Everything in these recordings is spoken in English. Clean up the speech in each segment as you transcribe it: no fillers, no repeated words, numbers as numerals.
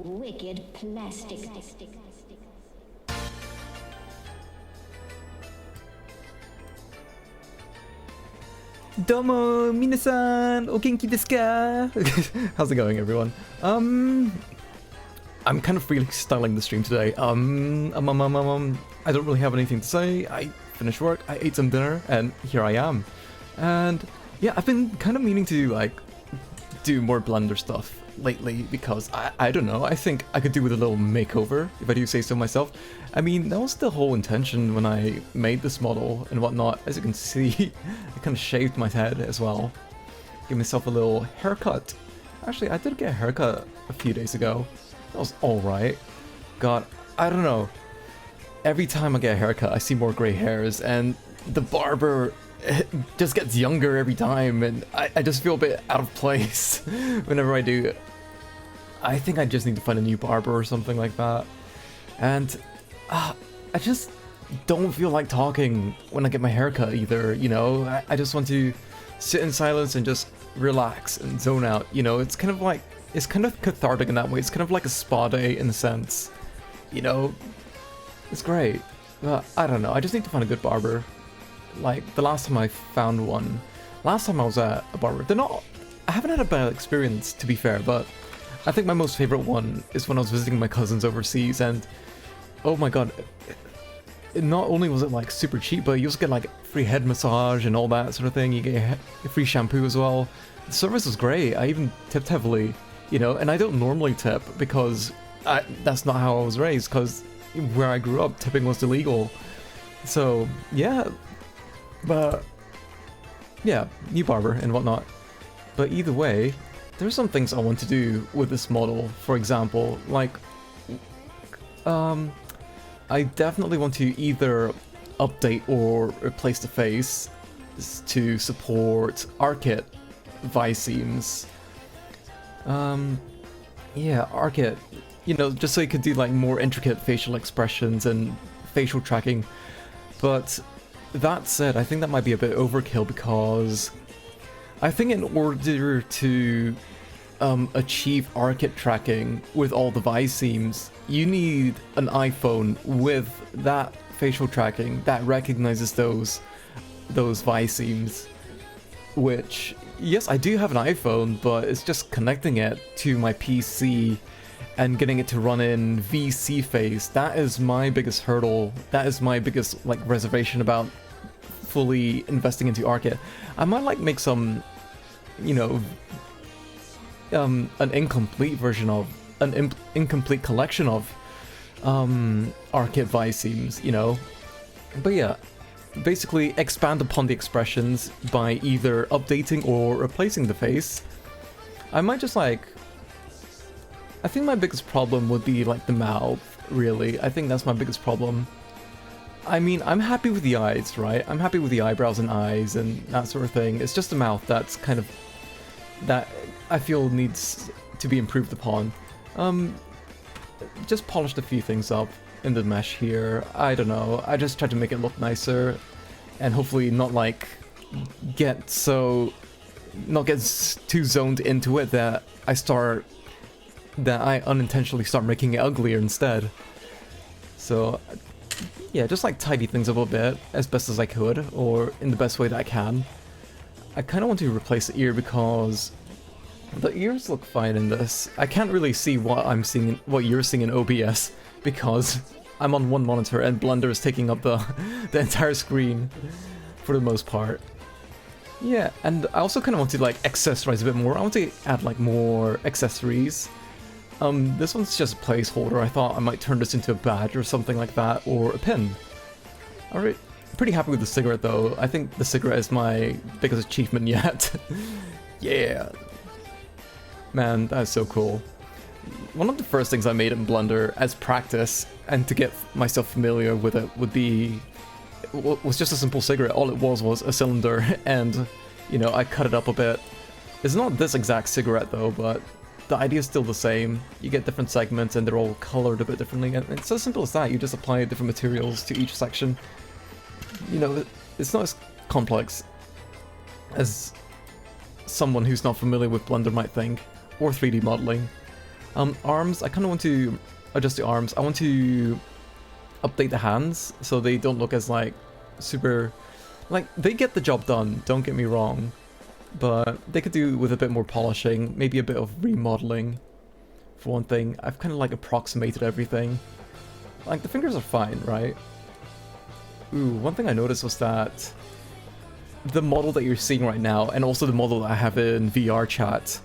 wicked plastic. Domo, minasan, o genki desu ka? How's it going, everyone? I'm kind of freestyling the stream today. I don't really have anything to say. I finished work, I ate some dinner, and here I am. And yeah, I've been kind of meaning to like do more Blender stuff lately because I don't know, I think I could do with a little makeover, if I do say so myself. I mean, that was the whole intention when I made this model and whatnot. As you can see, I kind of shaved my head as well. Give myself a little haircut. Actually, I did get a haircut a few days ago. That was alright. God, I don't know. Every time I get a haircut, I see more grey hairs, and the barber just gets younger every time, and I just feel a bit out of place whenever I do. I think I just need to find a new barber or something like that. And I just don't feel like talking when I get my haircut either, you know? I just want to sit in silence and just relax and zone out, you know? It's kind of like, it's kind of cathartic in that way. It's kind of like a spa day in a sense, you know? It's great. But I don't know, I just need to find a good barber. Like, the last time I found one, last time I was at a barber, I haven't had a bad experience, to be fair, but I think my most favorite one is when I was visiting my cousins overseas, and oh my god, not only was it like super cheap, but you also get like free head massage and all that sort of thing. You get a free shampoo as well. The service was great. I even tipped heavily, you know, and I don't normally tip because that's not how I was raised, because where I grew up, tipping was illegal. So yeah, but yeah, new barber and whatnot. But either way, there's some things I want to do with this model. For example, like, I definitely want to either update or replace the face to support ARKit viseams. Yeah, ARKit, you know, just so you could do like more intricate facial expressions and facial tracking. But that said, I think that might be a bit overkill, because I think in order to achieve ARKit tracking with all the viseams, you need an iPhone with that facial tracking that recognizes those viseams. Which, yes, I do have an iPhone, but it's just connecting it to my PC and getting it to run in VC face. That is my biggest hurdle. That is my biggest like reservation about fully investing into ARKit. I might like make some, you know, an incomplete version of an incomplete collection of ARKit viseams, you know. But yeah, basically expand upon the expressions by either updating or replacing the face. I might just like, I think my biggest problem would be like the mouth, really. I think that's my biggest problem. I mean, I'm happy with the eyes, right? I'm happy with the eyebrows and eyes and that sort of thing. It's just the mouth that's kind of, that I feel needs to be improved upon. Just polished a few things up in the mesh here. I don't know, I just tried to make it look nicer and hopefully not like get too zoned into it that I unintentionally start making it uglier instead. So yeah, just like tidy things up a bit as best as I could, or in the best way that I can. I kind of want to replace the ear because the ears look fine in this. I can't really see what I'm seeing, what you're seeing in OBS, because I'm on one monitor and Blender is taking up the entire screen for the most part. Yeah, and I also kind of want to like accessorize a bit more. I want to add like more accessories. This one's just a placeholder. I thought I might turn this into a badge or something like that, or a pin. Alright, pretty happy with the cigarette though. I think the cigarette is my biggest achievement yet. Yeah. Man, that is so cool. One of the first things I made in Blender as practice, and to get myself familiar with it, was just a simple cigarette. All it was a cylinder, and, you know, I cut it up a bit. It's not this exact cigarette though, but the idea is still the same. You get different segments and they're all colored a bit differently, and it's as simple as that. You just apply different materials to each section. You know, it's not as complex as someone who's not familiar with Blender might think, or 3D modeling. Arms, I kind of want to adjust the arms. I want to update the hands so they don't look as like super, like they get the job done, don't get me wrong, but they could do with a bit more polishing, maybe a bit of remodeling for one thing. I've kind of like approximated everything. Like the fingers are fine, right? Ooh, one thing I noticed was that the model that you're seeing right now, and also the model that I have in VR chat,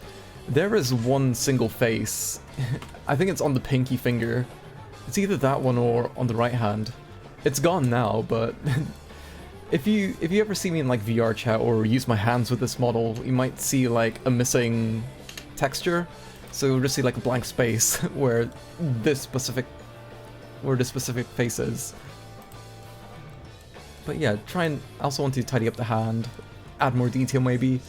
there is one single face. I think it's on the pinky finger. It's either that one or on the right hand. It's gone now, but if you ever see me in like VR chat or use my hands with this model, you might see like a missing texture. So you'll just see like a blank space where this specific face is. But yeah, I also want to tidy up the hand, add more detail maybe.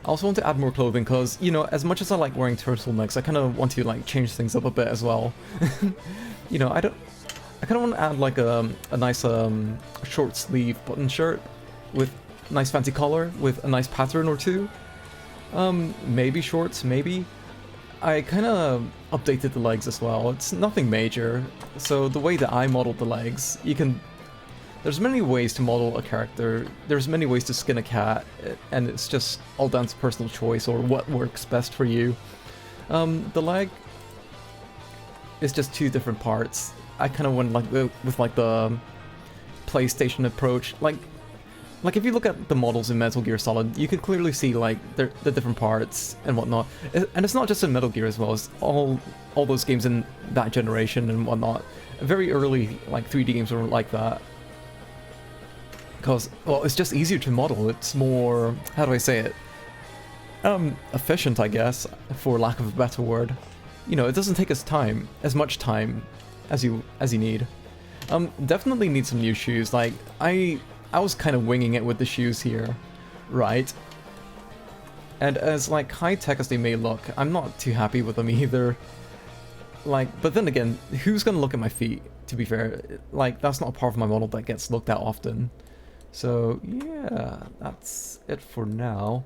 I also want to add more clothing because, you know, as much as I like wearing turtlenecks, I kind of want to like change things up a bit as well. You know, I kind of want to add like a nice short sleeve button shirt with nice fancy collar with a nice pattern or two. Maybe shorts, maybe. I kind of updated the legs as well. It's nothing major. So the way that I modeled the legs, there's many ways to model a character, there's many ways to skin a cat, and it's just all down to personal choice or what works best for you. The leg is just two different parts. I kind of went like with like the PlayStation approach. Like if you look at the models in Metal Gear Solid, you can clearly see like the different parts and whatnot. And it's not just in Metal Gear as well, it's all those games in that generation and whatnot. Very early like 3D games were like that. Because, well, it's just easier to model. It's more, how do I say it? Efficient, I guess, for lack of a better word. You know, it doesn't take as much time as you need. Definitely need some new shoes. Like, I was kind of winging it with the shoes here, right? And as like high-tech as they may look, I'm not too happy with them either. Like, but then again, who's gonna look at my feet, to be fair? Like, that's not a part of my model that gets looked at often. So yeah, that's it for now.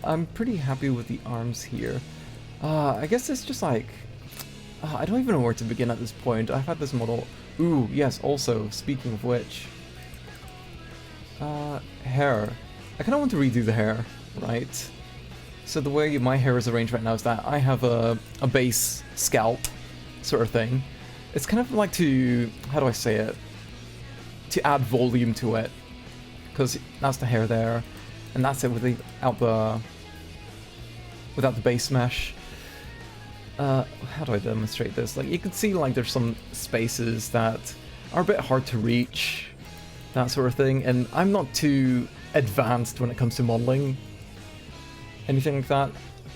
I'm pretty happy with the arms here. I guess it's just like, I don't even know where to begin at this point. I've had this model. Ooh, yes, also, speaking of which, hair. I kind of want to redo the hair, right? So the way my hair is arranged right now is that I have a base scalp sort of thing. It's kind of like to, how do I say it? To add volume to it, because that's the hair there, and that's it without the base mesh. How do I demonstrate this? Like, you can see like there's some spaces that are a bit hard to reach, that sort of thing, and I'm not too advanced when it comes to modeling anything like that.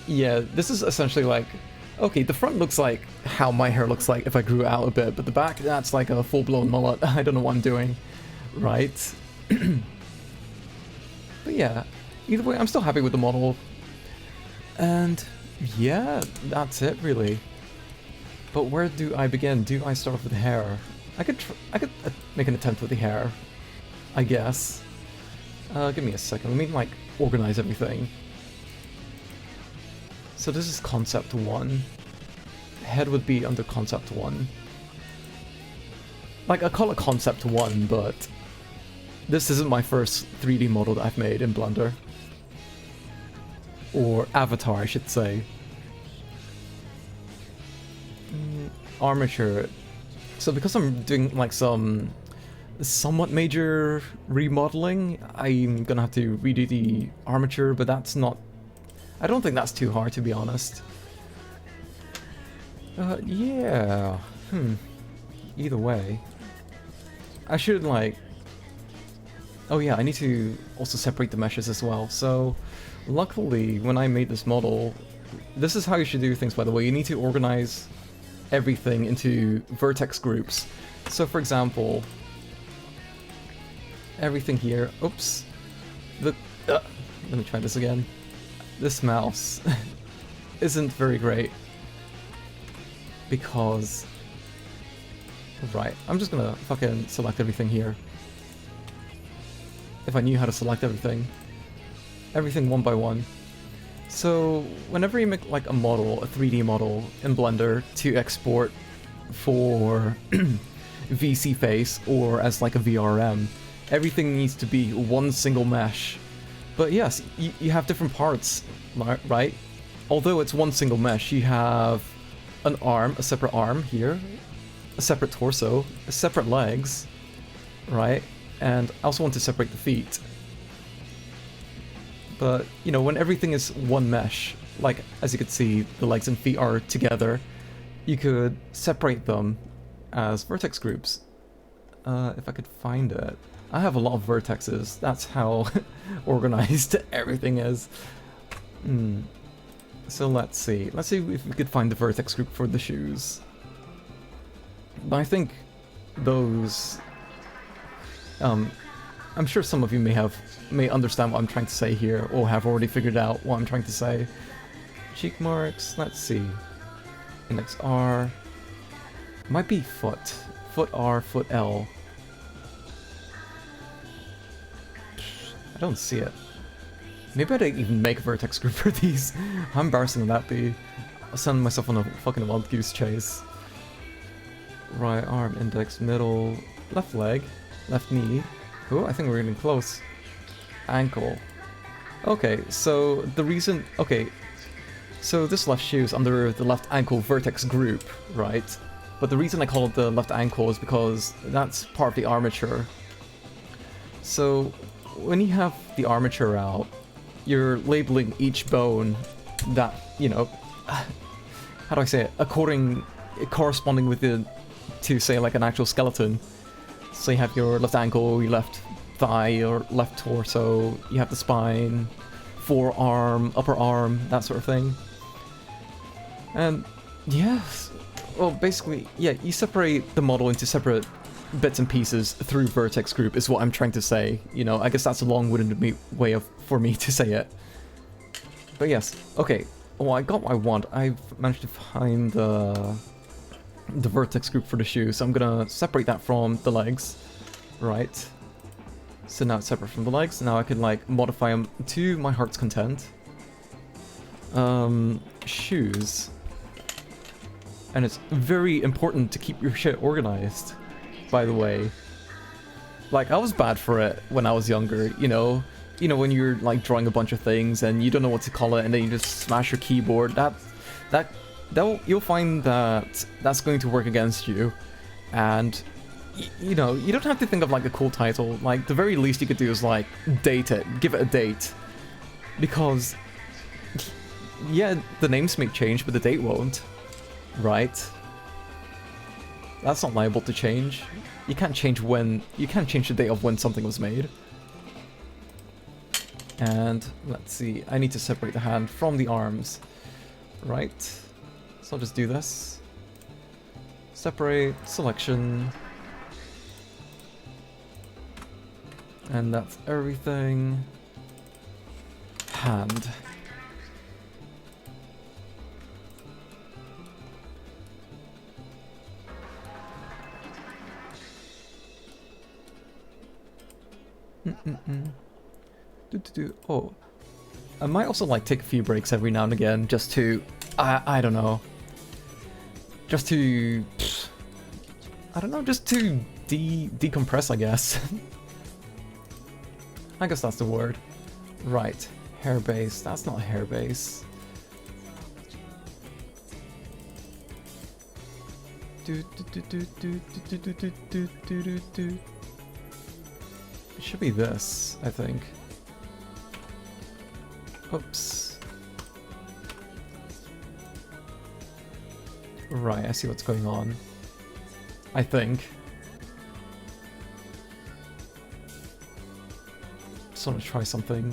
Yeah, this is essentially like, okay, the front looks like how my hair looks like if I grew it out a bit, but the back, that's like a full-blown mullet. I don't know what I'm doing, right? But yeah, either way, I'm still happy with the model. And yeah, that's it really. But where do I begin? Do I start off with the hair? I could make an attempt with the hair, I guess. Give me a second, let me like organize everything. So this is concept 1. Head would be under concept 1. Like, I call it concept 1, but this isn't my first 3D model that I've made in Blender. Or Avatar, I should say. Armature. So because I'm doing like some somewhat major remodeling, I'm gonna have to redo the armature, but that's not... I don't think that's too hard, to be honest. Yeah. Either way. I should, like... Oh yeah, I need to also separate the meshes as well. So, luckily, when I made this model... This is how you should do things, by the way. You need to organize everything into vertex groups. So, for example... Everything here... Oops. Let me try this again. This mouse isn't very great because... Right, I'm just gonna fucking select everything here. If I knew how to select everything. Everything one by one. So whenever you make like a model, a 3D model in Blender to export for VC face or as like a VRM, everything needs to be one single mesh. But yes, you have different parts, right? Although it's one single mesh, you have an arm, a separate arm here, a separate torso, a separate legs, right? And I also want to separate the feet. But, you know, when everything is one mesh, like, as you can see, the legs and feet are together, you could separate them as vertex groups. If I could find it. I have a lot of vertexes. That's how organized everything is. So let's see. Let's see if we could find the vertex group for the shoes. But I think those... I'm sure some of you may understand what I'm trying to say here, or have already figured out what I'm trying to say. Cheek marks, let's see. Index R. Might be foot. Foot R, foot L. I don't see it. Maybe I didn't even make a vertex group for these. How embarrassing would that be? I'll send myself on a fucking wild goose chase. Right arm, index, middle, left leg, left knee. Oh, I think we're getting close. Ankle. Okay, so the reason... Okay, so this left shoe is under the left ankle vertex group, right? But the reason I call it the left ankle is because that's part of the armature. So when you have the armature out, you're labeling each bone that, you know... How do I say it? Corresponding with the... to, say, like an actual skeleton. So you have your left ankle, your left thigh, your left torso, you have the spine, forearm, upper arm, that sort of thing. And yes, well basically, yeah, you separate the model into separate bits and pieces through vertex group is what I'm trying to say. You know, I guess that's a long-winded way for me to say it. But yes, okay, well I got what I want. I've managed to find the vertex group for the shoe, so I'm gonna separate that from the legs, right? So now it's separate from the legs. Now I can like modify them to my heart's content. Shoes. And it's very important to keep your shit organized, by the way. Like, I was bad for it when I was younger, you know? You know, when you're like drawing a bunch of things and you don't know what to call it and then you just smash your keyboard, you'll find that that's going to work against you. And you know, you don't have to think of like a cool title. Like, the very least you could do is like date it, give it a date, because yeah, the names may change but the date won't, right? That's not liable to change. You can't change the date of when something was made. And let's see, I need to separate the hand from the arms, right? So I'll just do this. Separate, selection. And that's everything. Hand. Oh. I might also like take a few breaks every now and again just to... I don't know. Just to... I don't know, just to decompress, I guess. I guess that's the word. Right. Hair base. That's not a hair base. It should be this, I think. Oops. Right, I see what's going on. I think. Just want to try something.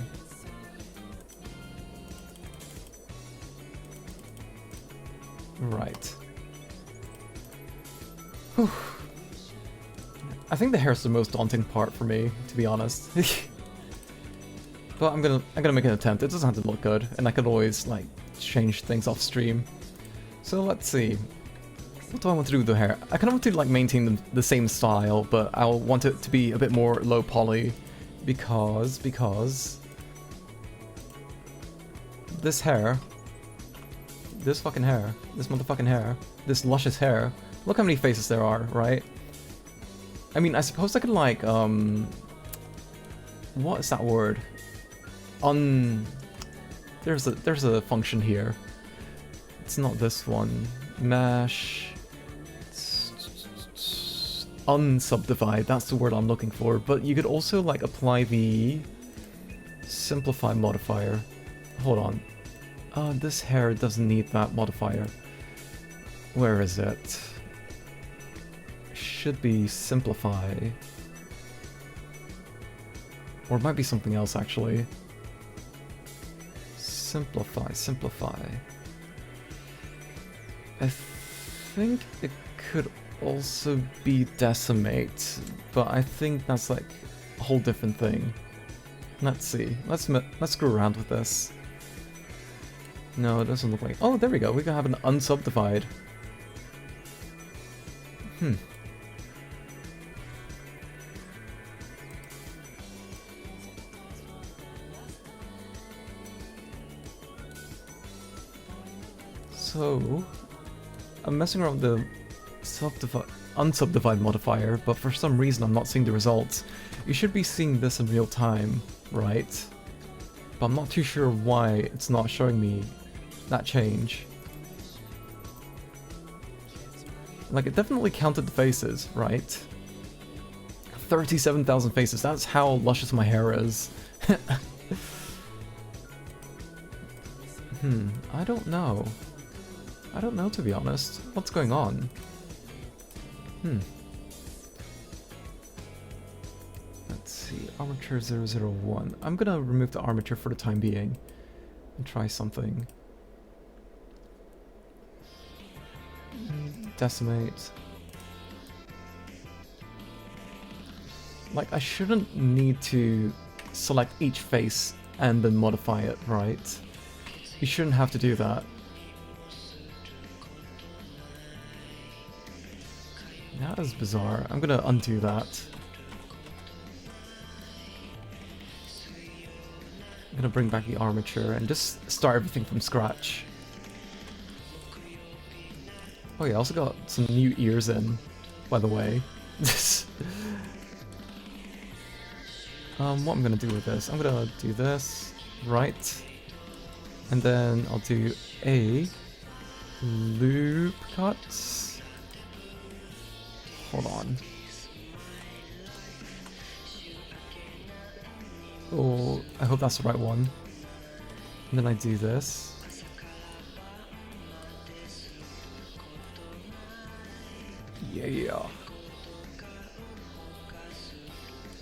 Right. Whew. I think the hair's the most daunting part for me, to be honest. But I'm gonna make an attempt. It doesn't have to look good, and I can always like change things off stream. So let's see. What do I want to do with the hair? I kind of want to like maintain the same style, but I'll want it to be a bit more low poly because this hair, this fucking hair, this motherfucking hair, this luscious hair. Look how many faces there are, right? I mean, I suppose I could like, what is that word? There's a function here. It's not this one. Mash. Unsubdivide, that's the word I'm looking for. But you could also like apply the simplify modifier. Hold on. This hair doesn't need that modifier. Where is it? Should be simplify. Or it might be something else actually. Simplify. I think it could also be decimate, but I think that's like a whole different thing. Let's see. Let's screw around with this. No, it doesn't look like. Oh, there we go. We can have an unsubdivide. So, I'm messing around with the unsubdivide modifier, but for some reason I'm not seeing the results. You should be seeing this in real time, right? But I'm not too sure why it's not showing me that change. Like, it definitely counted the faces, right? 37,000 faces, that's how luscious my hair is. I don't know. I don't know, to be honest. What's going on? Let's see. Armature 001. I'm gonna remove the armature for the time being and try something. Decimate. Like, I shouldn't need to select each face and then modify it, right? You shouldn't have to do that. That is bizarre. I'm gonna undo that. I'm gonna bring back the armature and just start everything from scratch. Oh yeah, I also got some new ears in, by the way. What I'm gonna do with this? I'm gonna do this, right? And then I'll do a loop cut. Hold on. Oh, I hope that's the right one. And then I do this. Yeah.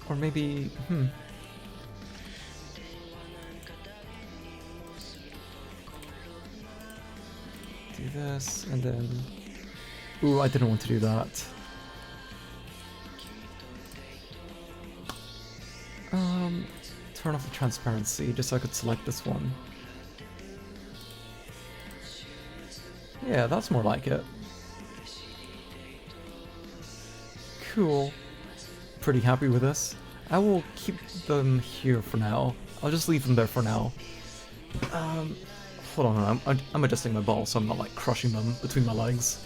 Or maybe, do this, and then... Ooh, I didn't want to do that. Turn off the transparency just so I could select this one. Yeah, that's more like it. Cool. Pretty happy with this. I will keep them here for now. I'll just leave them there for now. Hold on, I'm adjusting my ball so I'm not like crushing them between my legs.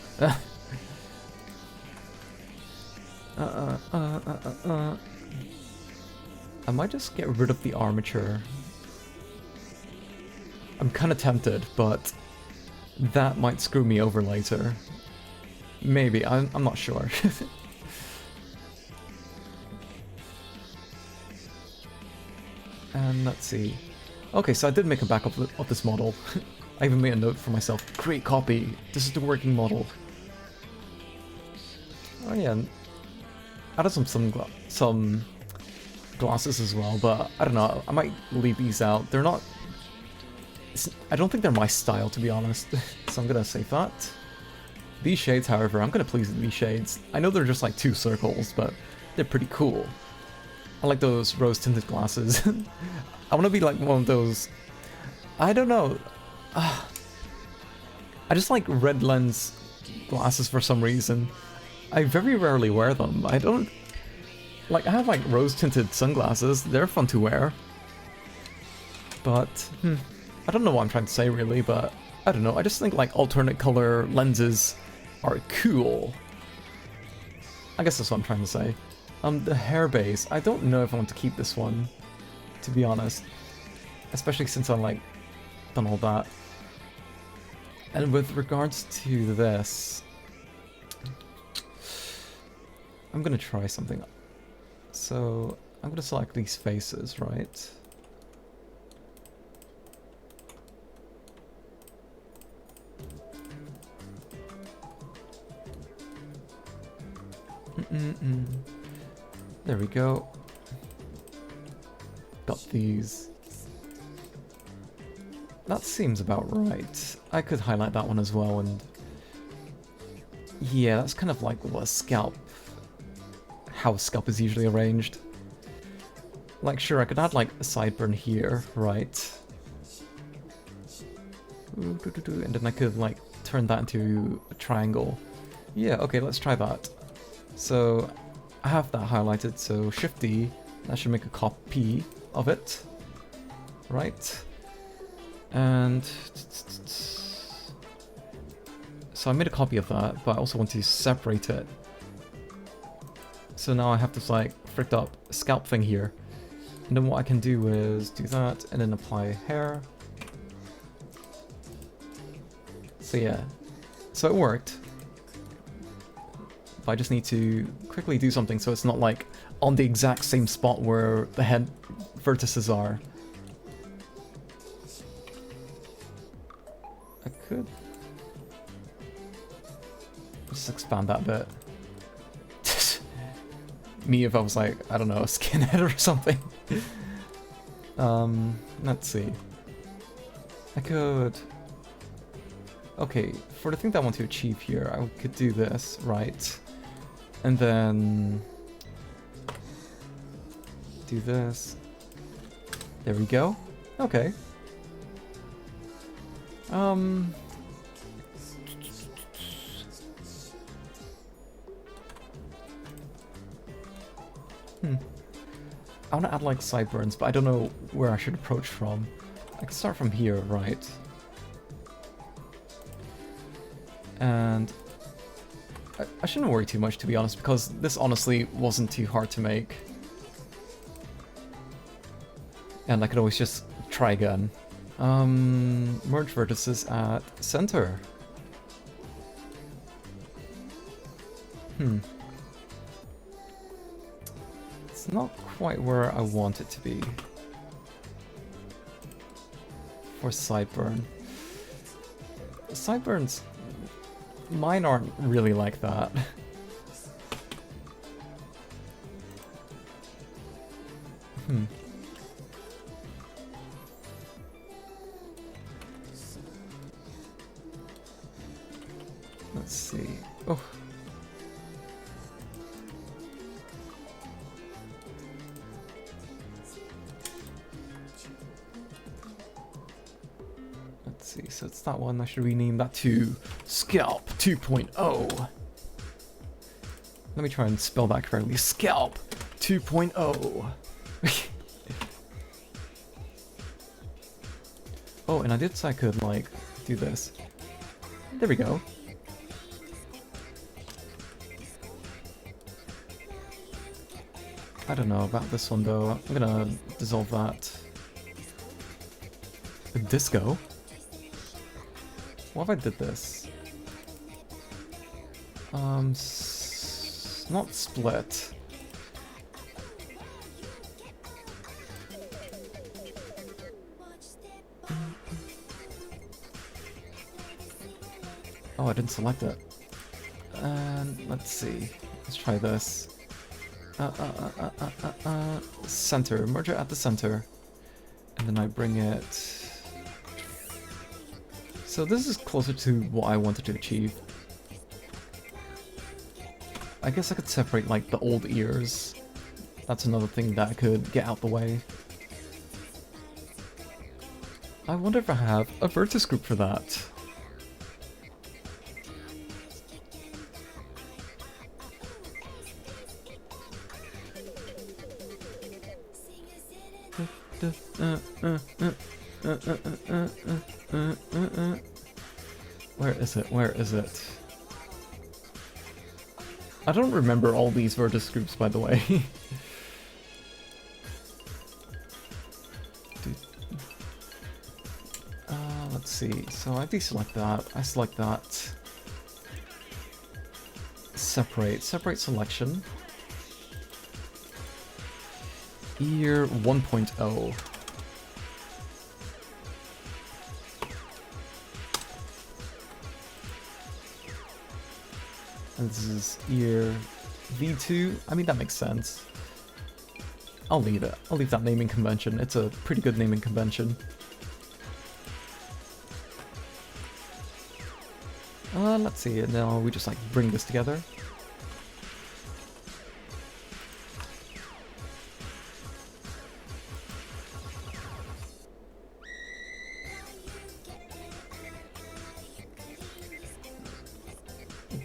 I might just get rid of the armature. I'm kind of tempted, but that might screw me over later. Maybe, I'm not sure. And let's see. Okay, so I did make a backup of this model. I even made a note for myself. Create copy. This is the working model. Oh yeah. I added some glasses as well, but I don't know. I might leave these out. They're not... I don't think they're my style, to be honest. So I'm gonna save that. These shades, however, I'm gonna please these shades. I know they're just like 2 circles, but they're pretty cool. I like those rose-tinted glasses. I want to be like one of those... I don't know. I just like red lens glasses for some reason. I very rarely wear them. I don't... Like, I have like rose-tinted sunglasses. They're fun to wear. But, I don't know what I'm trying to say really, but I don't know. I just think like alternate color lenses are cool. I guess that's what I'm trying to say. The hair base. I don't know if I want to keep this one, to be honest. Especially since I like done all that. And with regards to this, I'm gonna try something. So I'm gonna select these faces, right? There we go. Got these. That seems about right. I could highlight that one as well, and yeah, that's kind of like what a scalp, how a scalp is usually arranged. Like, sure, I could add like a sideburn here, right? And then I could like turn that into a triangle. Yeah, okay, let's try that. So I have that highlighted, so Shift D, that should make a copy of it, right? And so I made a copy of that, but I also want to separate it. So now I have this like fricked up scalp thing here. And then what I can do is do that and then apply hair. So yeah, so it worked. But I just need to quickly do something so it's not like on the exact same spot where the head vertices are. I could just expand that bit. Me if I was like, I don't know, a skinhead or something. Let's see. I could... Okay, for the thing that I want to achieve here, I could do this, right? And then... do this. There we go. Okay. I want to add like sideburns, but I don't know where I should approach from. I can start from here, right? And I shouldn't worry too much, to be honest, because this honestly wasn't too hard to make. And I could always just try again. Merge vertices at center. It's not quite where I want it to be. For sideburn. Sideburns, mine aren't really like that. Let's see. Oh. Let's see, so it's that one. I should rename that to Scalp 2.0. Let me try and spell that correctly. Scalp 2.0. Oh, and I did say I could, like, do this. There we go. I don't know about this one though. I'm gonna dissolve that. A disco? What if I did this? Not split. Oh, I didn't select it. And let's see. Let's try this. Center. Merge it at the center. And then I bring it... So this is closer to what I wanted to achieve. I guess I could separate like the old ears. That's another thing that I could get out the way. I wonder if I have a vertex group for that. Where is it? Where is it? I don't remember all these vertex groups, by the way. Let's see. So I deselect that. I select that. Separate. Separate selection. Ear 1.0. And this is ear V2. I mean, that makes sense. I'll leave it. I'll leave that naming convention. It's a pretty good naming convention. Let's see. Now we just like bring this together.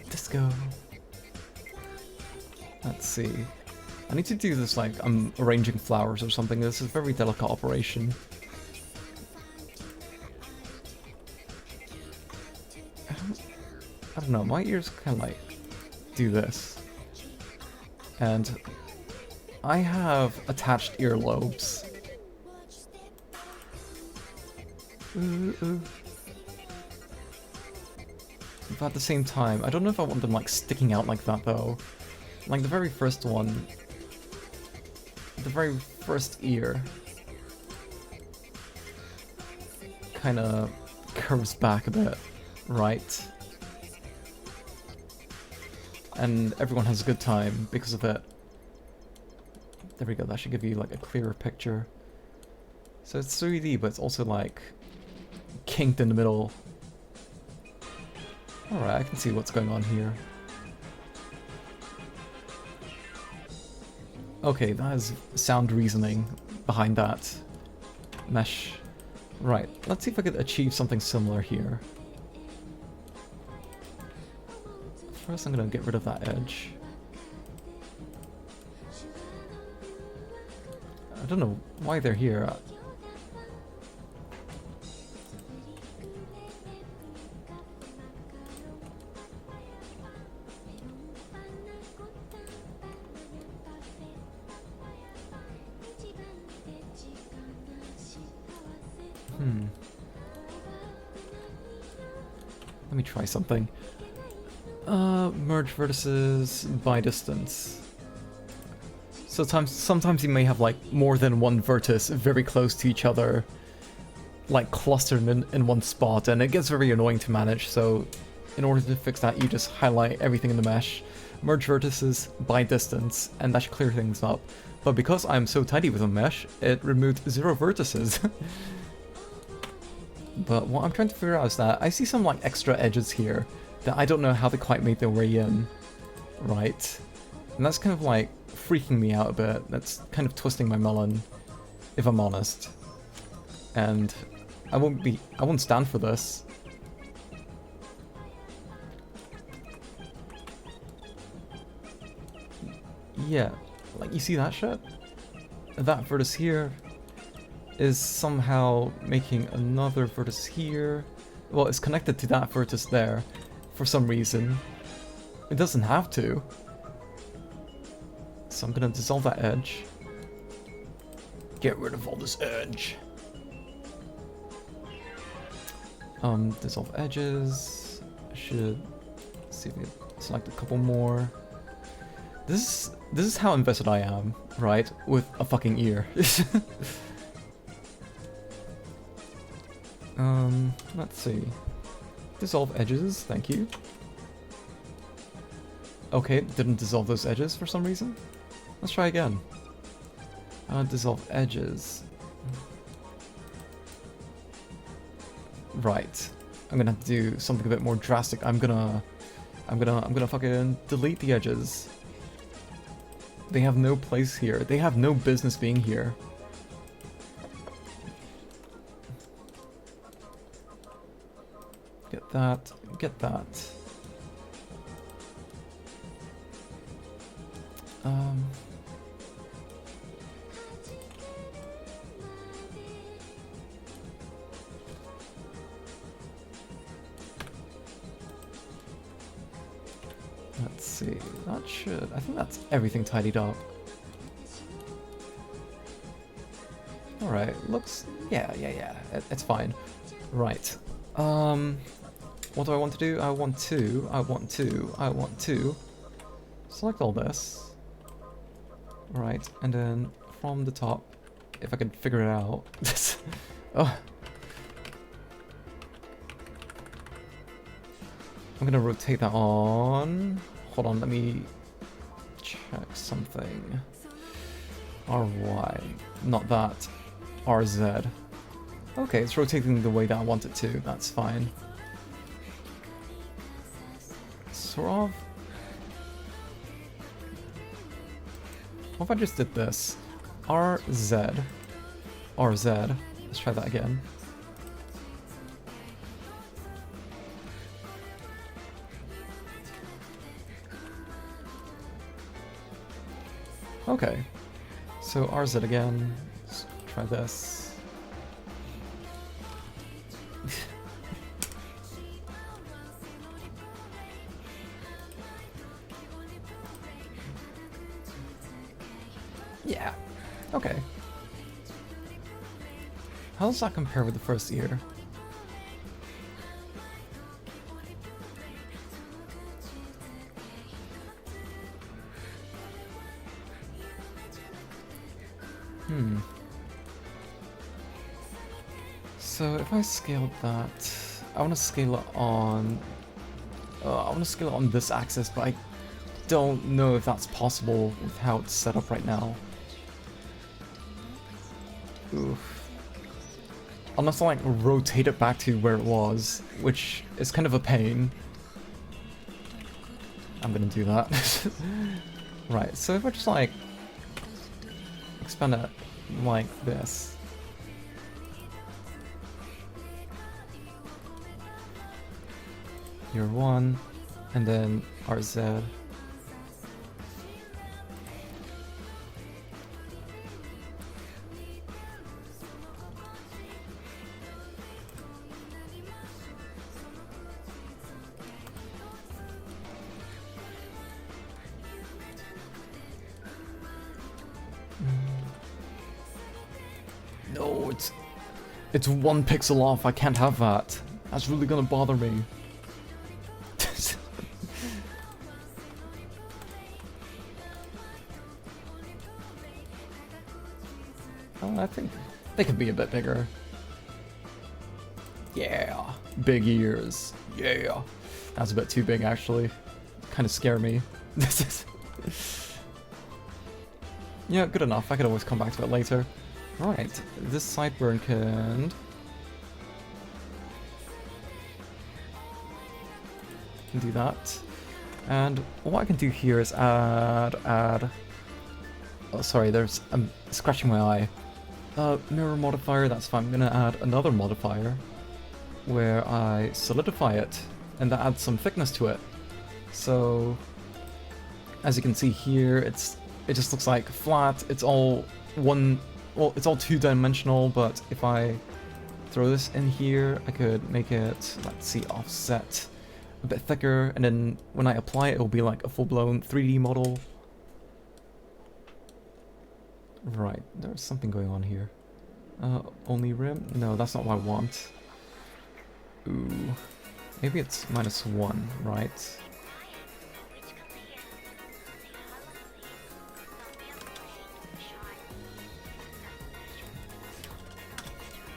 Disco. Let's see. I need to do this like I'm arranging flowers or something. This is a very delicate operation. I don't know, my ears kind of like do this. And I have attached earlobes. But at the same time, I don't know if I want them like sticking out like that though. Like the very first one, the very first ear kind of curves back a bit, right? And everyone has a good time because of it. There we go, that should give you like a clearer picture. So it's 3D, but it's also like kinked in the middle. Alright, I can see what's going on here. Okay, that is sound reasoning behind that mesh. Right, let's see if I could achieve something similar here. First I'm gonna get rid of that edge. I don't know why they're here. Let me try something. Merge vertices by distance. So sometimes you may have like more than one vertex very close to each other, like clustered in one spot, and it gets very annoying to manage. So in order to fix that, you just highlight everything in the mesh, merge vertices by distance, and that should clear things up. But because I'm so tidy with the mesh, it removed 0 vertices. But what I'm trying to figure out is that I see some like extra edges here that I don't know how they quite made their way in, right? And that's kind of like freaking me out a bit. That's kind of twisting my melon, if I'm honest. And I won't stand for this. Yeah, like you see that shit? That vertex here is somehow making another vertex here. Well, it's connected to that vertex there for some reason. It doesn't have to. So I'm gonna dissolve that edge. Get rid of all this edge. Dissolve edges. I should see if we can select a couple more. This is how invested I am, right? With a fucking ear. Let's see. Dissolve edges, thank you. Okay, didn't dissolve those edges for some reason. Let's try again. Dissolve edges. Right. I'm gonna have to do something a bit more drastic. I'm gonna fucking delete the edges. They have no place here. They have no business being here. Get that. Get that. Let's see, that should, I think that's everything tidied up. Alright, looks, yeah, it's fine. Right, what do I want to do? I want to select all this. Right, and then from the top, if I can figure it out. Oh. I'm gonna rotate that on. Hold on, let me check something. RY, not that. RZ. Okay, it's rotating the way that I want it to. That's fine. Sort of. What if I just did this? RZ. RZ. Let's try that again. Okay. So RZ again. Let's try this. Yeah. Okay. How does that compare with the first year? So if I scaled that, I want to scale it on. I want to scale it on this axis, but I don't know if that's possible with how it's set up right now. Oof. Unless I like rotate it back to where it was, which is kind of a pain. I'm gonna do that. Right, so if I just like expand it like this. Year 1, and then RZ. No, it's 1 pixel off. I can't have that. That's really gonna bother me. I think they could be a bit bigger. Yeah, big ears. Yeah, that's a bit too big actually. Kind of scare me. Yeah, good enough. I could always come back to it later. Right, this sideburn can do that. And what I can do here is add. Oh, sorry, I'm scratching my eye. Mirror modifier, that's fine. I'm gonna add another modifier where I solidify it, and that adds some thickness to it. So, as you can see here, it just looks like flat. It's all it's all two-dimensional, but if I throw this in here, I could make it, let's see, offset a bit thicker, and then when I apply it, it'll be like a full-blown 3D model. Right, there's something going on here. Only rim? No, that's not what I want. Ooh. Maybe it's -1, right?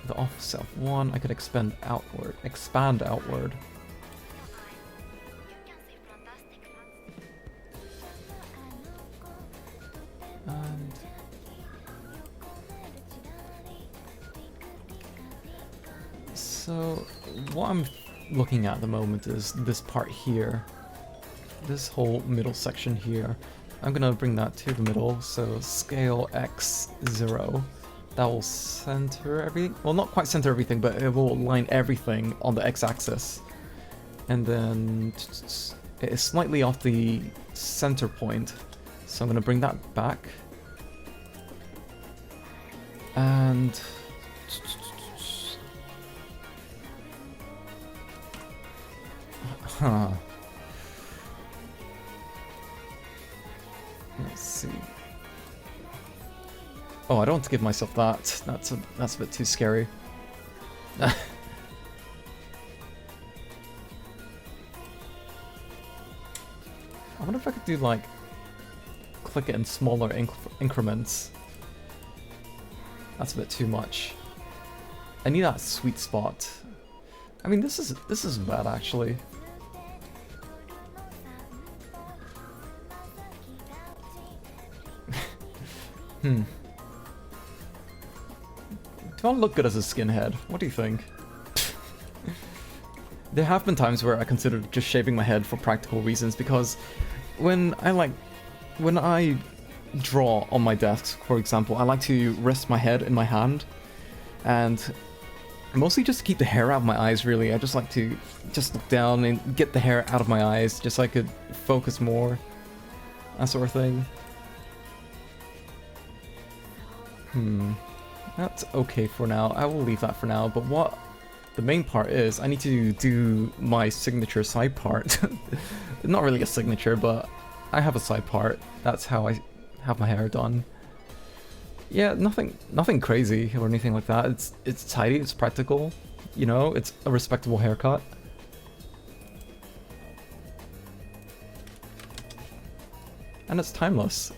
The offset of 1, I could expand outward. And so what I'm looking at the moment is this part here. This whole middle section here. I'm gonna bring that to the middle, so scale x0. That will center everything. Well, not quite center everything, but it will align everything on the x-axis. And then it is slightly off the center point, so I'm gonna bring that back. And Oh, I don't want to give myself that. That's a bit too scary. I wonder if I could do like click it in smaller increments. That's a bit too much. I need that sweet spot. I mean, this isn't bad actually. Do I look good as a skinhead? What do you think? There have been times where I considered just shaving my head for practical reasons, because when I draw on my desk, for example, I like to rest my head in my hand, and mostly just to keep the hair out of my eyes, really. I just like to just look down and get the hair out of my eyes, just so I could focus more, that sort of thing. That's okay for now. I will leave that for now, but what the main part is, I need to do my signature side part. Not really a signature, but I have a side part. That's how I have my hair done. Yeah, nothing crazy or anything like that. It's tidy, it's practical, you know, it's a respectable haircut. And it's timeless.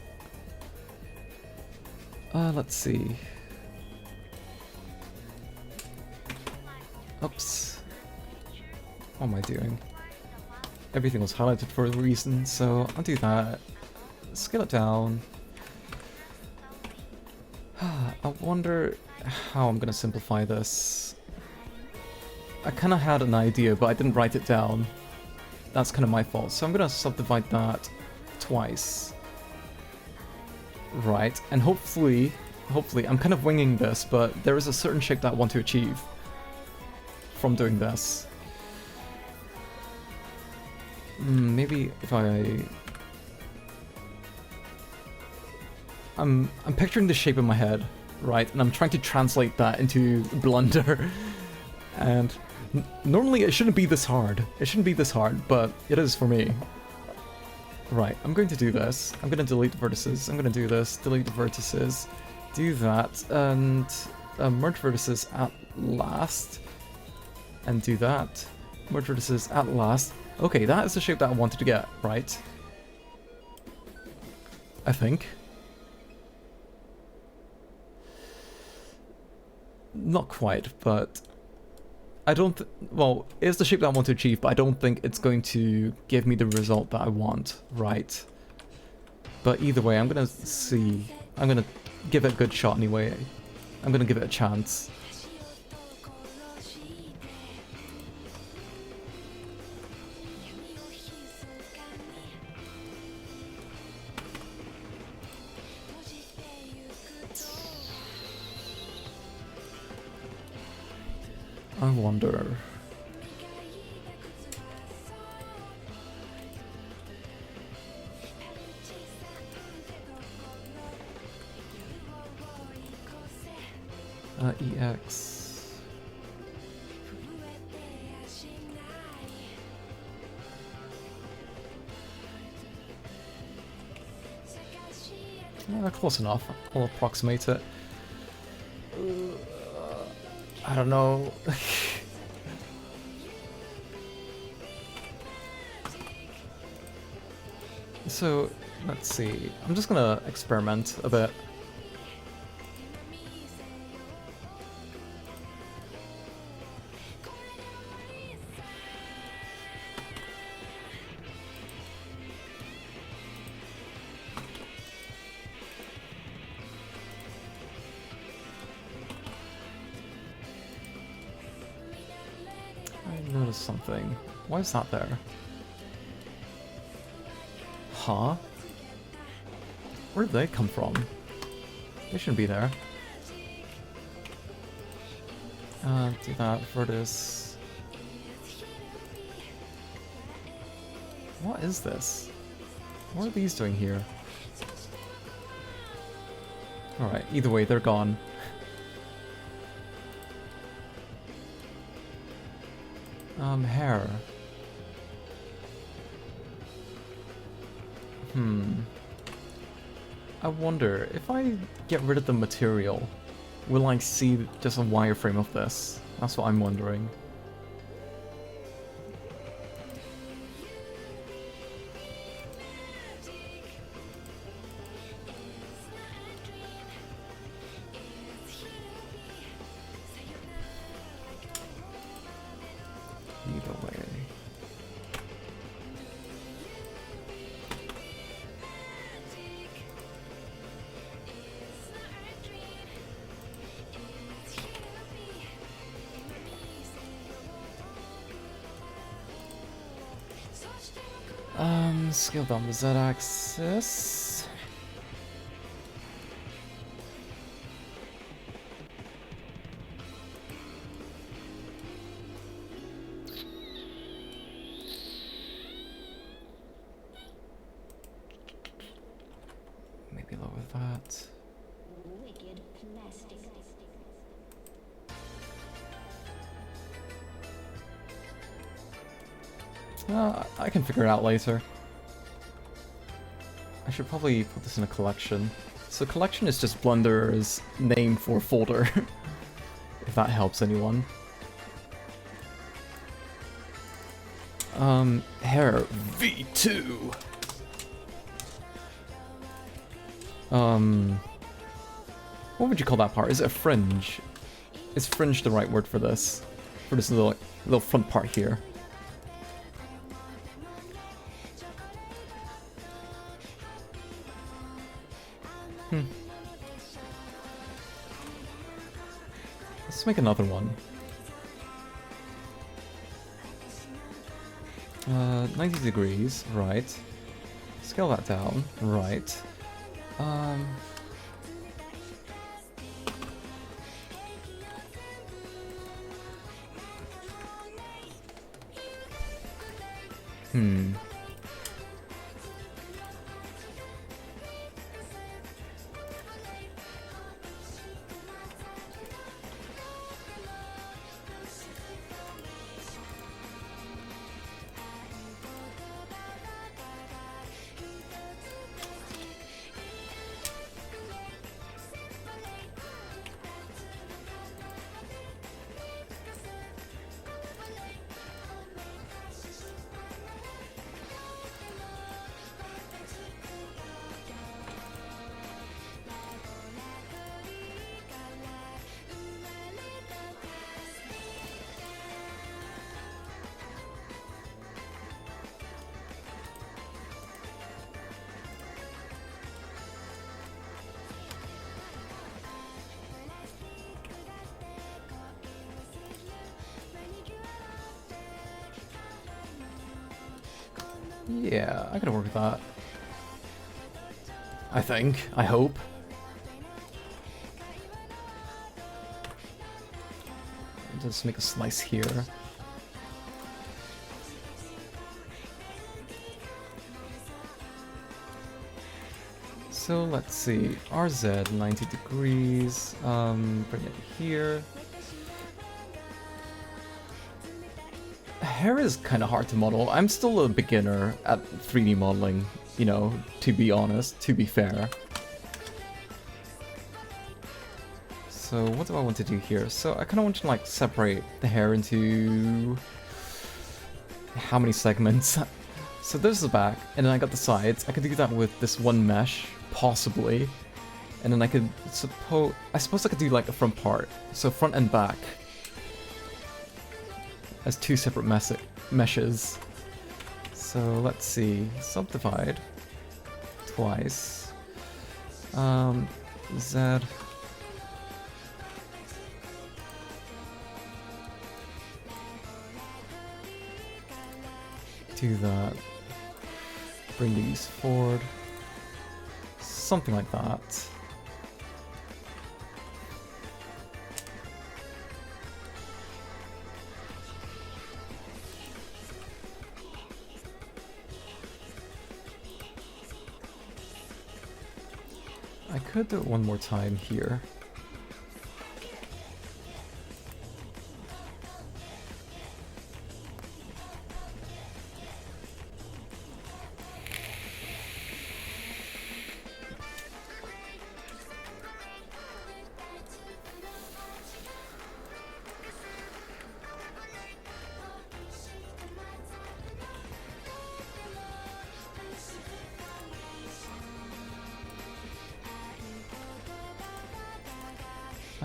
Let's see. Oops. What am I doing? Everything was highlighted for a reason, so I'll do that. Scale it down. I wonder how I'm gonna simplify this. I kinda had an idea, but I didn't write it down. That's kinda my fault, so I'm gonna subdivide that twice. Right, and hopefully, I'm kind of winging this, but there is a certain shape that I want to achieve from doing this. Maybe if I'm picturing the shape in my head, right, and I'm trying to translate that into Blender, and normally it shouldn't be this hard. It shouldn't be this hard, but it is for me. Right, I'm going to do this. I'm going to delete the vertices. I'm going to do this, delete the vertices, do that, and merge vertices at last, and do that. Merge vertices at last. Okay, that is the shape that I wanted to get, right? I think. Not quite, but I don't well, it's the shape that I want to achieve, but I don't think it's going to give me the result that I want, right? But either way, I'm gonna see. I'm gonna give it a good shot anyway. I'm gonna give it a chance. I wonder. EX. Close enough. I'll approximate it. I don't know. So, let's see. I'm just gonna experiment a bit. I noticed something. Why is that there? Huh? Where did they come from? They shouldn't be there. Do that for this. What is this? What are these doing here? Alright, either way, they're gone. Hair. I wonder, if I get rid of the material, will I see just a wireframe of this? That's what I'm wondering. Either way. Scale down the Z-axis. Maybe lower that. Wicked plastic. I can figure it out later. I should probably put this in a collection. So collection is just Blunder's name for folder, if that helps anyone. Hair V2. What would you call that part? Is it a fringe? Is fringe the right word for this? For this little front part here? Let's make another one. 90 degrees, right. Scale that down, right. Yeah, I could work with that. I think. I hope. Just make a slice here. So let's see. RZ 90 degrees. Bring it here. Hair is kind of hard to model. I'm still a beginner at 3D modeling, you know, to be honest, to be fair. So what do I want to do here? So I kind of want to like separate the hair into how many segments? So there's the back, and then I got the sides. I could do that with this one mesh, possibly. And then I suppose I could do like a front part. So front and back as two separate meshes. So let's see, subdivide twice. Z. Do that. Bring these forward. Something like that. I could do it one more time here.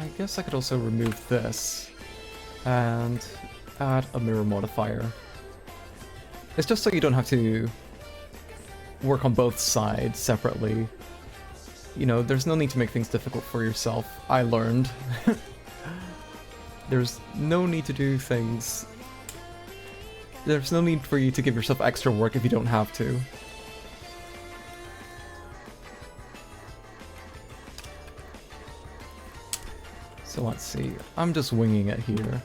I guess I could also remove this and add a mirror modifier. It's just so you don't have to work on both sides separately. You know, there's no need to make things difficult for yourself. I learned. There's no need to do things... There's no need for you to give yourself extra work if you don't have to. So let's see. I'm just winging it here.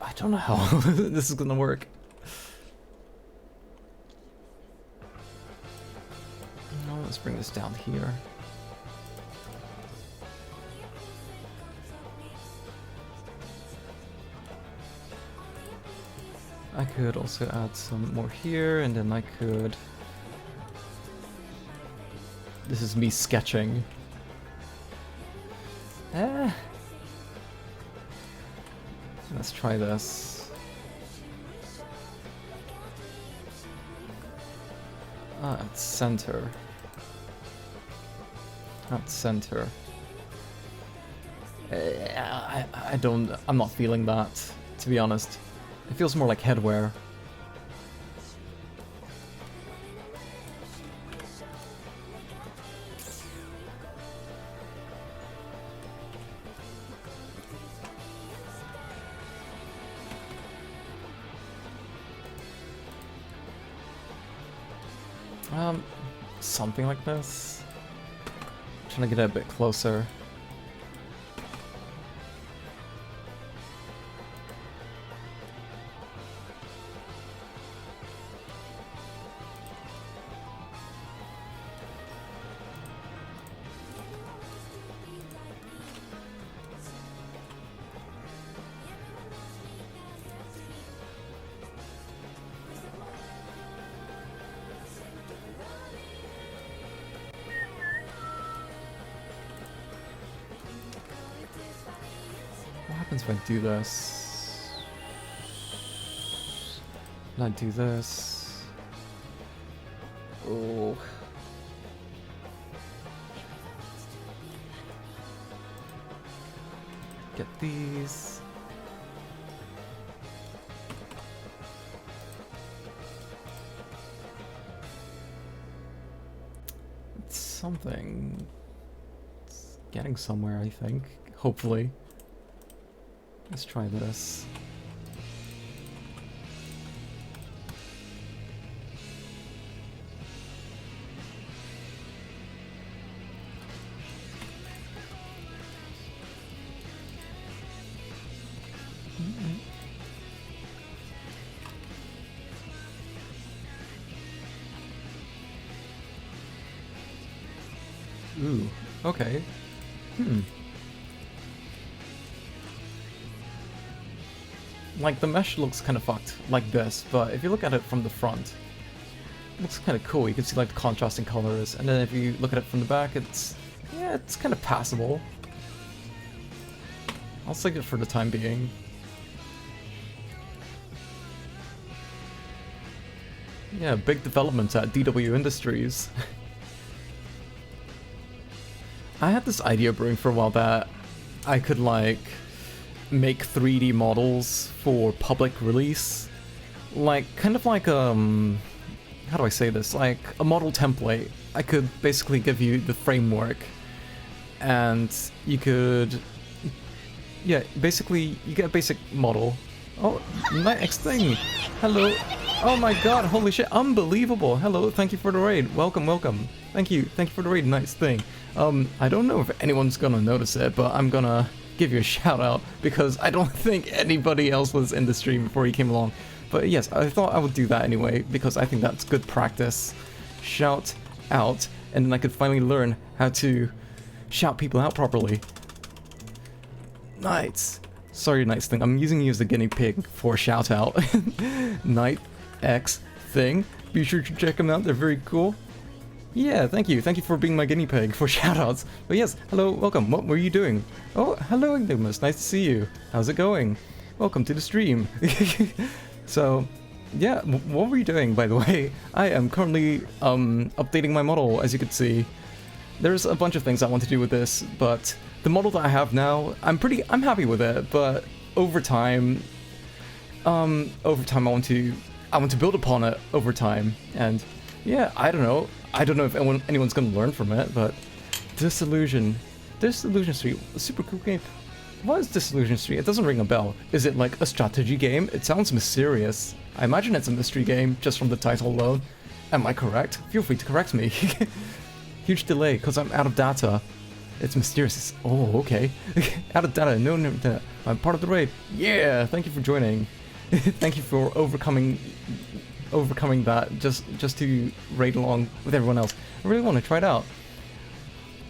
I don't know how this is gonna work. No, let's bring this down here. I could also add some more here, and then I could... This is me sketching. Let's try this. At center. At center. I'm not feeling that, to be honest. It feels more like headwear. Something like this. Trying to get it a bit closer. What happens if I do this? And I do this. Oh. Get these. It's something. It's getting somewhere, I think. Hopefully. Let's try this. Ooh, okay. Like, the mesh looks kind of fucked, like this, but if you look at it from the front, it looks kind of cool. You can see, like, the contrasting colors, and then if you look at it from the back, it's... yeah, it's kind of passable. I'll save it for the time being. Yeah, big development at DW Industries. I had this idea brewing for a while that I could, like, make 3D models for public release. Like, kind of like, how do I say this? Like, a model template. I could basically give you the framework, and you could... yeah, basically, you get a basic model. Oh, next thing! Hello! Oh my god, holy shit, unbelievable! Hello, thank you for the raid. Welcome, welcome. Thank you for the raid, nice thing. I don't know if anyone's gonna notice it, but I'm gonna give you a shout out, because I don't think anybody else was in the stream before you came along. But yes, I thought I would do that anyway, because I think that's good practice. Shout out, and then I could finally learn how to shout people out properly. Nice. Sorry, nice thing. I'm using you as a guinea pig for shout out. Night X thing. Be sure to check them out. They're very cool. Yeah, thank you. Thank you for being my guinea pig for shoutouts. But yes, hello, welcome. What were you doing? Oh, hello, Ignimus. Nice to see you. How's it going? Welcome to the stream. So, yeah, what were you doing, by the way? I am currently updating my model, as you can see. There's a bunch of things I want to do with this, but the model that I have now, I'm happy with it. But over time, I want to build upon it over time, and yeah, I don't know if anyone's gonna learn from it, but Disillusion Street, a super cool game. What is Disillusion Street? It doesn't ring a bell. Is it like a strategy game? It sounds mysterious. I imagine it's a mystery game just from the title alone. Am I correct? Feel free to correct me. Huge delay because I'm out of data. It's mysterious. Oh, okay. Out of data. No, I'm part of the raid. Yeah, thank you for joining. Thank you for overcoming that just to raid along with everyone else. I really want to try it out.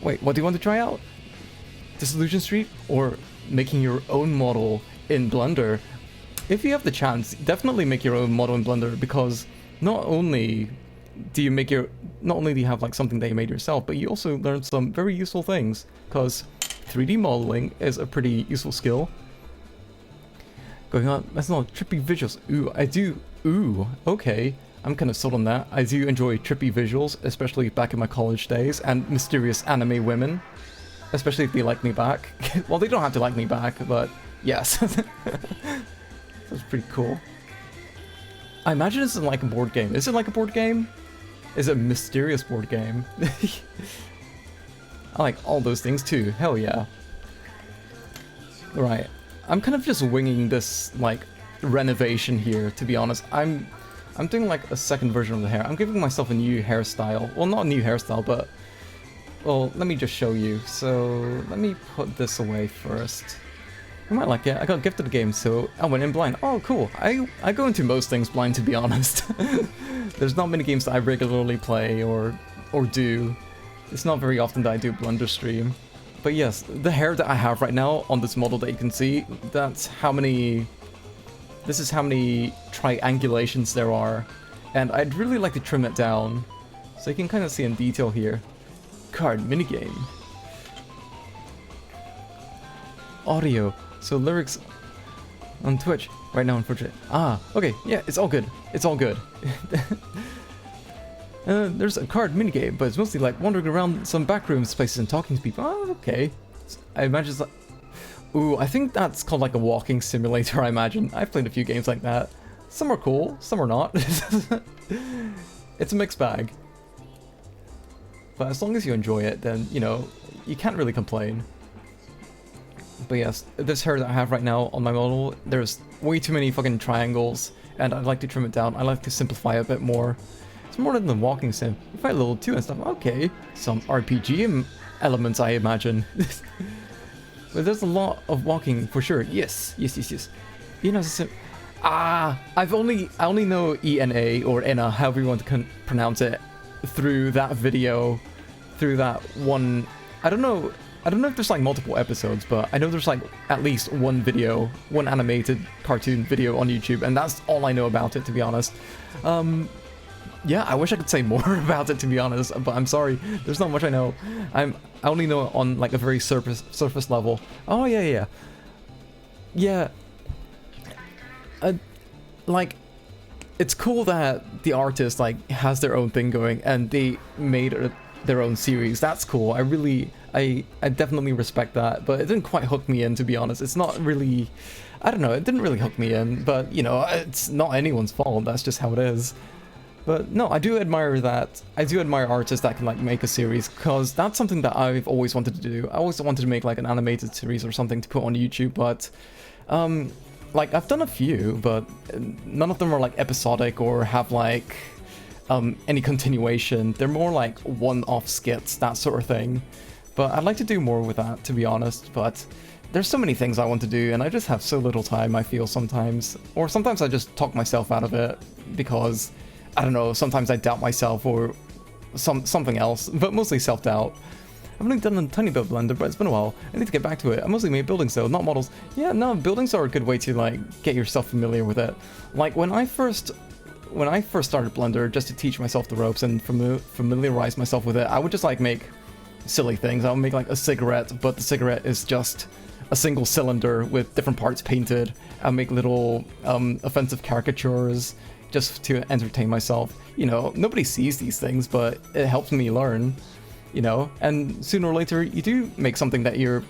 Wait, what do you want to try out? Disillusion Street or making your own model in Blender? If you have the chance, definitely make your own model in Blender, because not only do you have like something that you made yourself, but you also learn some very useful things, because 3D modeling is a pretty useful skill. Going on, that's not trippy visuals. Ooh, I do. Ooh, okay. I'm kind of sold on that. I do enjoy trippy visuals, especially back in my college days, and mysterious anime women, especially if they like me back. Well, they don't have to like me back, but yes. That's pretty cool. I imagine this is like a board game. Is it like a board game? Is it a mysterious board game? I like all those things too. Hell yeah. Right. I'm kind of just winging this, like, renovation here, to be honest. I'm doing, like, a second version of the hair. I'm giving myself a new hairstyle. Well, not a new hairstyle, but... Well, let me just show you. So, let me put this away first. You might like it. I got gifted the game, so I went in blind. Oh, cool. I go into most things blind, to be honest. There's not many games that I regularly play or do. It's not very often that I do Blender stream. But yes, the hair that I have right now on this model that you can see, this is how many triangulations there are. And I'd really like to trim it down, so you can kind of see in detail here. Card minigame. Audio. So lyrics on Twitch right now, unfortunately. Ah, okay, yeah, it's all good. It's all good. There's a card minigame, but it's mostly like wandering around some back rooms, places, and talking to people. Oh, okay. I imagine it's like... Ooh, I think that's called like a walking simulator, I imagine. I've played a few games like that. Some are cool, some are not. It's a mixed bag. But as long as you enjoy it, then, you know, you can't really complain. But yes, this hair that I have right now on my model, there's way too many fucking triangles, and I'd like to trim it down. I like to simplify it a bit more. It's more than the walking sim. You fight level 2 and stuff. Okay, some RPG elements, I imagine. But there's a lot of walking for sure. Yes. You know, I only know ENA or ENA, however you want to pronounce it, through that video, through that one. I don't know if there's like multiple episodes, but I know there's like at least one video, one animated cartoon video on YouTube, and that's all I know about it, to be honest. Yeah, I wish I could say more about it, to be honest, but I'm sorry, there's not much I know. I only know it on like a very surface level. Oh yeah. Like, it's cool that the artist like has their own thing going and they made their own series. That's cool. I definitely respect that, but it didn't quite hook me in, to be honest. It's not really, I don't know, it didn't really hook me in, but you know, it's not anyone's fault. That's just how it is. But no, I do admire that. I do admire artists that can like make a series, because that's something that I've always wanted to do. I always wanted to make like an animated series or something to put on YouTube, but like I've done a few, but none of them are like episodic or have like any continuation. They're more like one-off skits, that sort of thing. But I'd like to do more with that, to be honest, but there's so many things I want to do and I just have so little time, I feel sometimes. Or sometimes I just talk myself out of it because, I don't know, sometimes I doubt myself or something else, but mostly self-doubt. I've only done a tiny bit of Blender, but it's been a while. I need to get back to it. I mostly made buildings though, not models. Yeah, no, buildings are a good way to like get yourself familiar with it. Like when I first when I first started Blender, just to teach myself the ropes and familiarize myself with it, I would just like make silly things. I would make like a cigarette, but the cigarette is just a single cylinder with different parts painted. I'll make little offensive caricatures just to entertain myself. You know, nobody sees these things, but it helps me learn. You know, and sooner or later you do make something that you're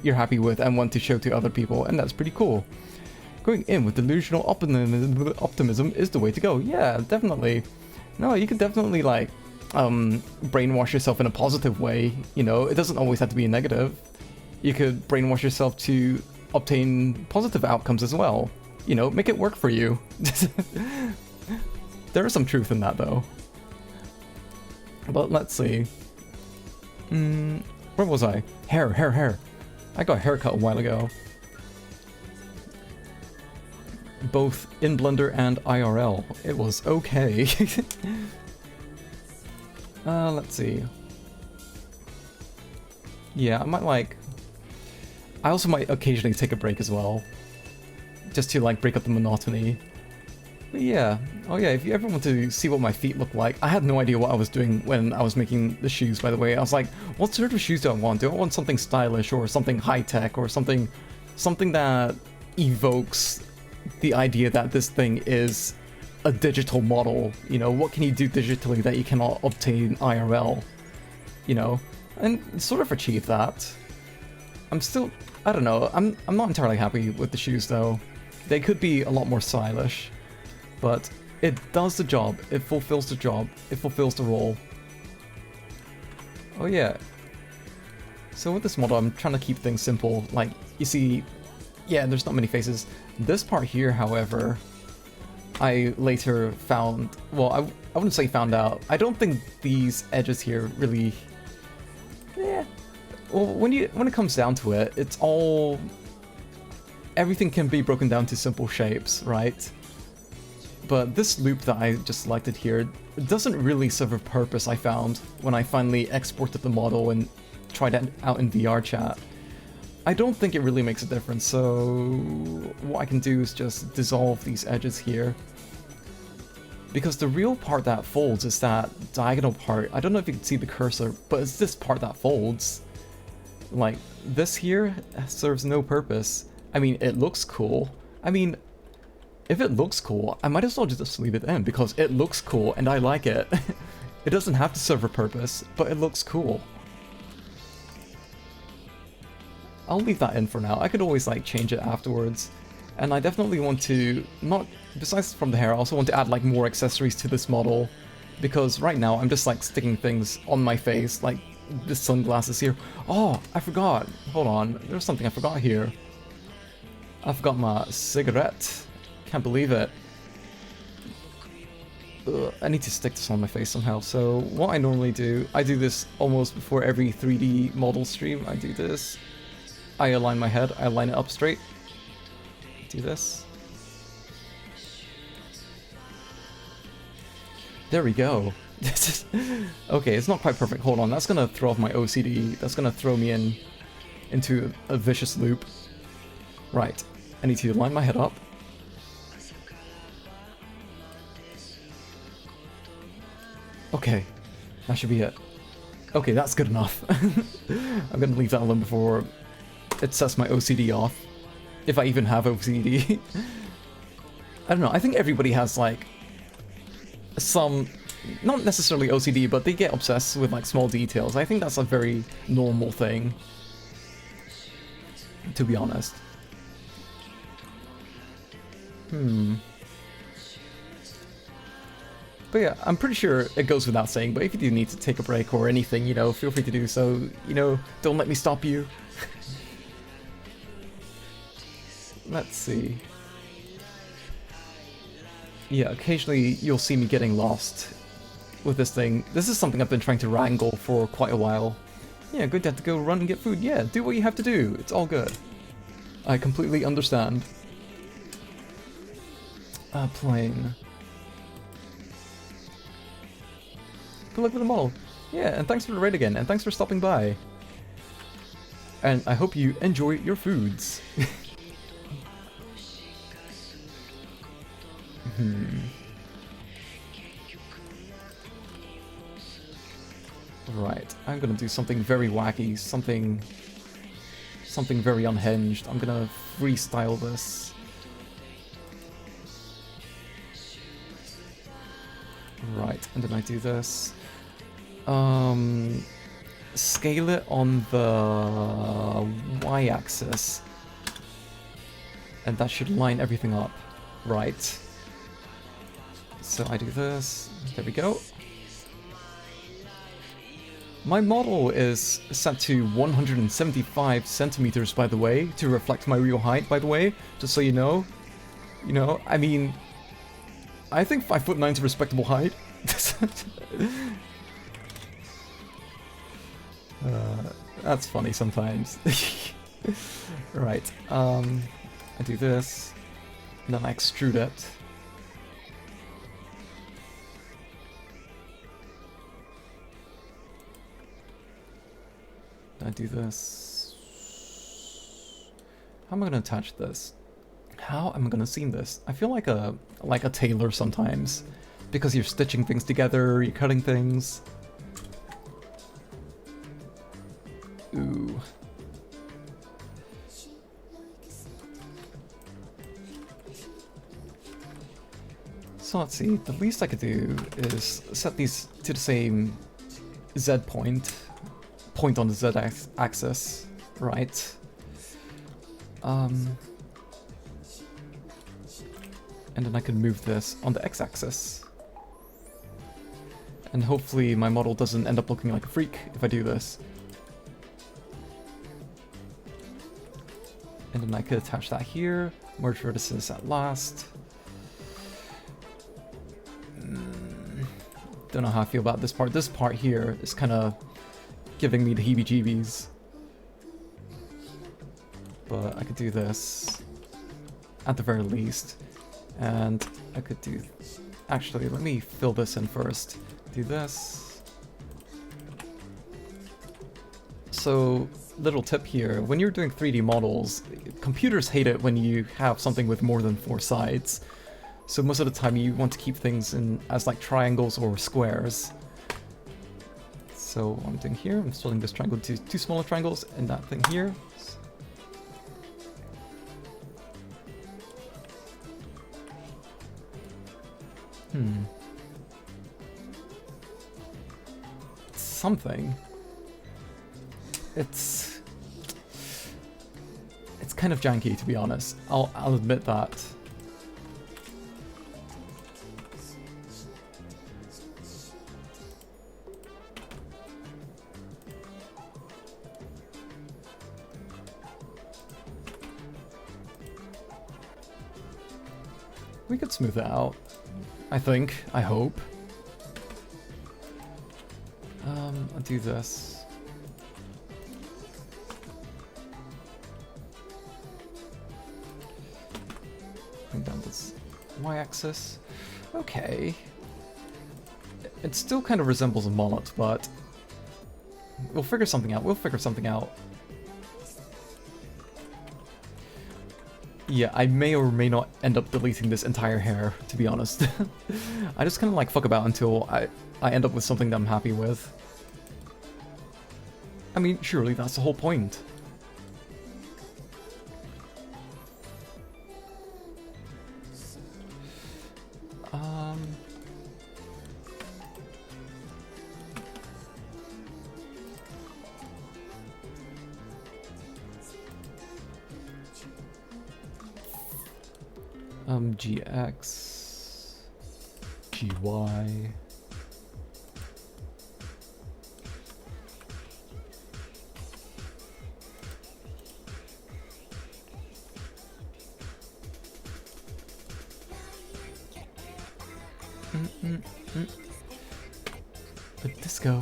happy with and want to show to other people, and that's pretty cool. Going in with delusional optimism is the way to go. Yeah, definitely. No, you can definitely like brainwash yourself in a positive way. You know, it doesn't always have to be a negative. You could brainwash yourself to obtain positive outcomes as well. You know, make it work for you. There is some truth in that though. But let's see. Where was I? Hair. I got a haircut a while ago. Both in Blender and IRL. It was okay. Let's see. Yeah, I also might occasionally take a break as well. Just to like break up the monotony. But yeah, oh yeah, if you ever want to see what my feet look like, I had no idea what I was doing when I was making the shoes, by the way. I was like, what sort of shoes do I want? Do I want something stylish or something high-tech or something that evokes the idea that this thing is a digital model? You know, what can you do digitally that you cannot obtain IRL? You know, and sort of achieve that. I don't know, I'm not entirely happy with the shoes though. They could be a lot more stylish. But it does the job, it fulfills the job, it fulfills the role. Oh yeah. So with this model, I'm trying to keep things simple. Like, you see, yeah, there's not many faces. This part here, however, I later found, well, I wouldn't say found out. I don't think these edges here really, yeah. Well, when it comes down to it, it's all, everything can be broken down to simple shapes, right? But this loop that I just selected here doesn't really serve a purpose, I found, when I finally exported the model and tried it out in VR chat. I don't think it really makes a difference, so what I can do is just dissolve these edges here. Because the real part that folds is that diagonal part. I don't know if you can see the cursor, but it's this part that folds. Like, this here serves no purpose. I mean, it looks cool. I mean, if it looks cool, I might as well just leave it in because it looks cool and I like it. It doesn't have to serve a purpose, but it looks cool. I'll leave that in for now. I could always like change it afterwards. And I definitely want to, not, besides from the hair, I also want to add like more accessories to this model. Because right now I'm just like sticking things on my face, like the sunglasses here. Oh, I forgot. Hold on, there's something I forgot here. I forgot my cigarette. Can't believe it. Ugh, I need to stick this on my face somehow. So what I normally do, I do this almost before every 3D model stream. I do this. I align my head, I line it up straight. Do this. There we go. Okay, it's not quite perfect. Hold on, that's gonna throw off my OCD. That's gonna throw me into a vicious loop. Right, I need to line my head up. Okay, that should be it. Okay, that's good enough. I'm gonna leave that alone before it sets my OCD off. If I even have OCD. I don't know, I think everybody has like some, not necessarily OCD, but they get obsessed with like small details. I think that's a very normal thing, to be honest. But yeah, I'm pretty sure it goes without saying, but if you do need to take a break or anything, you know, feel free to do so. You know, don't let me stop you. Let's see. Yeah, occasionally you'll see me getting lost with this thing. This is something I've been trying to wrangle for quite a while. Yeah, good to have to go run and get food. Yeah, do what you have to do. It's all good. I completely understand. Plane. Good luck with the model. Yeah, and thanks for the raid again, and thanks for stopping by. And I hope you enjoy your foods. Right, I'm gonna do something very wacky, something very unhinged. I'm gonna freestyle this. Right, and then I do this. Scale it on the y-axis. And that should line everything up. Right. So I do this. There we go. My model is set to 175 centimeters, by the way, to reflect my real height, by the way, just so you know. You know, I mean, I think 5'9" is a respectable height. That's funny sometimes. Right, I do this, and then I extrude it. I do this. How am I gonna attach this? How am I gonna seam this? I feel like a tailor sometimes, because you're stitching things together, you're cutting things. Ooh. So let's see, the least I could do is set these to the same Z point on the Z axis, right? And then I can move this on the X axis. And hopefully my model doesn't end up looking like a freak if I do this. And then I could attach that here, merge vertices at last. Don't know how I feel about this part. This part here is kind of giving me the heebie-jeebies. But I could do this at the very least. And I could do... Actually, let me fill this in first. Do this. So, little tip here. When you're doing 3D models, computers hate it when you have something with more than 4 sides. So most of the time you want to keep things in as like triangles or squares. So what I'm doing here, I'm splitting this triangle into 2 smaller triangles and that thing here. Something. It's kind of janky, to be honest. I'll admit that. We could smooth it out, I think, I hope. I'll do this. Bring down this y-axis. Okay. It still kind of resembles a mullet, but we'll figure something out. We'll figure something out. Yeah, I may or may not end up deleting this entire hair, to be honest. I just kind of like fuck about until I end up with something that I'm happy with. I mean, surely that's the whole point. GX, GY. But disco.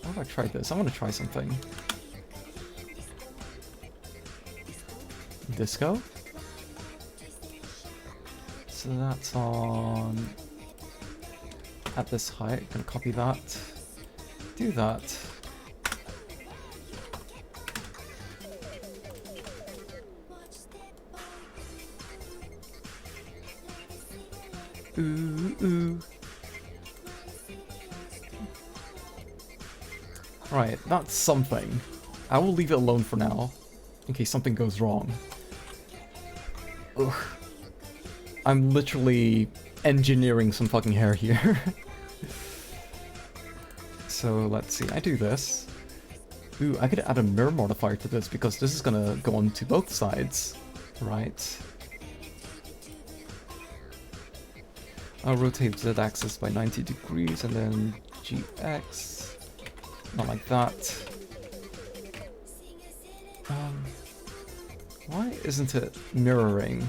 How have I tried this? I want to try something. Disco? So that's on at this height. Gonna copy that. Do that. Ooh, ooh. Right, that's something. I will leave it alone for now, in case something goes wrong. Ugh. I'm literally engineering some fucking hair here. So let's see, I do this. Ooh, I could add a mirror modifier to this because this is gonna go on to both sides. Right. I'll rotate Z-axis by 90 degrees and then GX. Not like that. Why isn't it mirroring?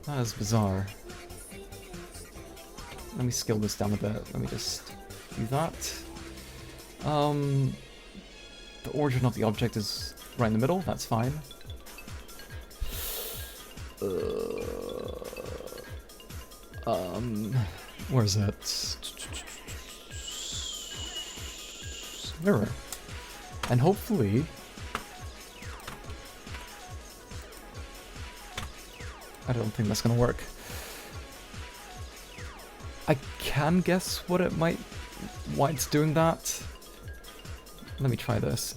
That is bizarre. Let me scale this down a bit. Let me just do that. The origin of the object is right in the middle. That's fine. Where is it? Mirror. And hopefully... I don't think that's gonna work. I can guess what it might... why it's doing that. Let me try this.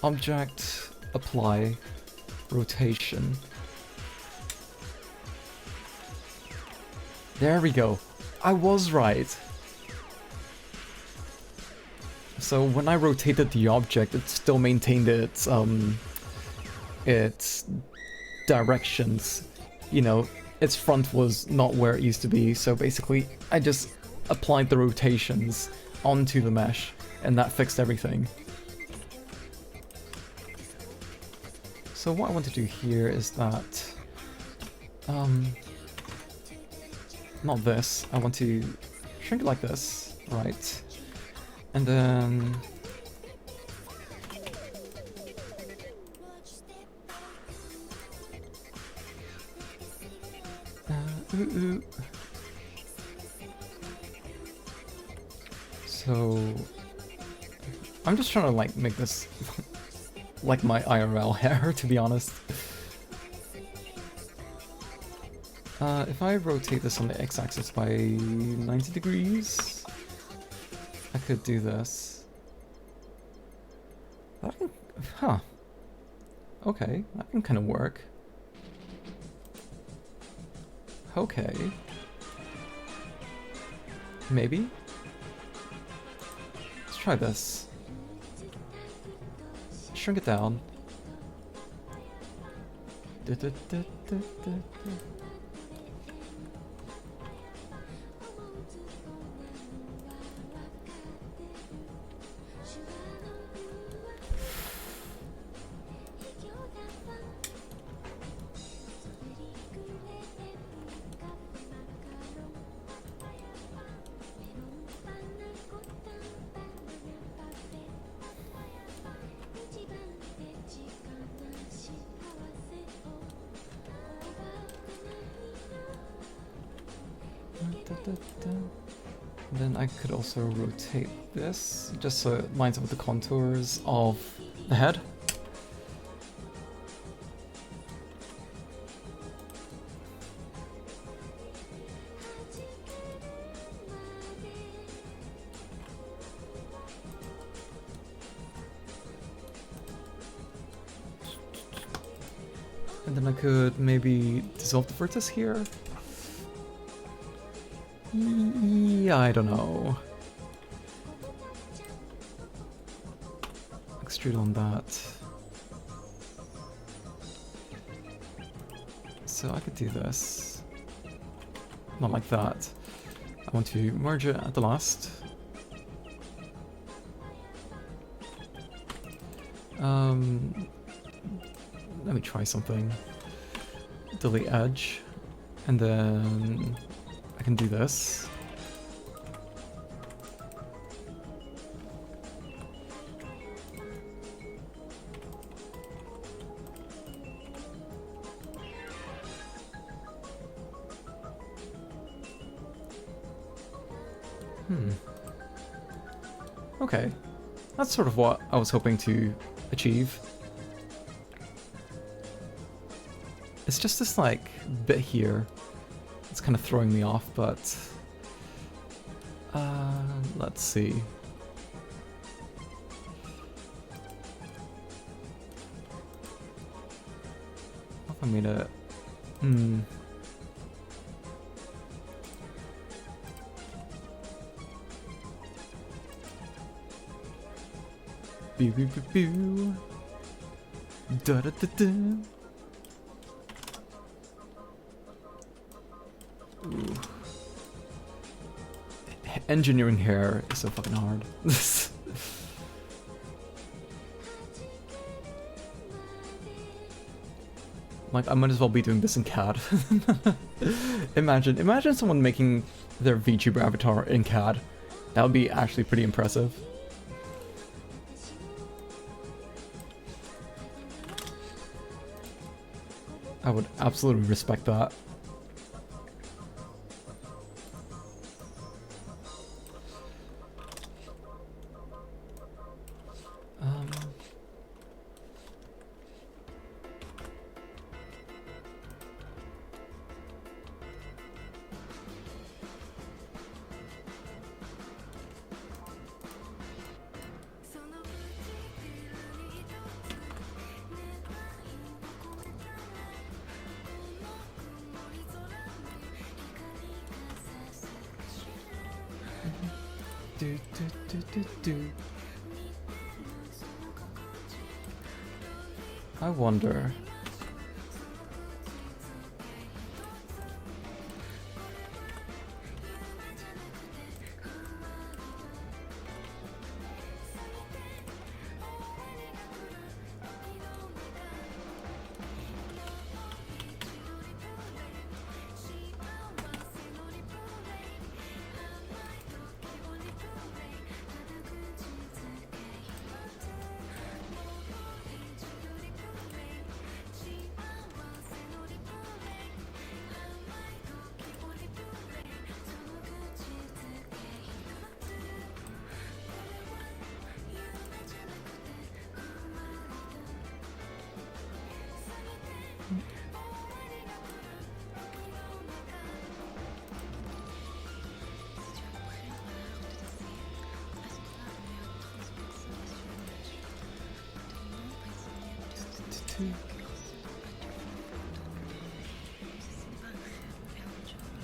Object, apply, rotation. There we go. I was right. So when I rotated the object, it still maintained its directions. You know, its front was not where it used to be, so basically I just applied the rotations onto the mesh, and that fixed everything. So what I want to do here is that, not this, I want to shrink it like this, right? And then... So... I'm just trying to like make this like my IRL hair, to be honest. If I rotate this on the x-axis by 90 degrees, I could do this. That can, huh. Okay, that can kind of work. Okay. Maybe? Let's try this. Shrink it down. Then I could also rotate this, just so it lines up with the contours of the head. And then I could maybe dissolve the vertex here. Yeah, I don't know. Extrude on that. So I could do this. Not like that. I want to merge it at the last. Let me try something. Delete edge. And then I can do this. Okay. That's sort of what I was hoping to achieve. It's just this, like, bit here. It's kind of throwing me off, but... let's see. I mean, Pew pew pew pew. Da da da da. Ooh. Engineering hair is so fucking hard. Like, I might as well be doing this in CAD. Imagine someone making their VTuber avatar in CAD. That would be actually pretty impressive. I would absolutely respect that. I wonder.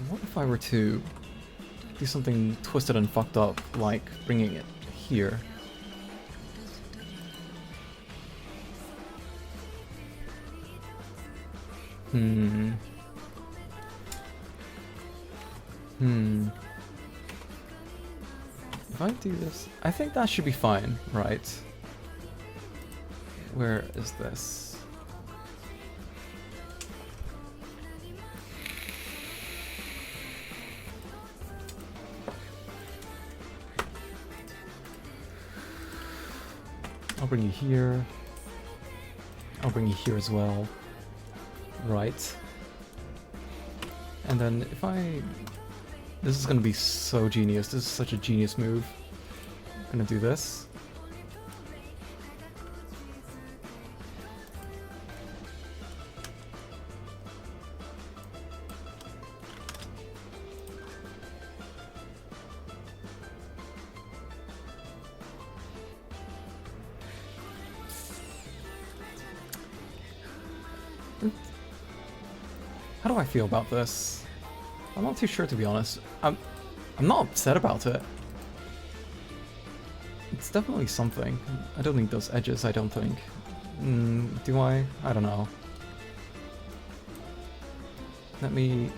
What if I were to do something twisted and fucked up, like bringing it here? If I do this, I think that should be fine, right? Where is this? I'll bring you here. I'll bring you here as well. Right. And then if I... This is gonna be so genius. This is such a genius move. I'm gonna do this. How do I feel about this? I'm not too sure, to be honest. I'm not upset about it. It's definitely something. I don't need those edges, I don't think. Do I? I don't know. Let me...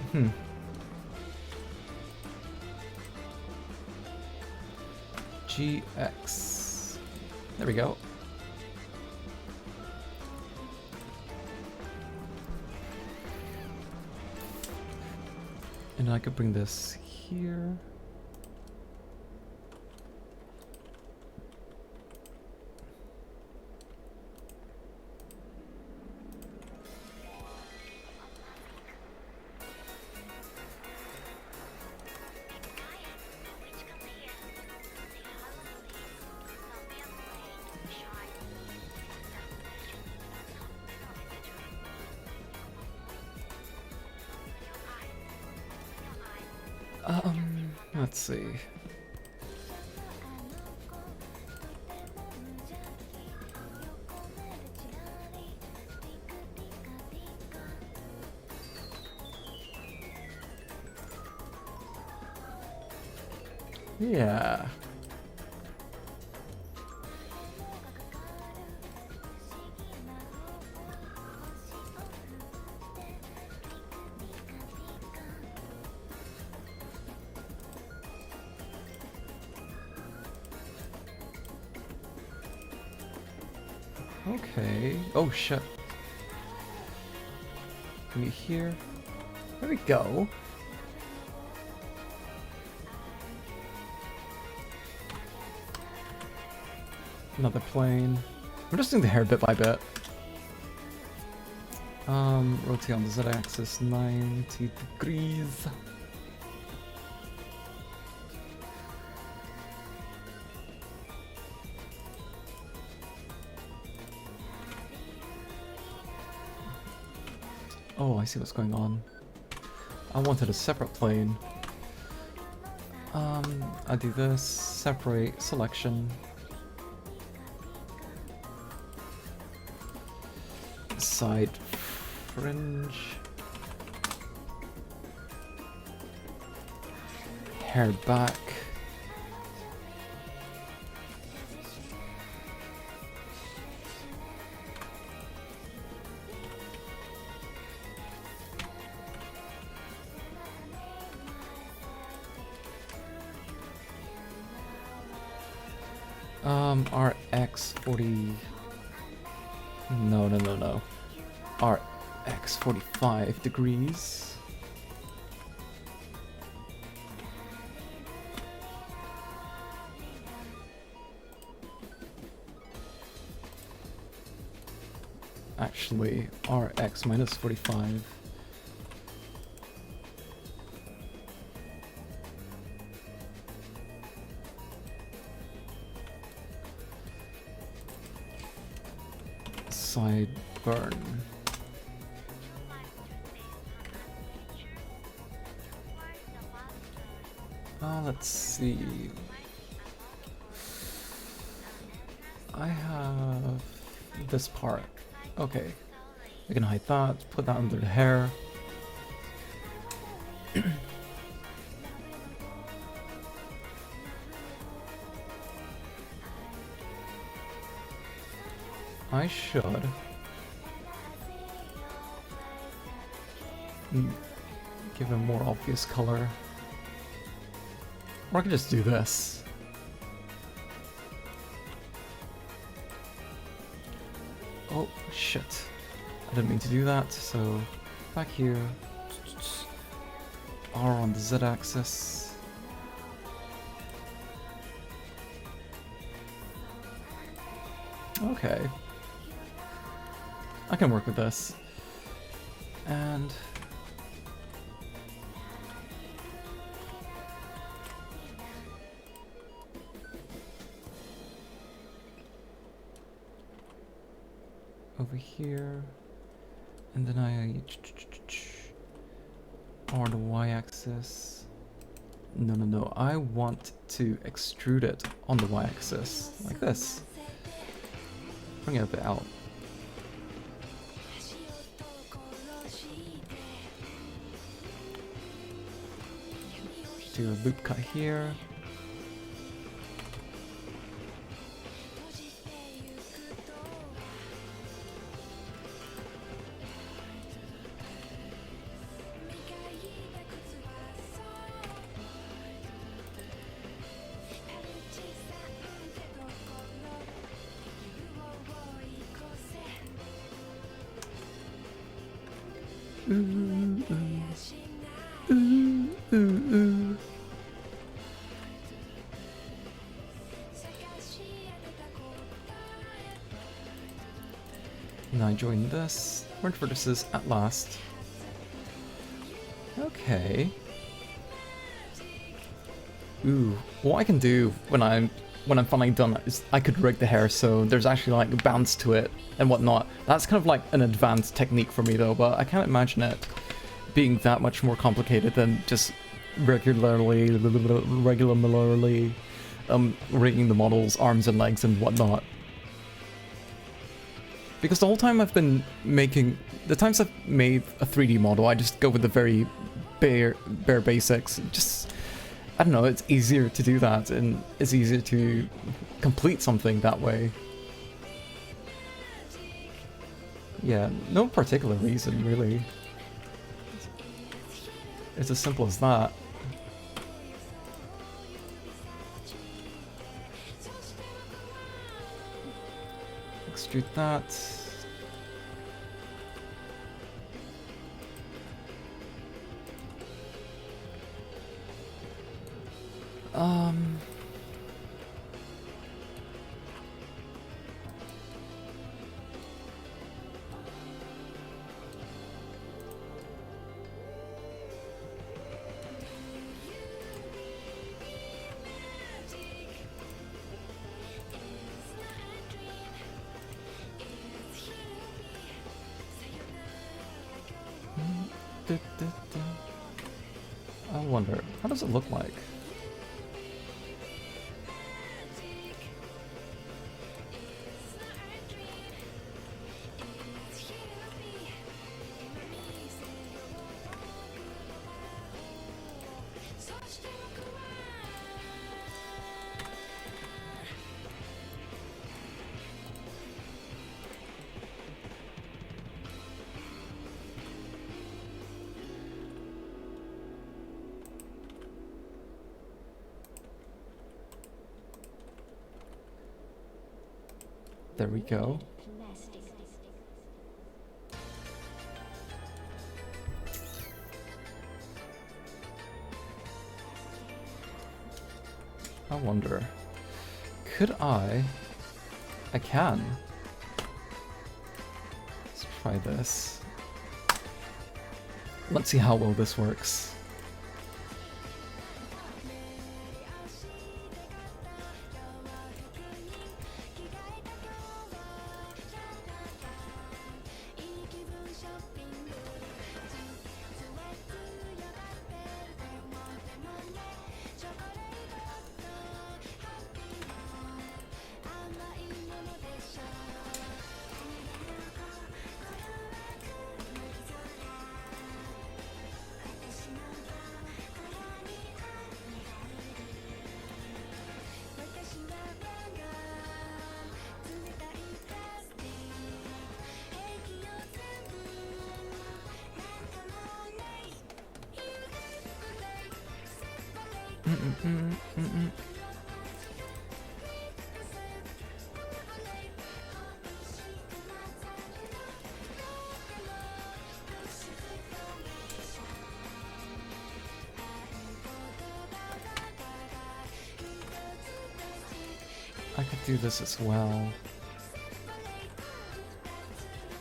GX. There we go. And I could bring this here. Let's see. Yeah. Okay. Oh shit. Can you hear? There we go. Another plane. I'm just doing the hair bit by bit. Rotate on the z-axis 90 degrees. Oh, I see what's going on. I wanted a separate plane. I do this, separate, selection. Side fringe. Hair back. RX 40. No. RX 45 degrees. Actually, RX minus 45. Sideburn. Let's see. I have this part. Okay. I can hide that, put that under the hair. I should give a more obvious color. Or I could just do this. Oh, shit. I didn't mean to do that, so back here. R on the Z-axis. Okay. I can work with this. And over here, and then I or the y-axis. No. I want to extrude it on the y-axis like this. Bring it a bit out. Do a loop cut here. Now join this. Merge vertices at last. Okay. Ooh, what I can do when I'm finally done is I could rig the hair so there's actually like bounce to it and whatnot. That's kind of like an advanced technique for me though, but I can't imagine it being that much more complicated than just regularly rigging the model's arms and legs and whatnot. Because the whole time I've been making, the times I've made a 3D model, I just go with the very bare basics. Just, I don't know, it's easier to do that, and it's easier to complete something that way. Yeah, no particular reason, really. It's as simple as that. Extrude that. I wonder, how does it look like? There we go. Plastic. I wonder, could I can. Let's try this. Let's see how well this works. I could do this as well.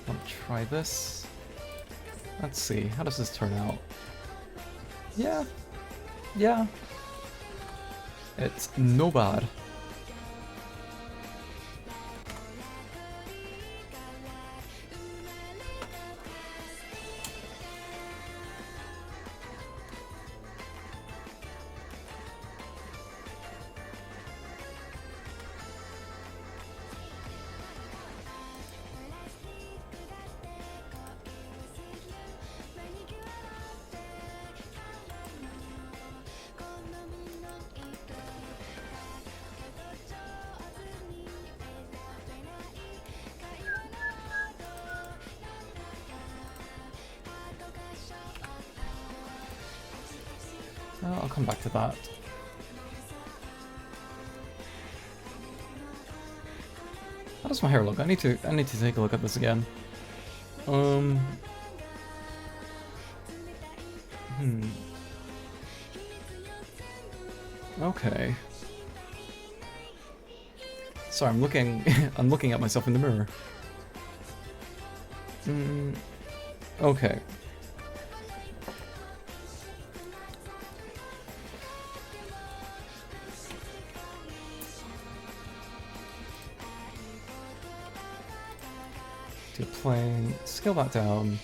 Want to try this? Let's see, how does this turn out? Yeah. It's no bad. I'll come back to that. How does my hair look? I need to take a look at this again. Okay. Sorry, I'm looking I'm looking at myself in the mirror. Okay. Do a plane, scale that down.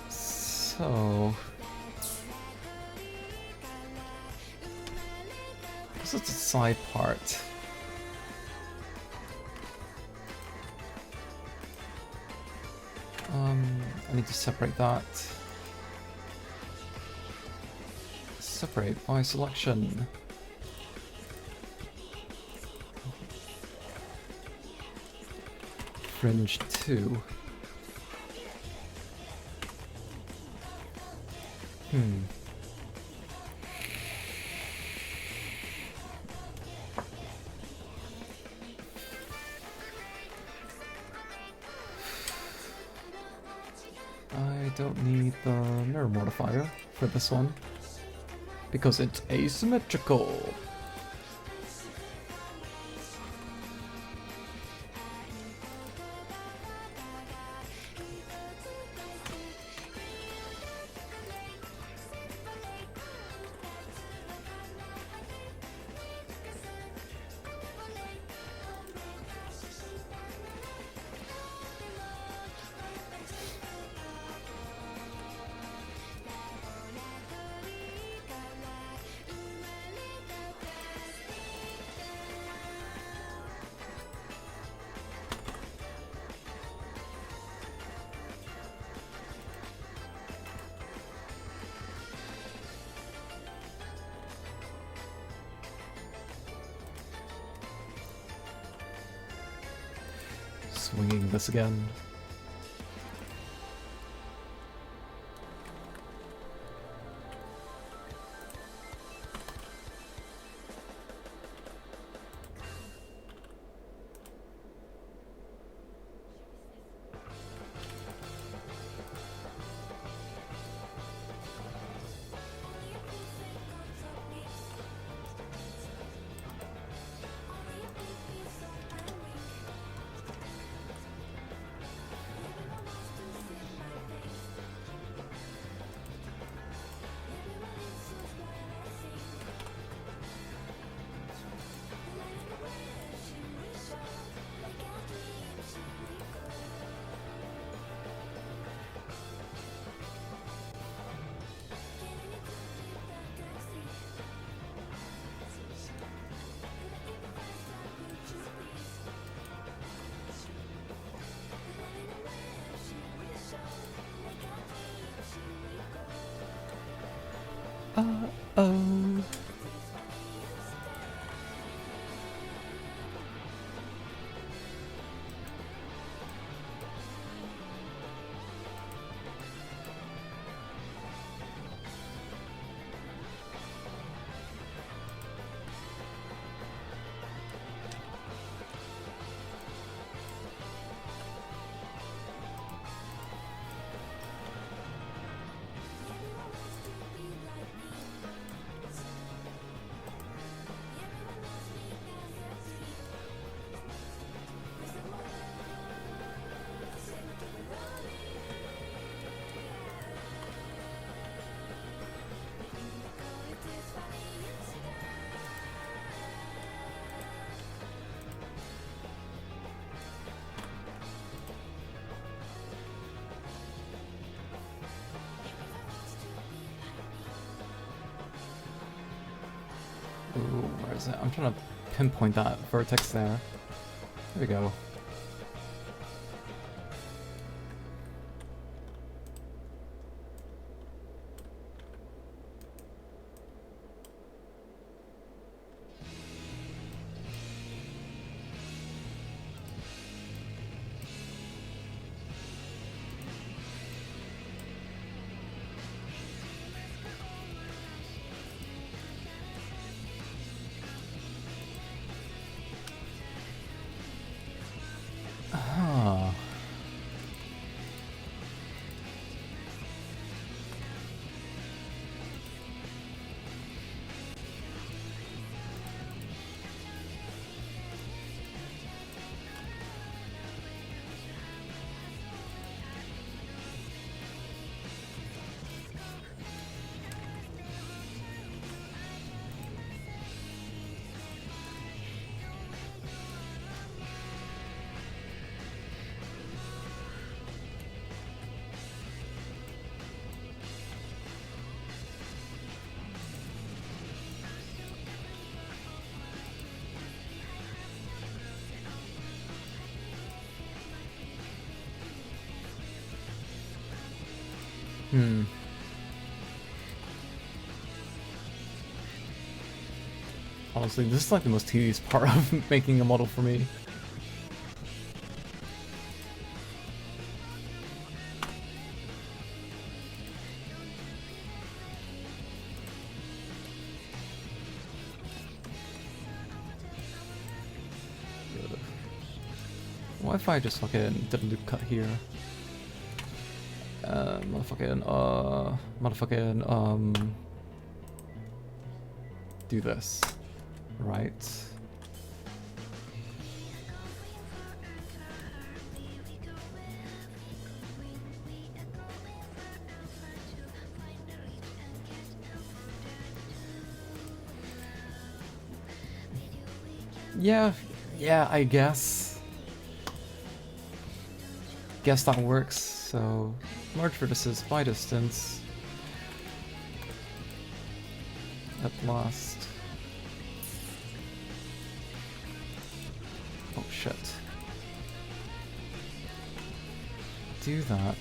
So side part. I need to separate that. Separate by selection. Fringe 2. I don't need the mirror modifier for this one because it's asymmetrical. Swinging this again. Uh-oh. Ooh, where is it? I'm trying to pinpoint that vertex there. There we go. Honestly, this is like the most tedious part of making a model for me. What if I just fucking did a loop cut here? Motherfucking, do this, right? Yeah, I guess. Guess that works, so merge vertices by distance. At last. Oh shit. Do that.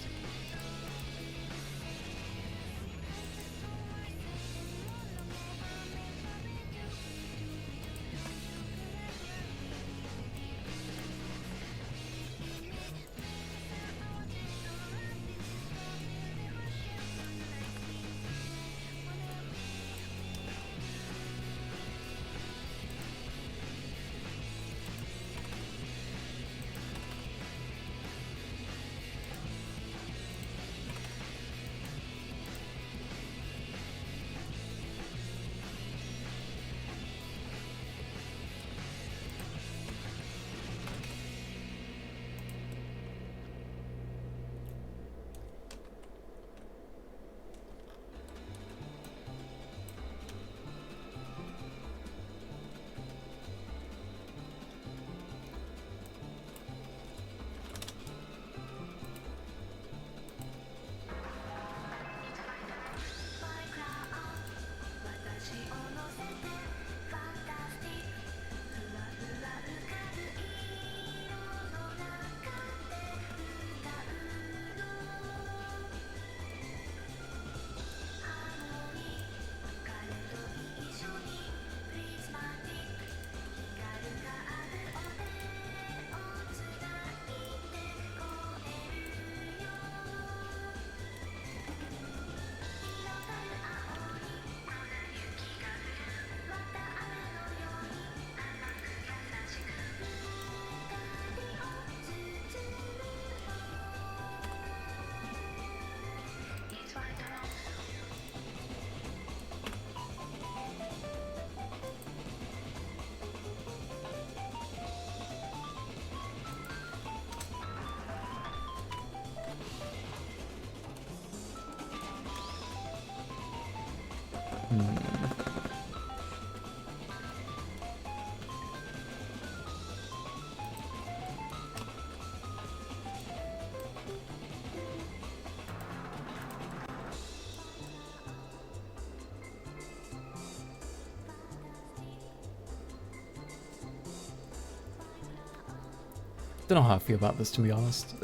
Don't know how I feel about this, to be honest.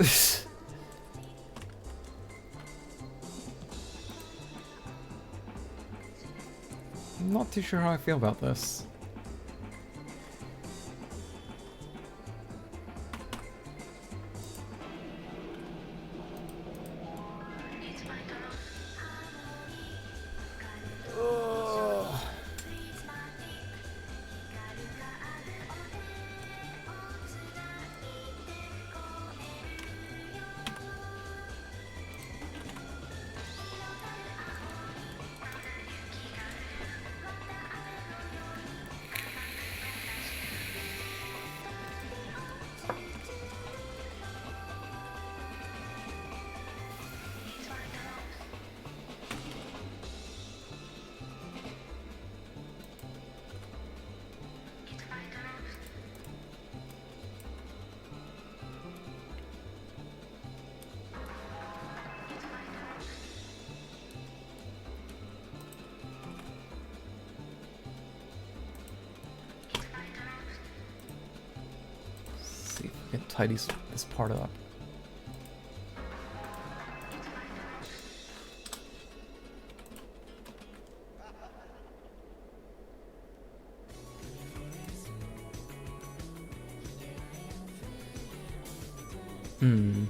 I'm not too sure how I feel about this. Tidy this part up. Hmm.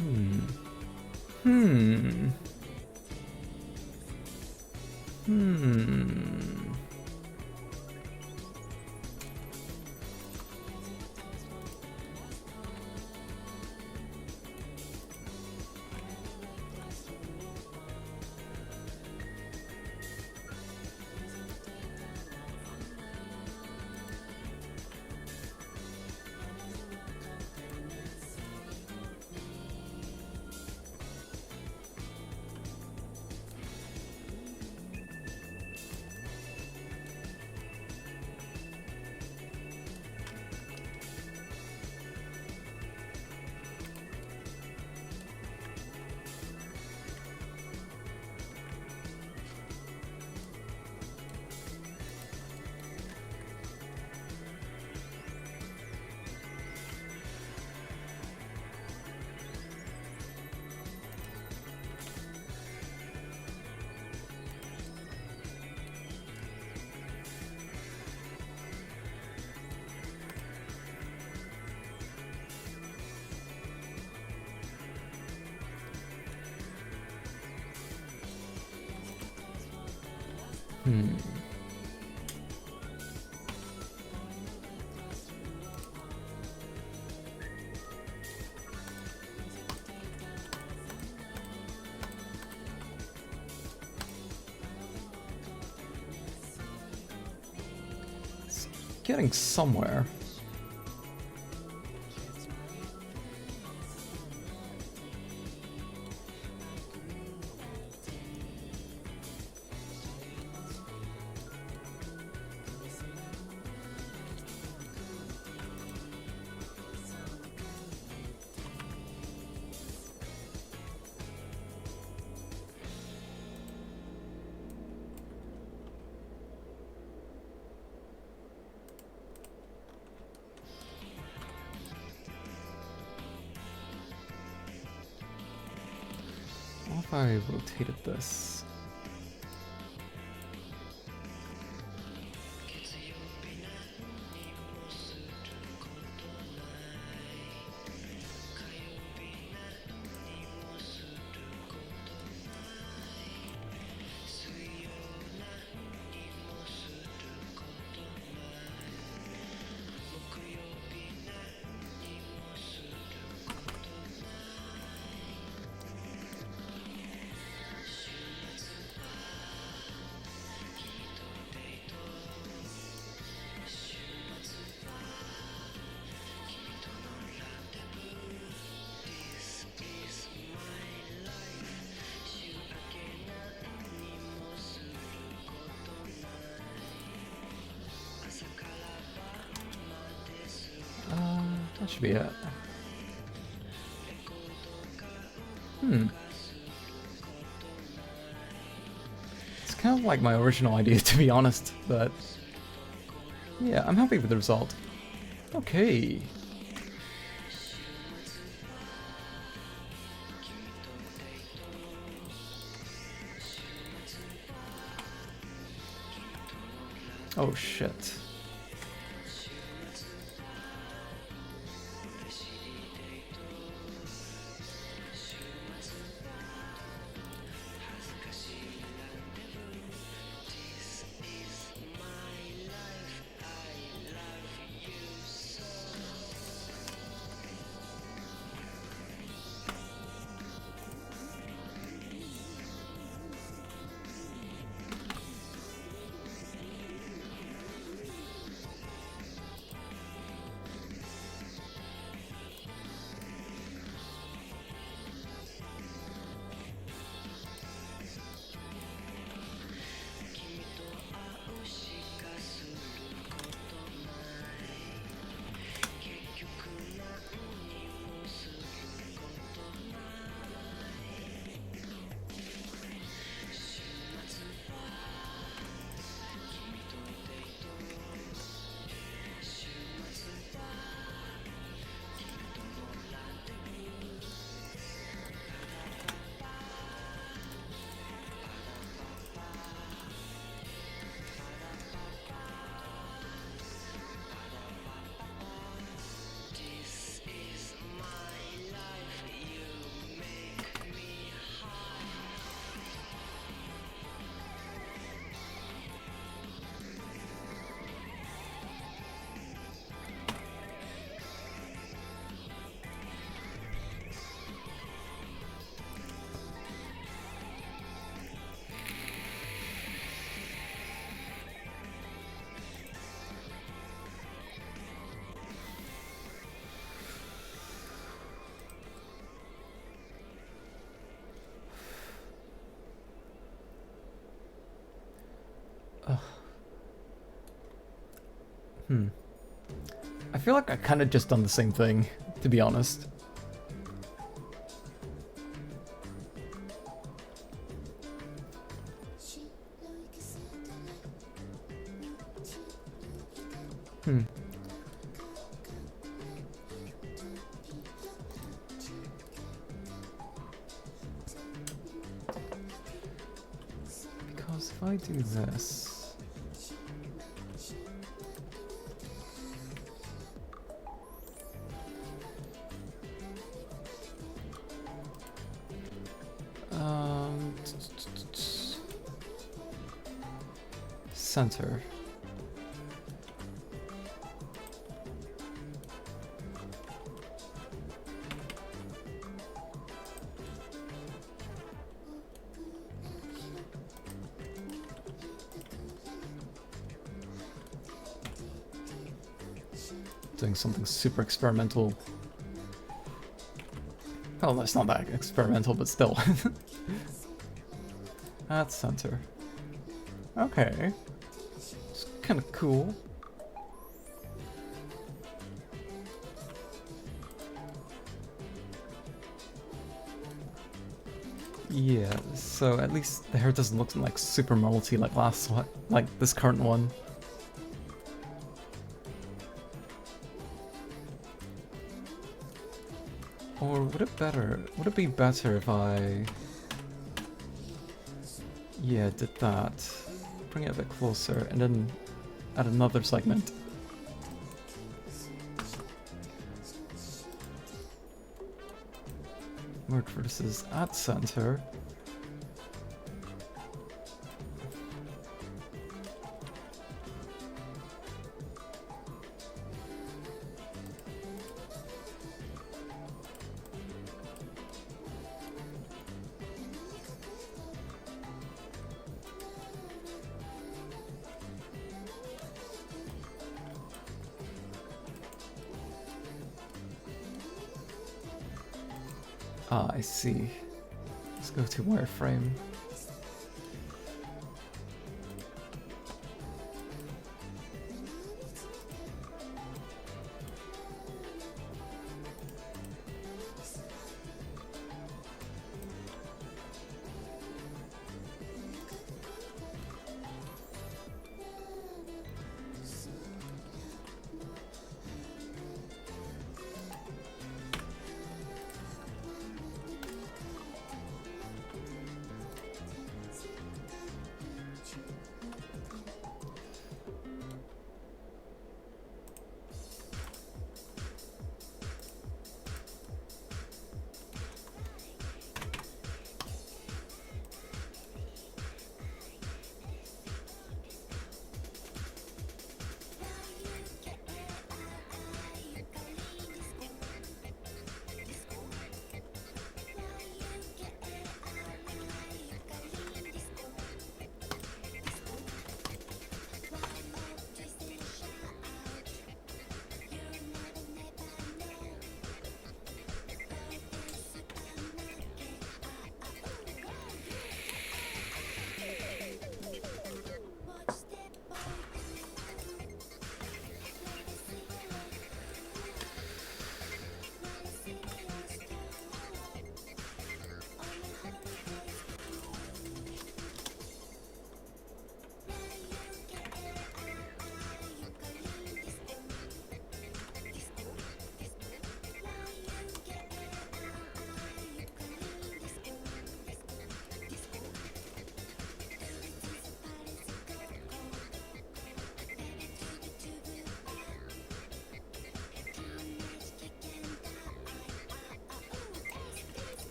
Hmm. Hmm. Hmm. Hmm. It's getting somewhere. What if I rotated this? That should be it. Hmm. It's kind of like my original idea, to be honest, but yeah, I'm happy with the result. Okay. Oh shit. I feel like I kind of just done the same thing, to be honest. Because if I do this... Center. Doing something super experimental. Oh, that's not that experimental, but still. At center. Okay. It's kind of cool. Yeah, so at least the hair doesn't look like super melty like last one, like this current one. Or would it be better if I... Yeah, did that. Bring it a bit closer, and then add another segment. Merge versus at center. Ah, I see. Let's go to wireframe.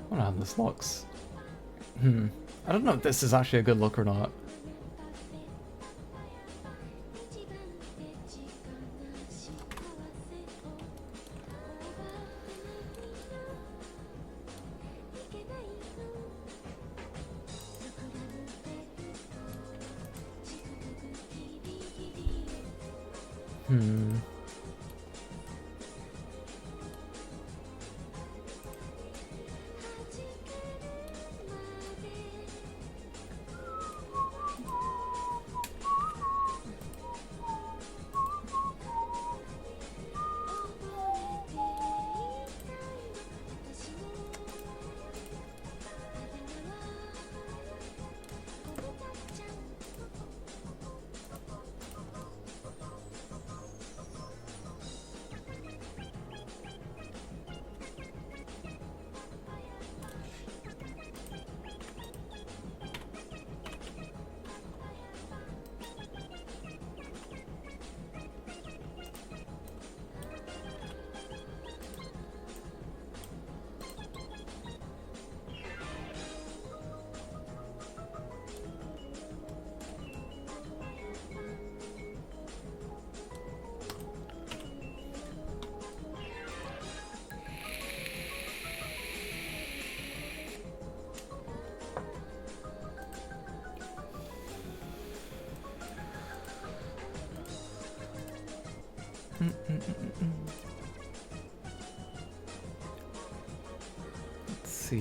I don't know how this looks. I don't know if this is actually a good look or not.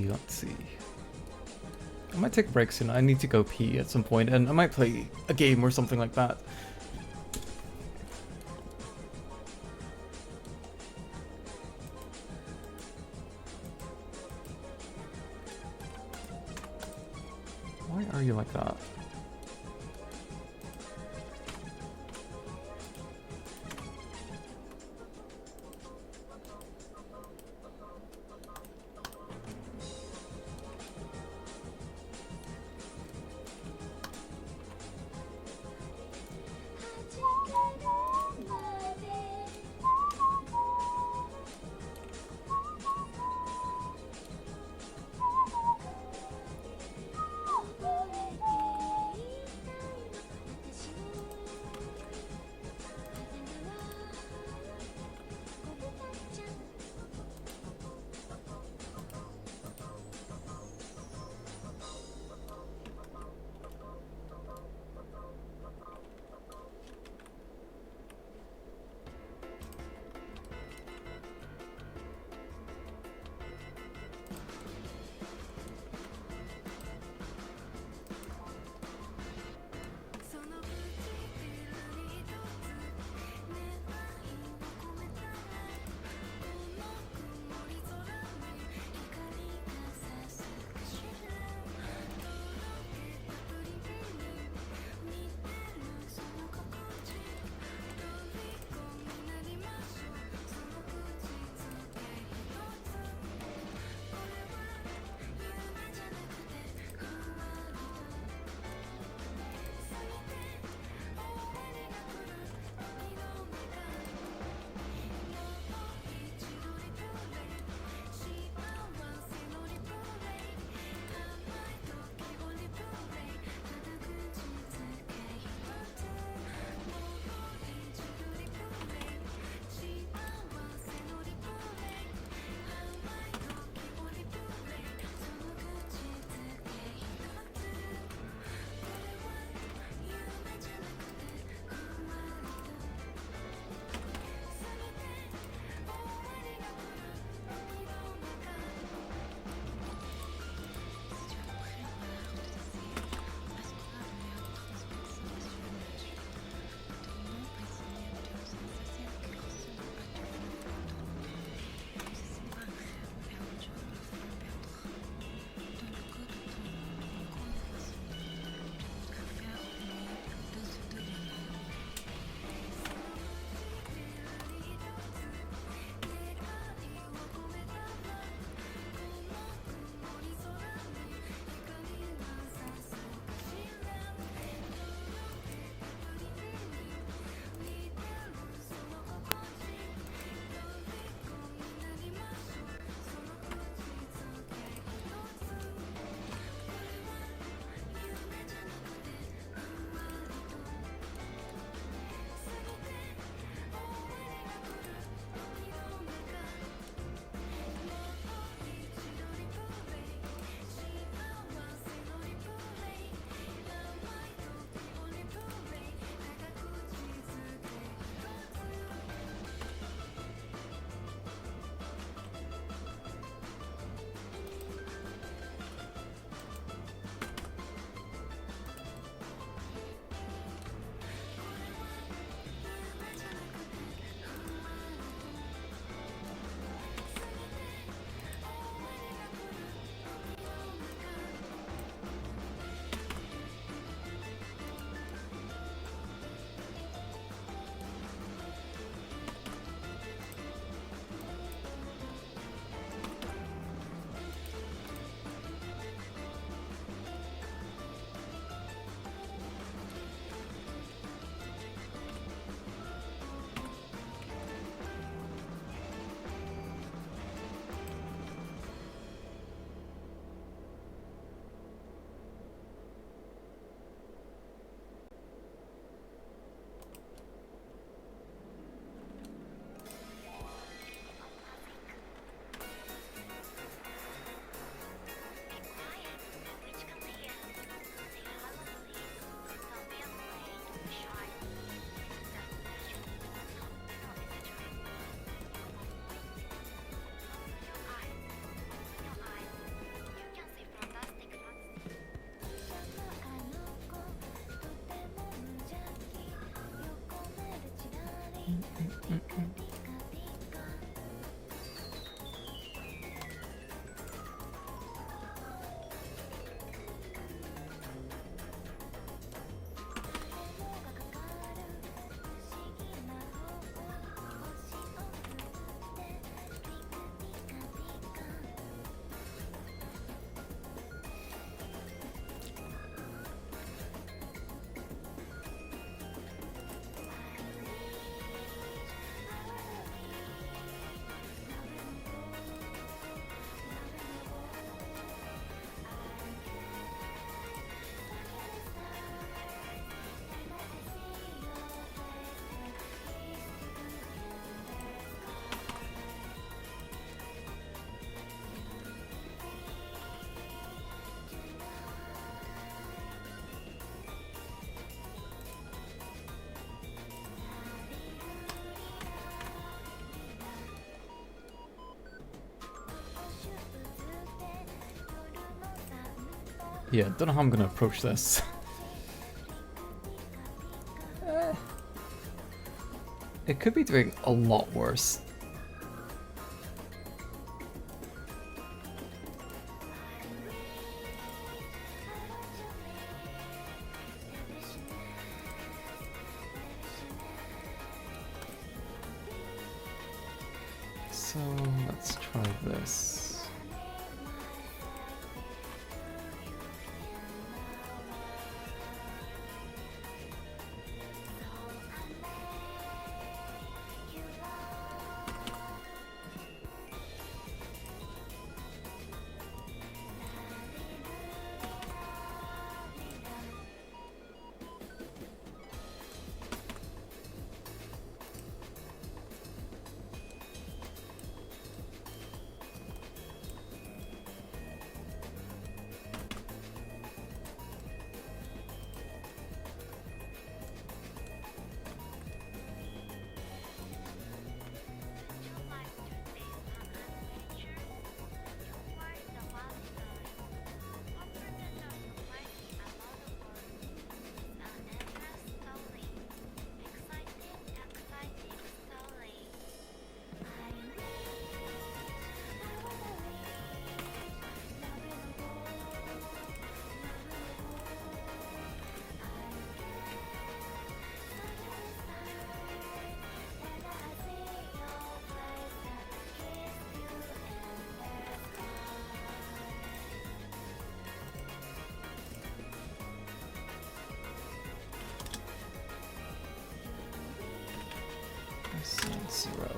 Let's see. I might take a break soon. I need to go pee at some point, and I might play a game or something like that. Why are you like that? Yeah, don't know how I'm gonna approach this. It could be doing a lot worse. So let's try this. Zero.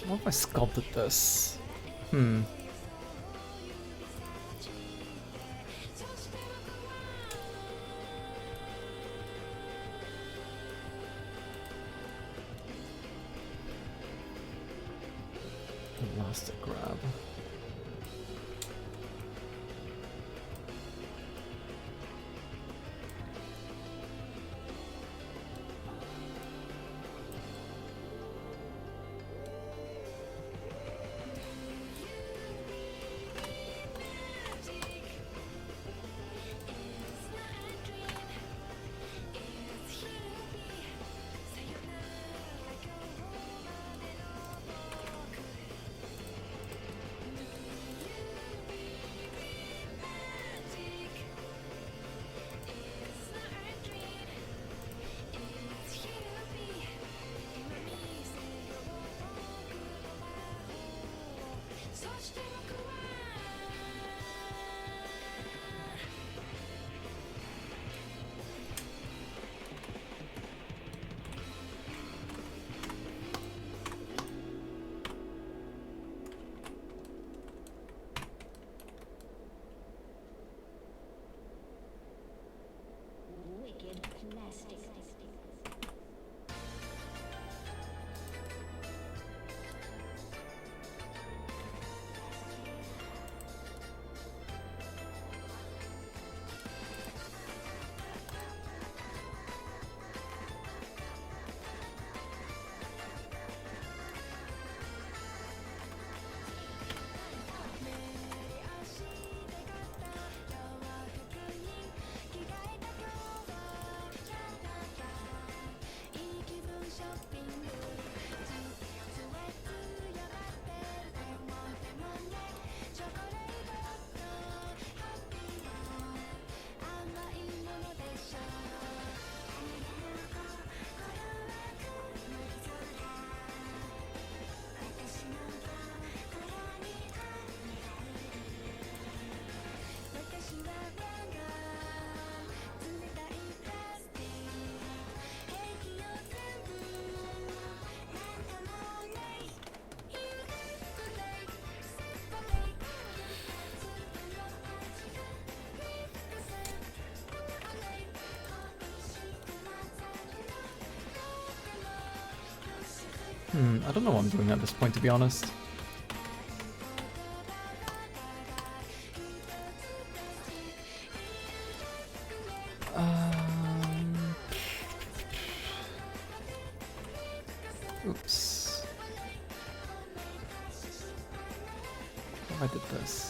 What if I sculpted this? Elastic grab. I don't know what I'm doing at this point, to be honest. Oops. What if I did this?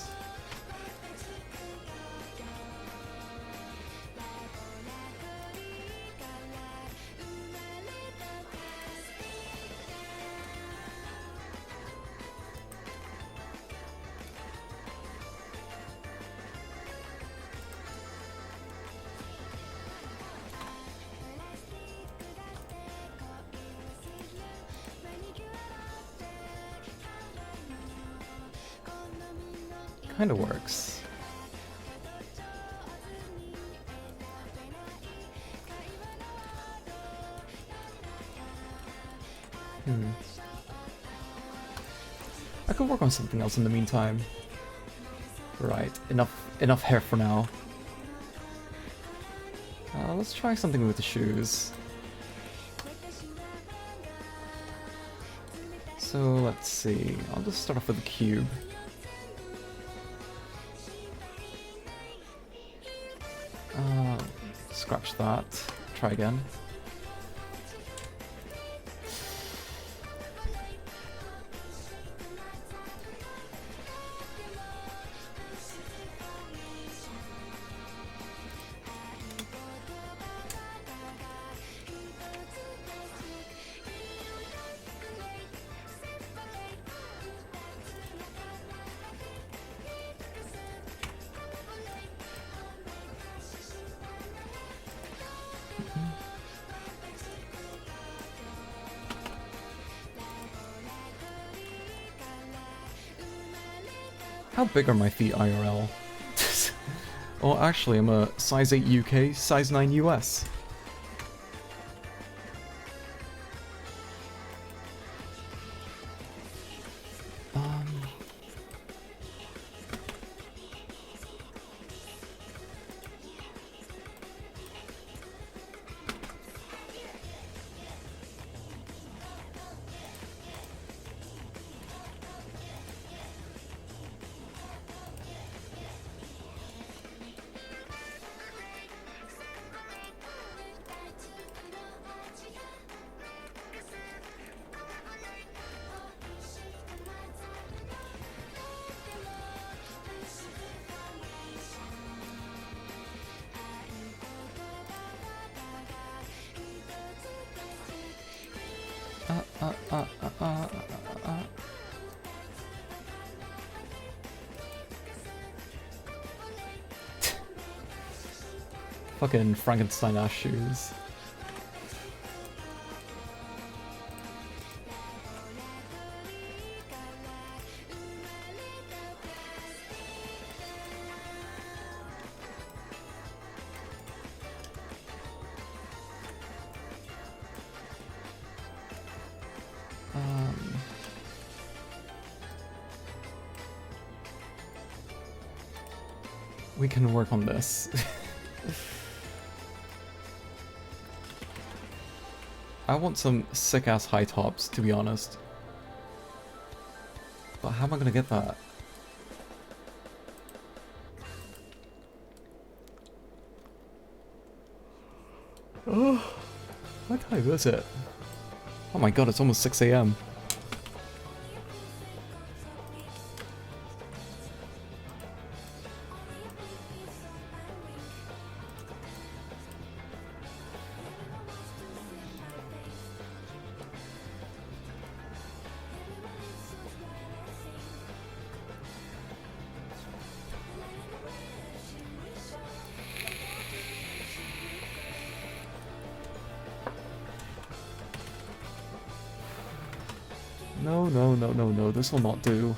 Kinda works. I could work on something else in the meantime. Right, enough hair for now. Let's try something with the shoes. So let's see, I'll just start off with a cube. Scratch that. Try again. How big are my feet IRL? Oh, actually, I'm a size 8 UK, size 9 US. Fucking Frankenstein ass shoes. We can work on this. I want some sick-ass high tops, to be honest. But how am I gonna get that? Oh, what time is it? Oh my god, it's almost 6 AM. No, this will not do.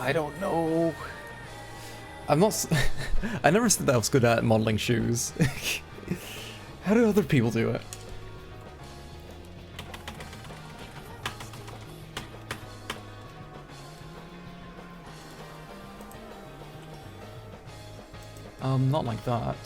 I don't know. I'm not... I never said that I was good at modeling shoes. How do other people do it? Not like that.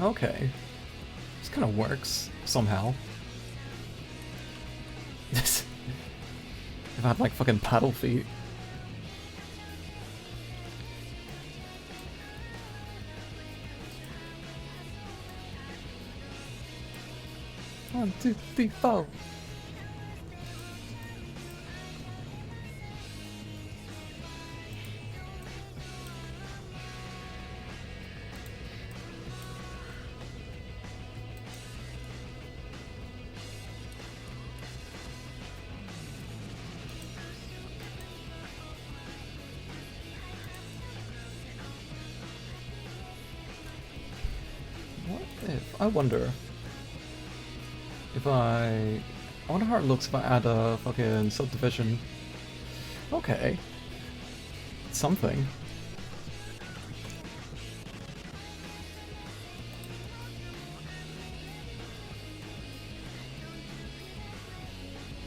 Okay. This kind of works, somehow. If I had like fucking paddle feet. One, two, three, four. I wonder if I wonder how it looks if I add a fucking subdivision. Okay. Something.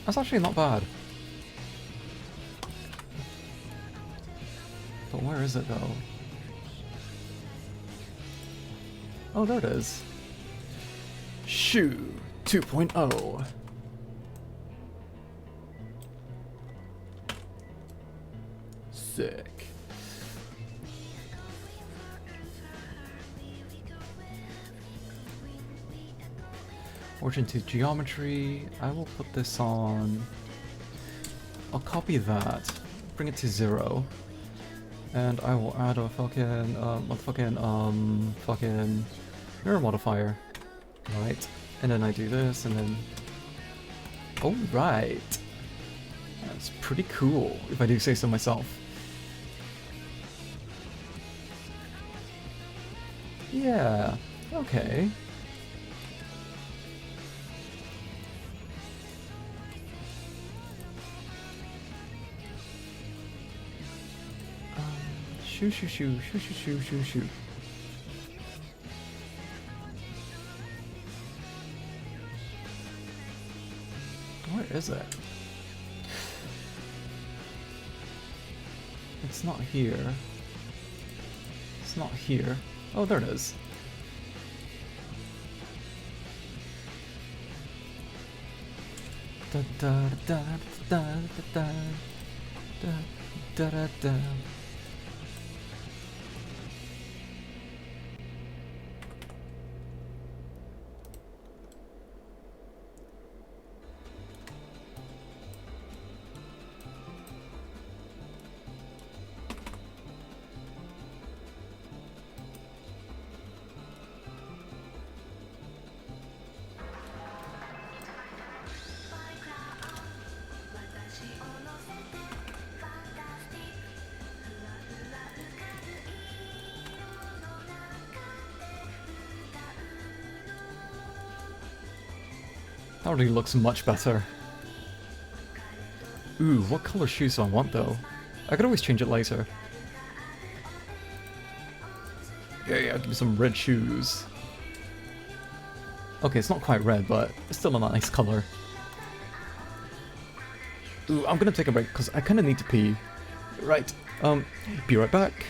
That's actually not bad. But where is it though? Oh, there it is. Shoe 2.0. Sick. Origin to geometry. I will put this on. I'll copy that, bring it to 0, and I will add a fucking mirror modifier. Right, and then I do this, and then... Oh, right. That's pretty cool, if I do say so myself. Yeah, okay. Shoo, shoo, shoo, shoo, shoo, shoo, shoo, shoo. Where is it? It's not here. It's not here. Oh, there it is. Da da da da da da da da da. That already looks much better. Ooh, what color shoes do I want though? I could always change it later. Yeah, give me some red shoes. Okay, it's not quite red, but it's still a nice color. Ooh, I'm gonna take a break because I kind of need to pee. Right, be right back.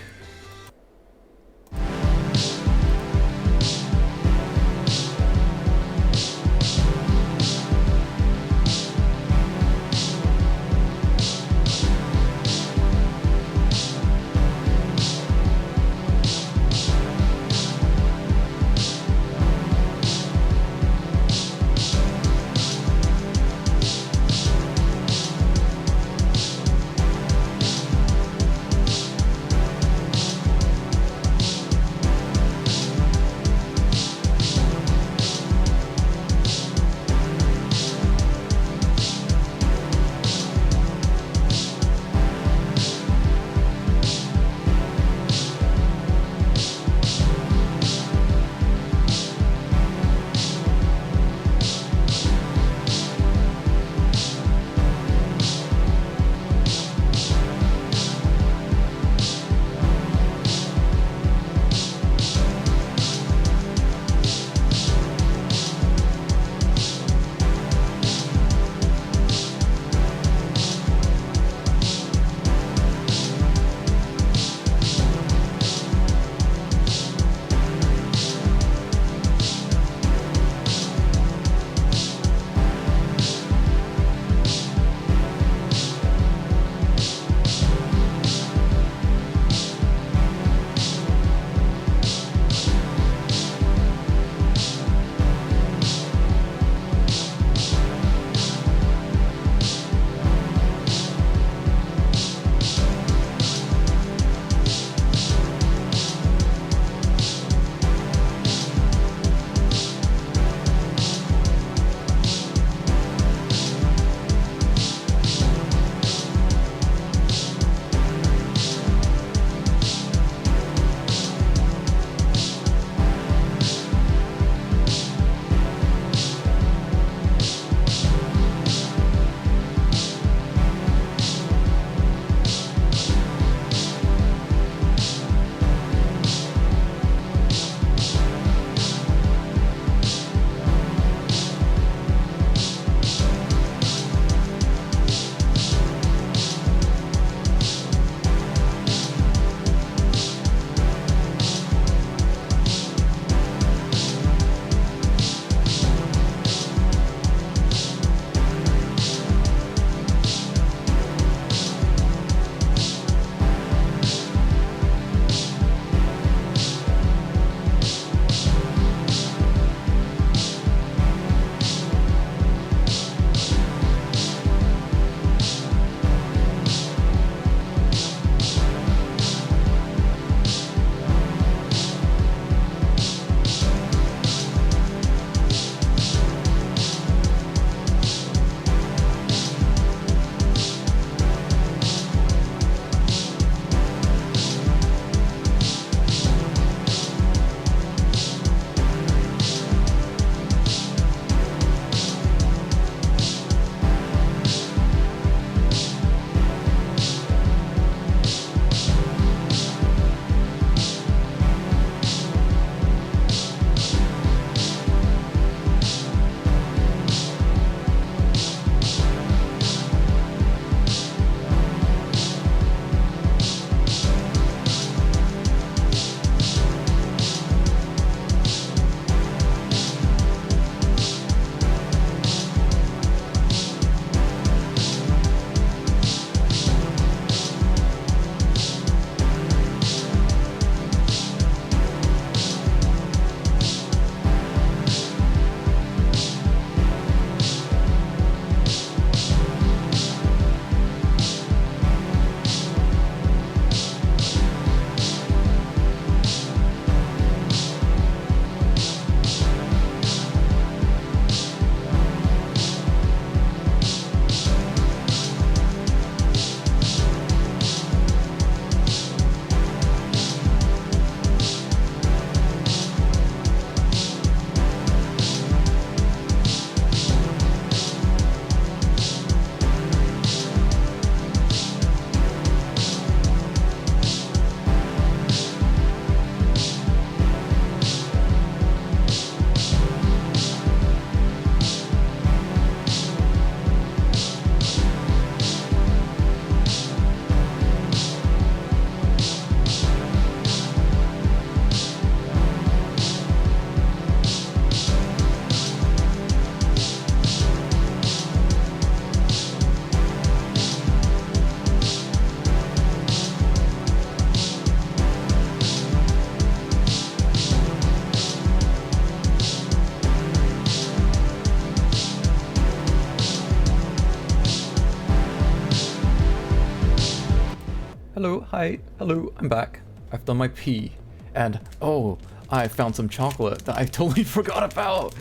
Hello, hi, hello, I'm back. I've done my pee. And, oh, I found some chocolate that I totally forgot about.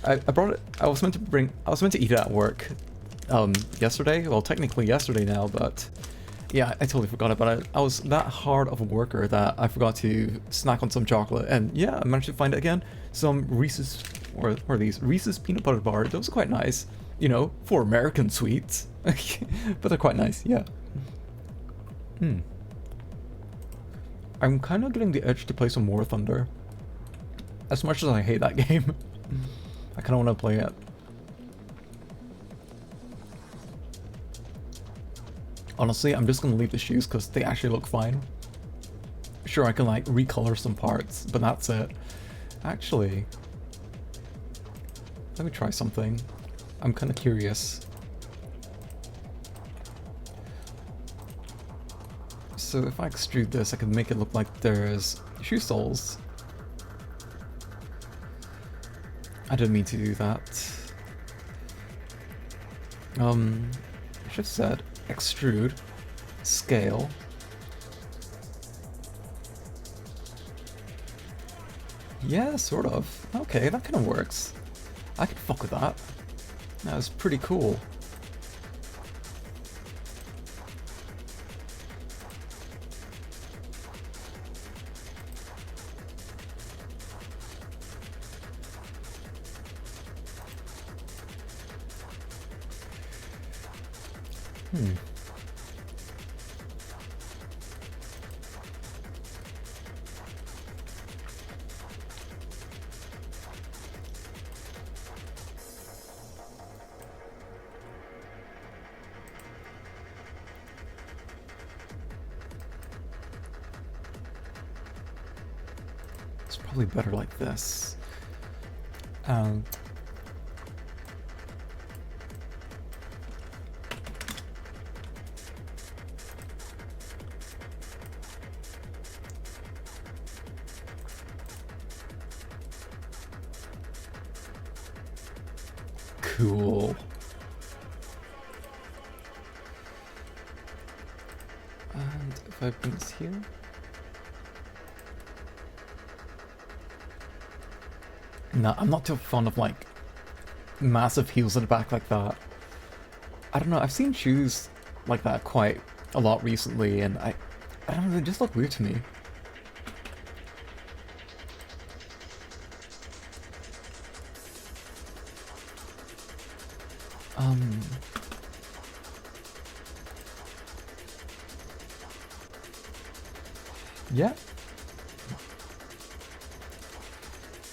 I brought it, I was meant to eat it at work yesterday. Well, technically yesterday now, but yeah, I totally forgot about it. I was that hard of a worker that I forgot to snack on some chocolate. And yeah, I managed to find it again. Some Reese's, or these Reese's peanut butter bar. Those are quite nice, you know, for American sweets. But they're quite nice, yeah. I'm kind of getting the itch to play some War Thunder. As much as I hate that game, I kind of want to play it. Honestly, I'm just going to leave the shoes because they actually look fine. Sure, I can like recolor some parts, but that's it. Actually, let me try something. I'm kind of curious. So if I extrude this, I can make it look like there's shoe soles. I didn't mean to do that. I should have said extrude, scale. Yeah, sort of. Okay, that kind of works. I can fuck with that. That was pretty cool. It's probably better like this. Cool. And if I bring this here. No, I'm not too fond of like massive heels at the back like that. I don't know, I've seen shoes like that quite a lot recently, and I don't know, they just look weird to me. Yeah.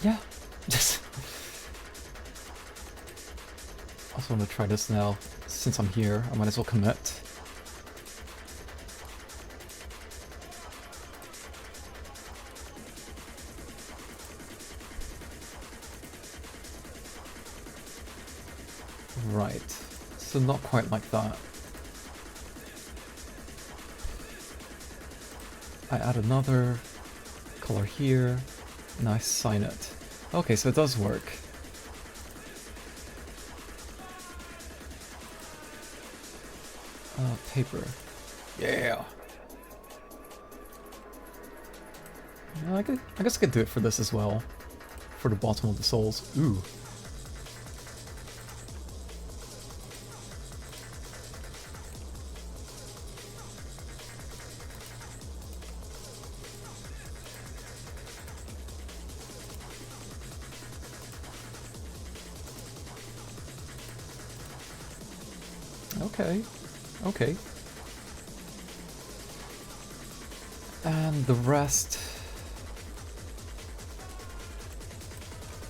Yeah. Just. I also want to try this now. Since I'm here, I might as well commit. Right. So not quite like that. I add another color here, and I sign it. Okay, so it does work. Paper. Yeah! I guess I could do it for this as well. For the bottom of the soles. Ooh. Okay, okay. And the rest.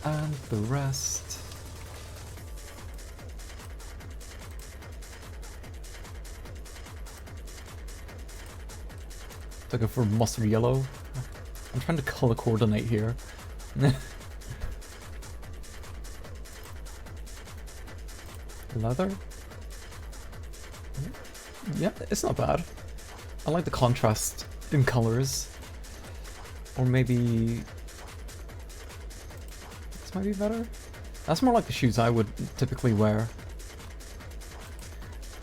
And the rest. Looking for mustard yellow. I'm trying to color coordinate here. Leather? Yeah, it's not bad. I like the contrast in colors. Or maybe... this might be better? That's more like the shoes I would typically wear.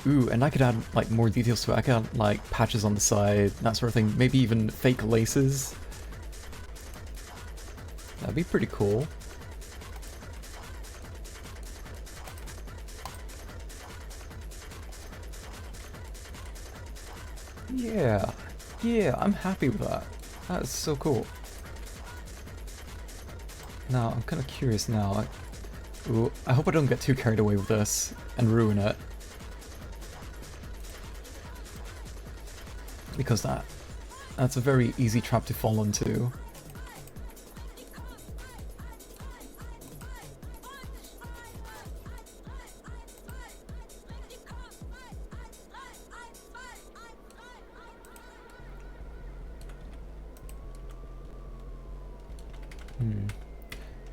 Ooh, and I could add like more details to it. I could add like patches on the side, that sort of thing. Maybe even fake laces. That'd be pretty cool. Yeah, yeah, I'm happy with that. That is so cool. Now, I'm kind of curious now. Ooh, I hope I don't get too carried away with this and ruin it. Because that's a very easy trap to fall into.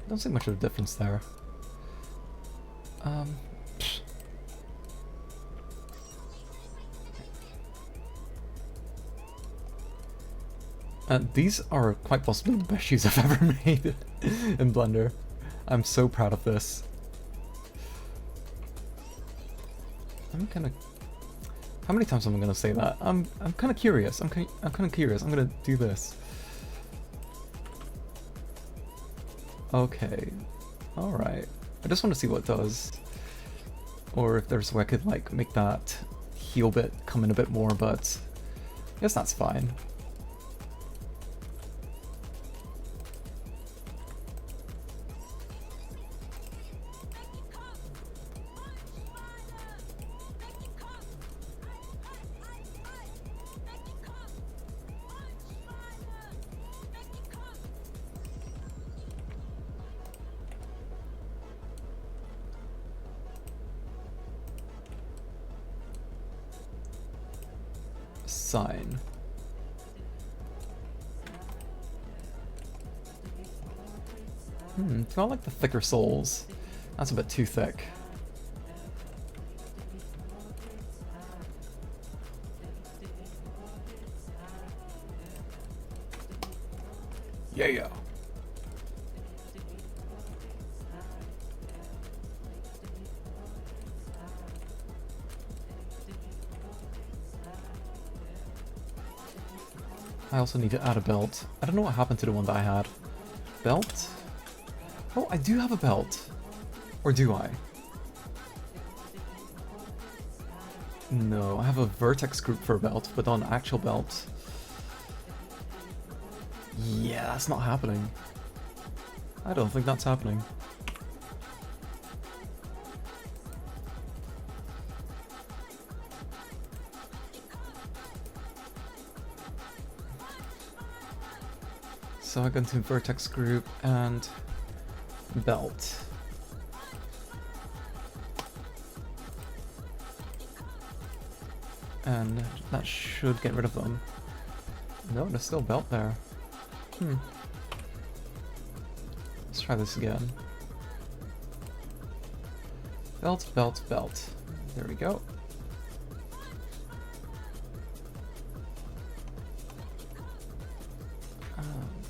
Don't see much of a difference there. These are quite possibly the best shoes I've ever made in Blender. I'm so proud of this. I'm kind of... How many times am I gonna say that? I'm kind of curious. I'm kind of curious. I'm gonna do this. Okay. Alright. I just want to see what it does. Or if there's a way I could like make that heel bit come in a bit more, but I guess that's fine. Sign. Do I like the thicker soles? That's a bit too thick. Yeah. I also need to add a belt. I don't know what happened to the one that I had. Belt? Oh, I do have a belt. Or do I? No, I have a vertex group for a belt, but not an actual belt. Yeah, that's not happening. I don't think that's happening. So I go into vertex group and belt. And that should get rid of them. No, there's still belt there. Let's try this again. Belt, belt, belt. There we go.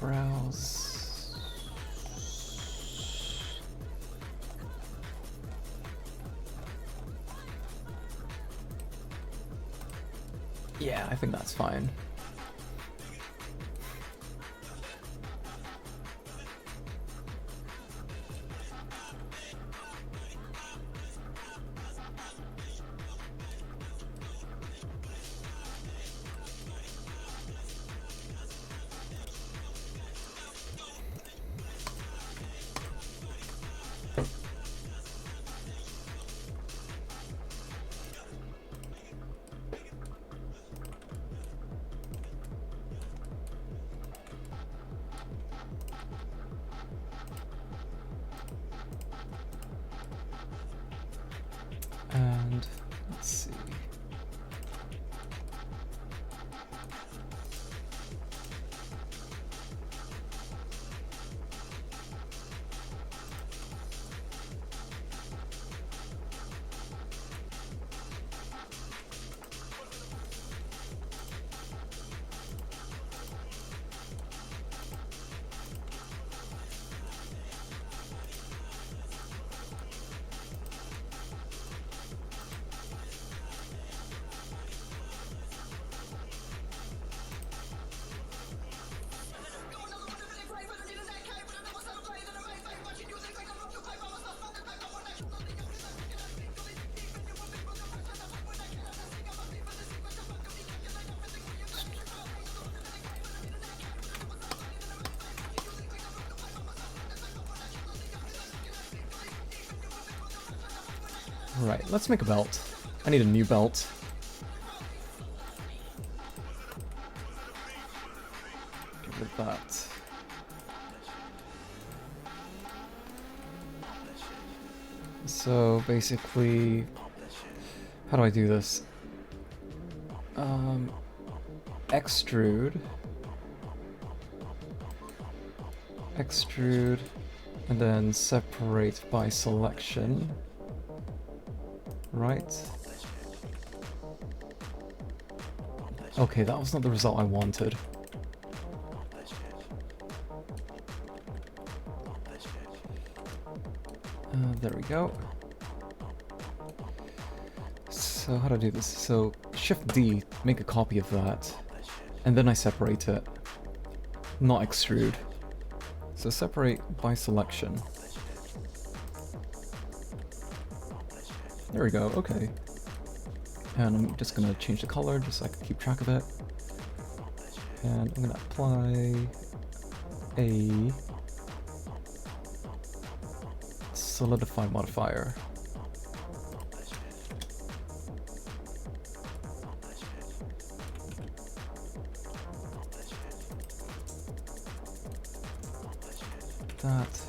Browse. Yeah, I think that's fine. Right, let's make a belt. I need a new belt. Get rid of that. So basically, how do I do this? Extrude, and then separate by selection. Right. Okay, that was not the result I wanted. There we go. So how do I do this? So Shift D, make a copy of that, and then I separate it, not extrude. So separate by selection. There we go, okay. And I'm just gonna change the color just so I can keep track of it. And I'm gonna apply a solidify modifier. That.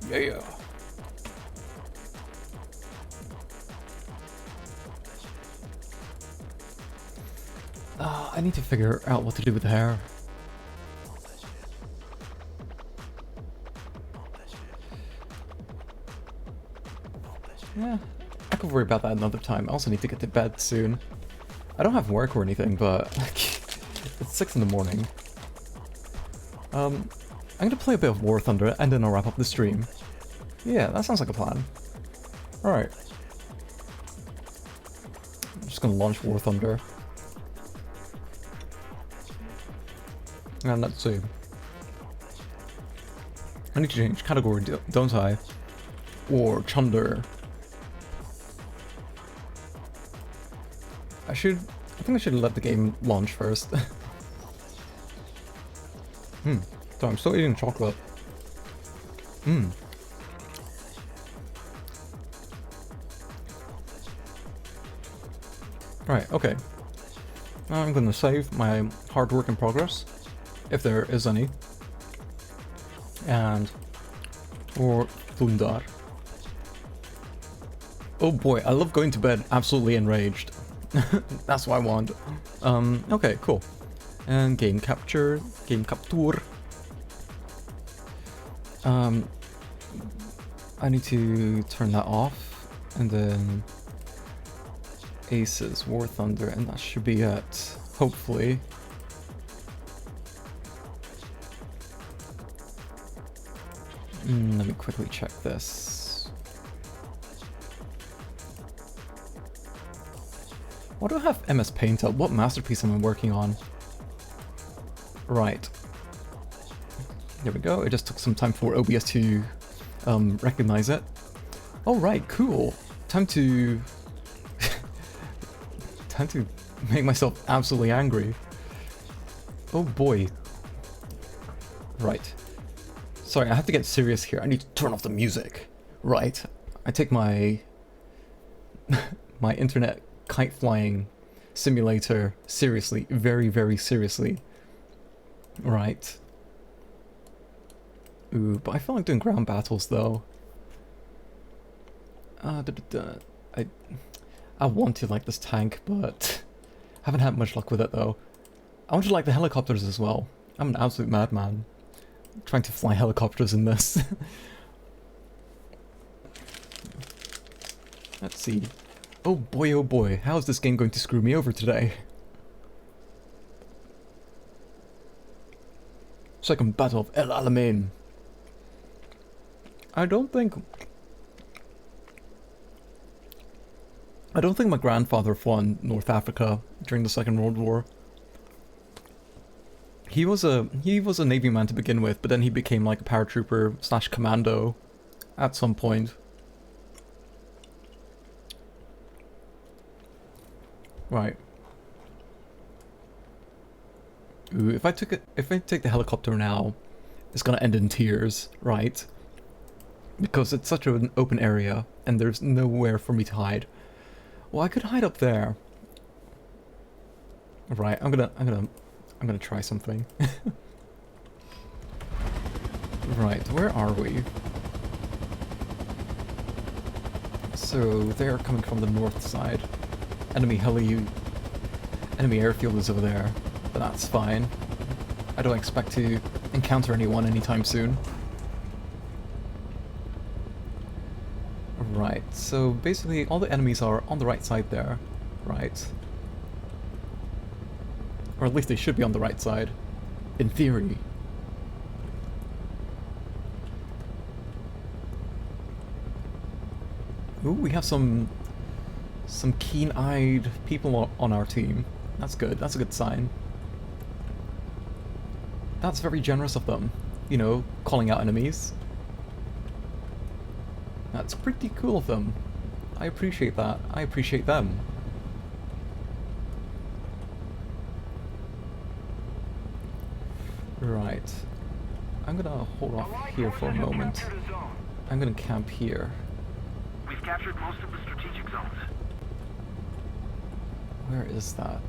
Yeah. I need to figure out what to do with the hair. Yeah, I could worry about that another time. I also need to get to bed soon. I don't have work or anything, but it's 6 in the morning. I'm gonna play a bit of War Thunder and then I'll wrap up the stream. Yeah, that sounds like a plan. Alright. I'm just gonna launch War Thunder. And let's see. I need to change category, don't I? War Thunder. I think I should let the game launch first. So I'm still eating chocolate. Right, okay. I'm gonna save my hard work in progress, if there is any. And or Thundar. Oh boy, I love going to bed absolutely enraged. That's what I want. Okay, cool. And game capture. I need to turn that off, and then Aces, War Thunder, and that should be it, hopefully. Let me quickly check this. Why do I have MS Paint up? What masterpiece am I working on? Right. There we go. It just took some time for OBS to recognize it. Oh right, cool. Time to make myself absolutely angry. Oh boy. Right. Sorry, I have to get serious here. I need to turn off the music. Right. I take my my internet kite flying simulator seriously, very, very seriously. Right. Ooh, but I feel like doing ground battles though. I want to like this tank, but haven't had much luck with it though. I want to like the helicopters as well. I'm an absolute madman trying to fly helicopters in this. Let's see. Oh boy, how is this game going to screw me over today? Second Battle of El Alamein. I don't think my grandfather fought in North Africa during the Second World War. He was a Navy man to begin with, but then he became like a paratrooper slash commando at some point. Right. Ooh, if I take the helicopter now, it's gonna end in tears, right? Because it's such an open area and there's nowhere for me to hide. Well, I could hide up there. Right, I'm gonna try something. Right, where are we? So they're coming from the north side. Enemy airfield is over there, but that's fine. I don't expect to encounter anyone anytime soon. Right, so basically all the enemies are on the right side there, right? Or at least they should be on the right side, in theory. Ooh, we have some keen-eyed people on our team. That's good, that's a good sign. That's very generous of them, you know, calling out enemies. That's pretty cool of them. I appreciate that. I appreciate them. Right. I'm gonna hold off here for a moment. I'm gonna camp here. We've captured most of the strategic zones. Where is that?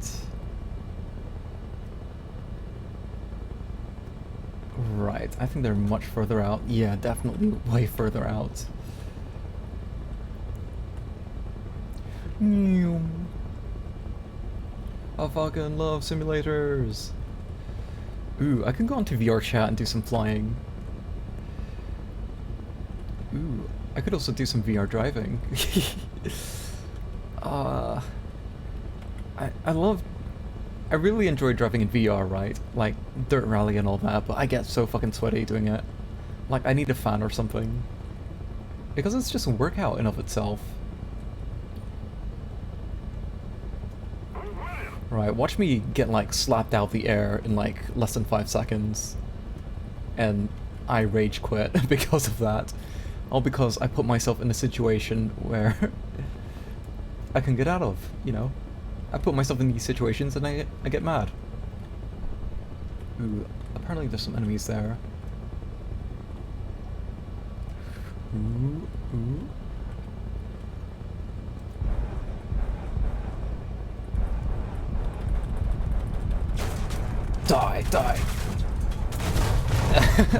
Right, I think they're much further out. Yeah, definitely way further out. I fucking love simulators. Ooh, I can go onto VR chat and do some flying. Ooh, I could also do some VR driving. I really enjoy driving in VR, right? Like Dirt Rally and all that, but I get so fucking sweaty doing it. Like I need a fan or something. Because it's just a workout in of itself. Right, watch me get like slapped out the air in like less than 5 seconds. And I rage quit because of that. All because I put myself in a situation where I can get out of, you know? I put myself in these situations and I get mad. Ooh, apparently there's some enemies there. Ooh, ooh. Die, die!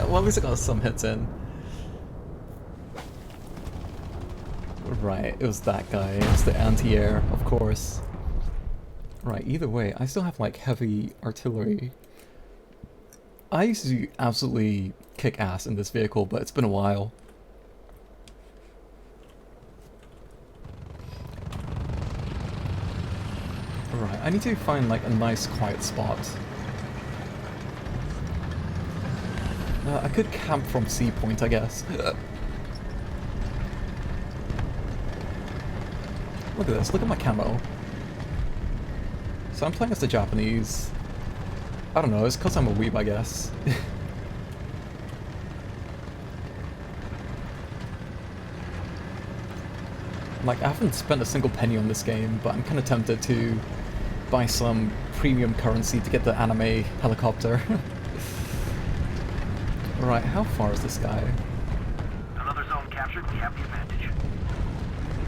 Well, at least I got some hits in. Right, it was that guy. It was the anti-air, of course. Right, either way, I still have like heavy artillery. I used to absolutely kick ass in this vehicle, but it's been a while. Right, I need to find like a nice quiet spot. I could camp from C point, I guess. Look at this, look at my camo. So I'm playing as the Japanese. I don't know, it's because I'm a weeb, I guess. Like, I haven't spent a single penny on this game, but I'm kind of tempted to buy some premium currency to get the anime helicopter. Right, how far is this guy? Another zone captured, we have the advantage.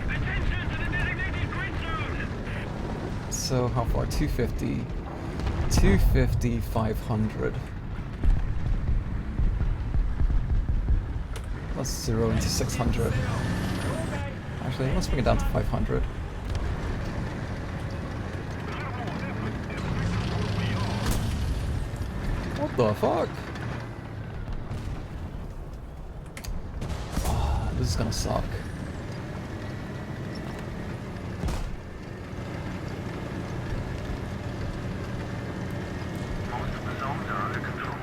Attention to the designated grid zone! So, how far? 250. 250, 500. Let's 0 into 600. Actually, let's bring it down to 500. What the fuck? Oh, this is gonna suck. Most of the zones are under control.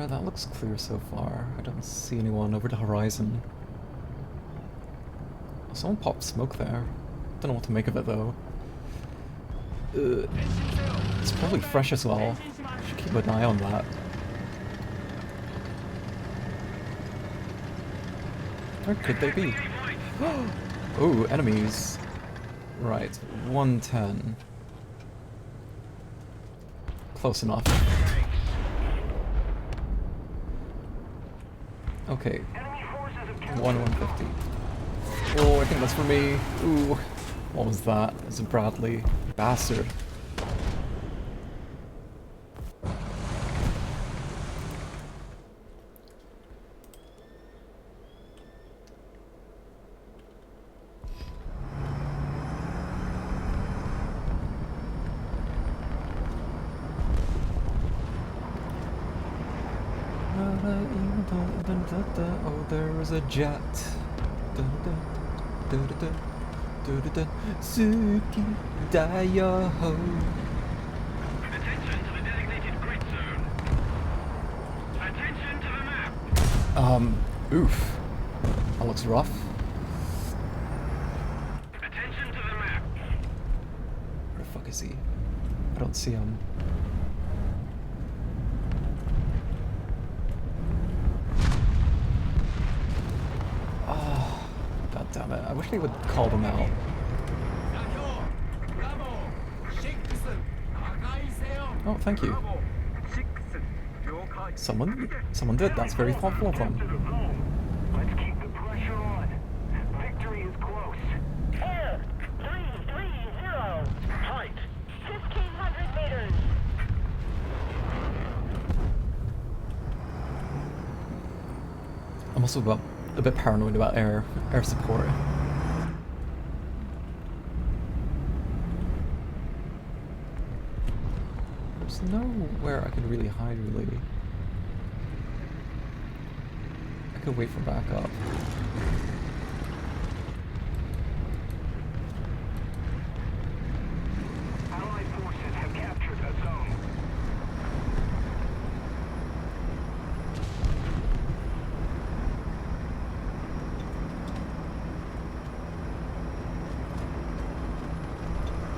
That looks clear so far. I don't see anyone over the horizon. Someone popped smoke there. Don't know what to make of it though. It's probably fresh as well. Should keep an eye on that. Where could they be? Oh, enemies. Right, 110. Close enough. Okay. 150. Oh, I think that's for me. Ooh. What was that? It's a Bradley. Bastard. Oh, there was a jet. Suki Dayo-ho. Attention to the designated grid zone. Attention to the map. Oof. That looks rough. Attention to the map. Where the fuck is he? I don't see him. Oh, god damn it. I wish they would call them out. Oh, thank you. Someone did. That's very thoughtful of them. Let's keep the pressure on. Victory is close. Air 330. Height 1,500 meters. I'm also a bit paranoid about air support. There's nowhere I could really hide, really. I could wait for backup. Allied forces have captured a zone.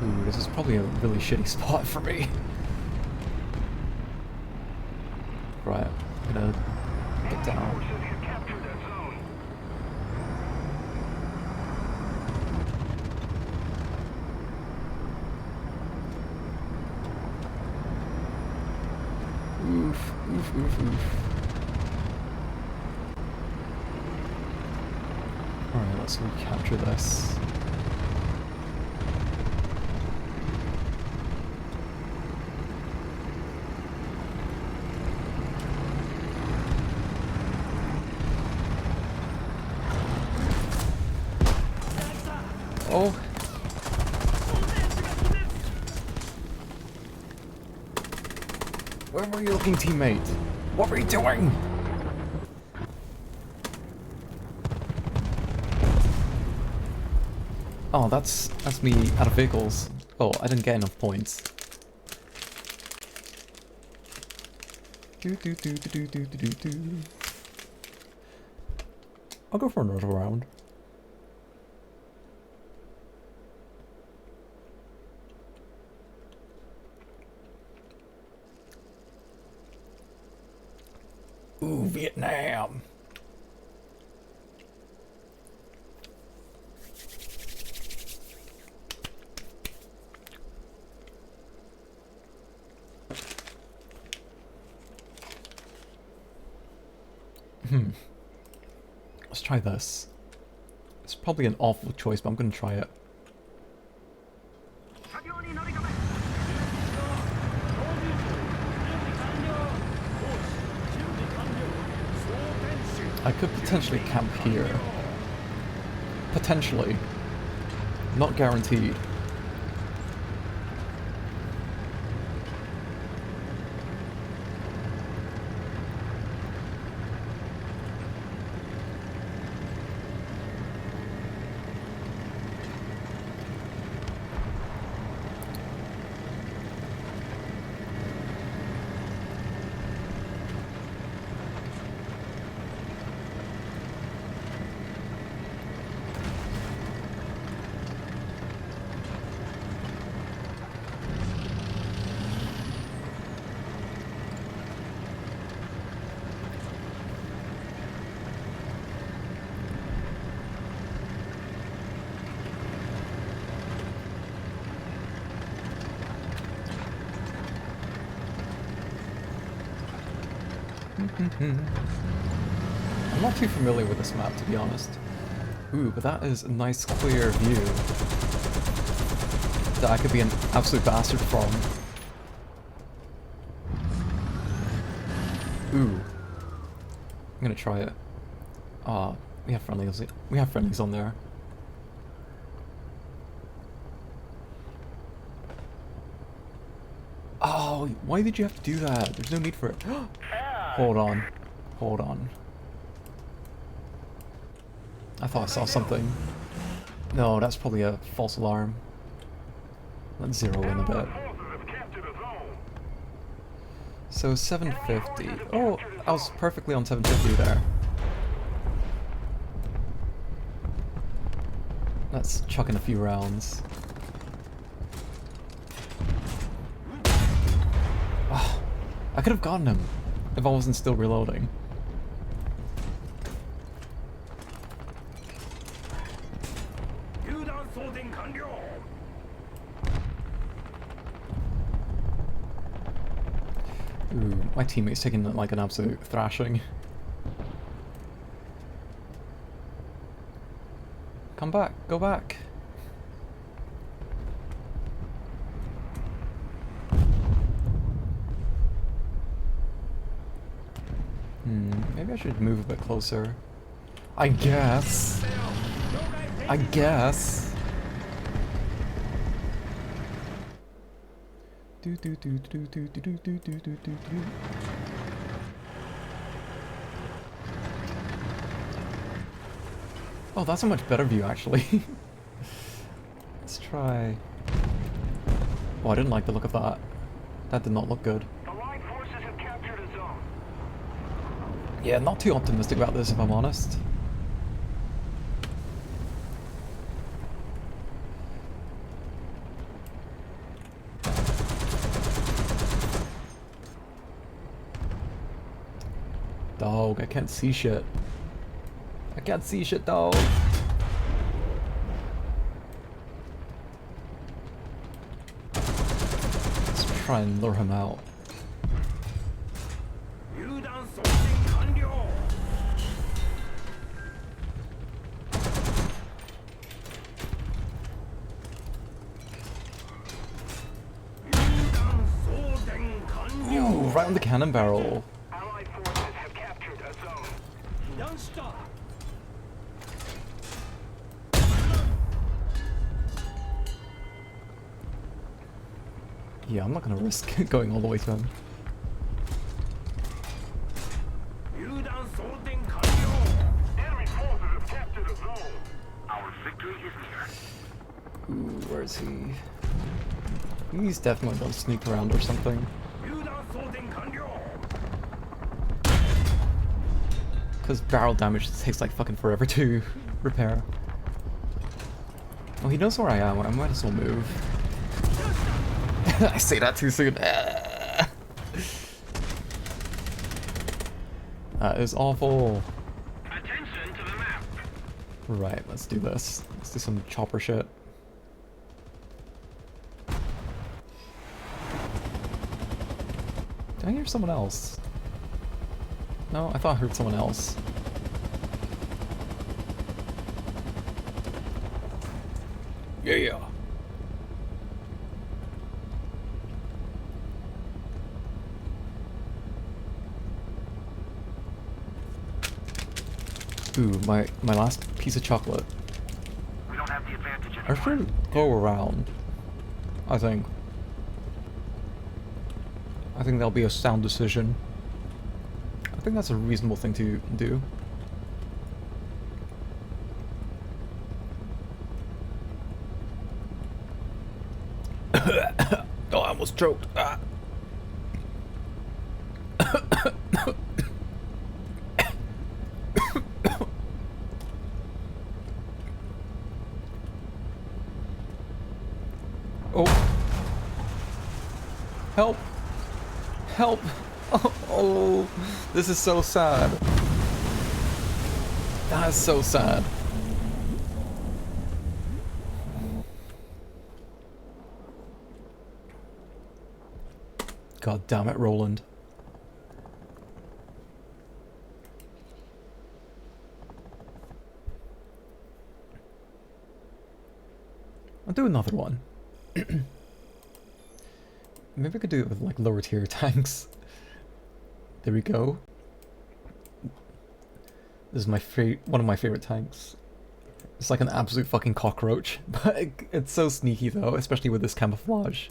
Ooh, this is probably a really shitty spot for me. Right, I'm gonna get down. Forces have captured a zone. Oof, oof, oof, oof. Alright, let's recapture this. Oh. Where were you looking, teammate? What were you doing? Oh, that's me out of vehicles. Oh, I didn't get enough points. I'll go for another round. Ooh, Vietnam. Let's try this. It's probably an awful choice, but I'm gonna try it. I could potentially camp here. Potentially. Not guaranteed. I'm not too familiar with this map, to be honest. Ooh, but that is a nice clear view that I could be an absolute bastard from. Ooh. I'm gonna try it. Ah, we have friendlies. We have friendlies on there. Oh, why did you have to do that? There's no need for it. Hold on. Hold on. I thought I saw something. No, that's probably a false alarm. Let's zero in a bit. So 750. Oh, I was perfectly on 750 there. Let's chuck in a few rounds. Oh, I could have gotten him if I wasn't still reloading. Ooh, my teammate's taking like an absolute thrashing. Come back, go back. Maybe I should move a bit closer. I guess. I guess. Do do do do do do do do do do do. Oh, that's a much better view actually. Let's try. Oh, I didn't like the look of that. That did not look good. Allied forces have captured a zone. Yeah, not too optimistic about this if I'm honest. Dog, I can't see shit. I can't see shit, dog. Let's try and lure him out. Ooh, right on the cannon barrel. Allied forces have captured a zone. Don't stop. Yeah, I'm not gonna risk going all the way to him. Enemy forces have captured a zone. Our victory is near. Ooh, where is he? He's definitely gonna sneak around or something. Because barrel damage takes like fucking forever to repair. Oh, he knows where I am. I might as well move. I say that too soon. That is awful. Attention to the map. Right, let's do this. Let's do some chopper shit. Did I hear someone else? No, I thought I heard someone else. Yeah. Ooh, my last piece of chocolate. We don't have the advantage I should go around. I think that'll be a sound decision. I think that's a reasonable thing to do. Oh, I almost choked. Ah. Oh. Help. Help. Oh, this is so sad. That is so sad. God damn it, Roland. I'll do another one. Maybe I could do it with like lower tier tanks. There we go. This is my one of my favorite tanks. It's like an absolute fucking cockroach, but it's so sneaky though, especially with this camouflage.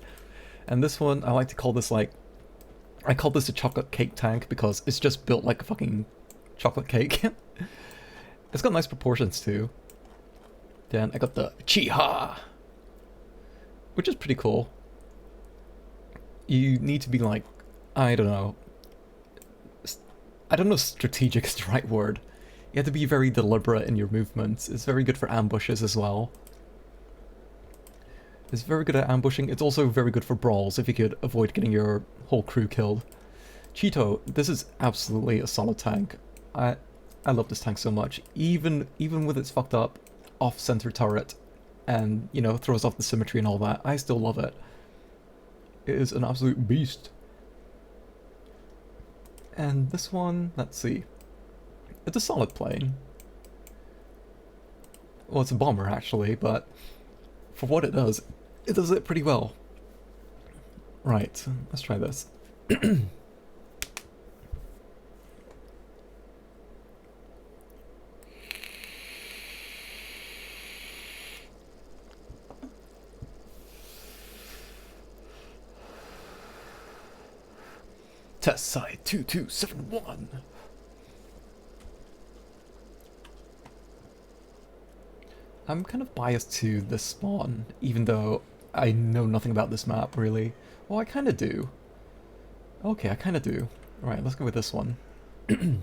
And this one, I like to call this like, I call this a chocolate cake tank because it's just built like a fucking chocolate cake. It's got nice proportions too. Then I got the Chiha, which is pretty cool. You need to be like, I don't know if strategic is the right word. You have to be very deliberate in your movements. It's very good for ambushes as well. It's very good at ambushing. It's also very good for brawls if you could avoid getting your whole crew killed. Cheeto, this is absolutely a solid tank. I love this tank so much. Even with its fucked up off-center turret and, you know, throws off the symmetry and all that, I still love it. It is an absolute beast. And this one, let's see. It's a solid plane. Well, it's a bomber actually, but for what it does it pretty well. Right, let's try this. Test site 2271. I'm kind of biased to this spawn, even though I know nothing about this map, really. Well, I kind of do. Okay, I kind of do. Alright, let's go with this one. If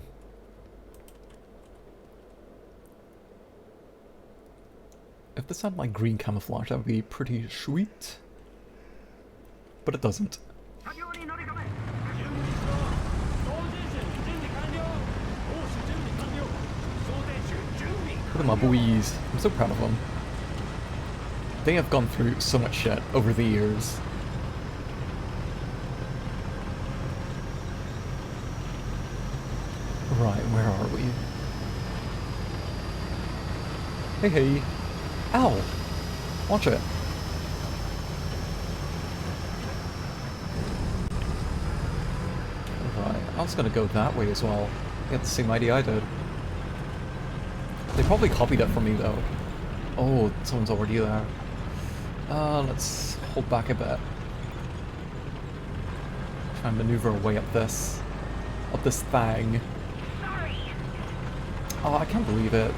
this had like green camouflage, that would be pretty sweet. But it doesn't. Look at my boys. I'm so proud of them. They have gone through so much shit over the years. Right, where are we? Hey, hey. Ow! Watch it. Right, I was gonna go that way as well. They had the same idea I did. They probably copied it from me though. Oh, someone's already there. Let's hold back a bit. Try and maneuver our way up this thing. Sorry. Oh, I can't believe it.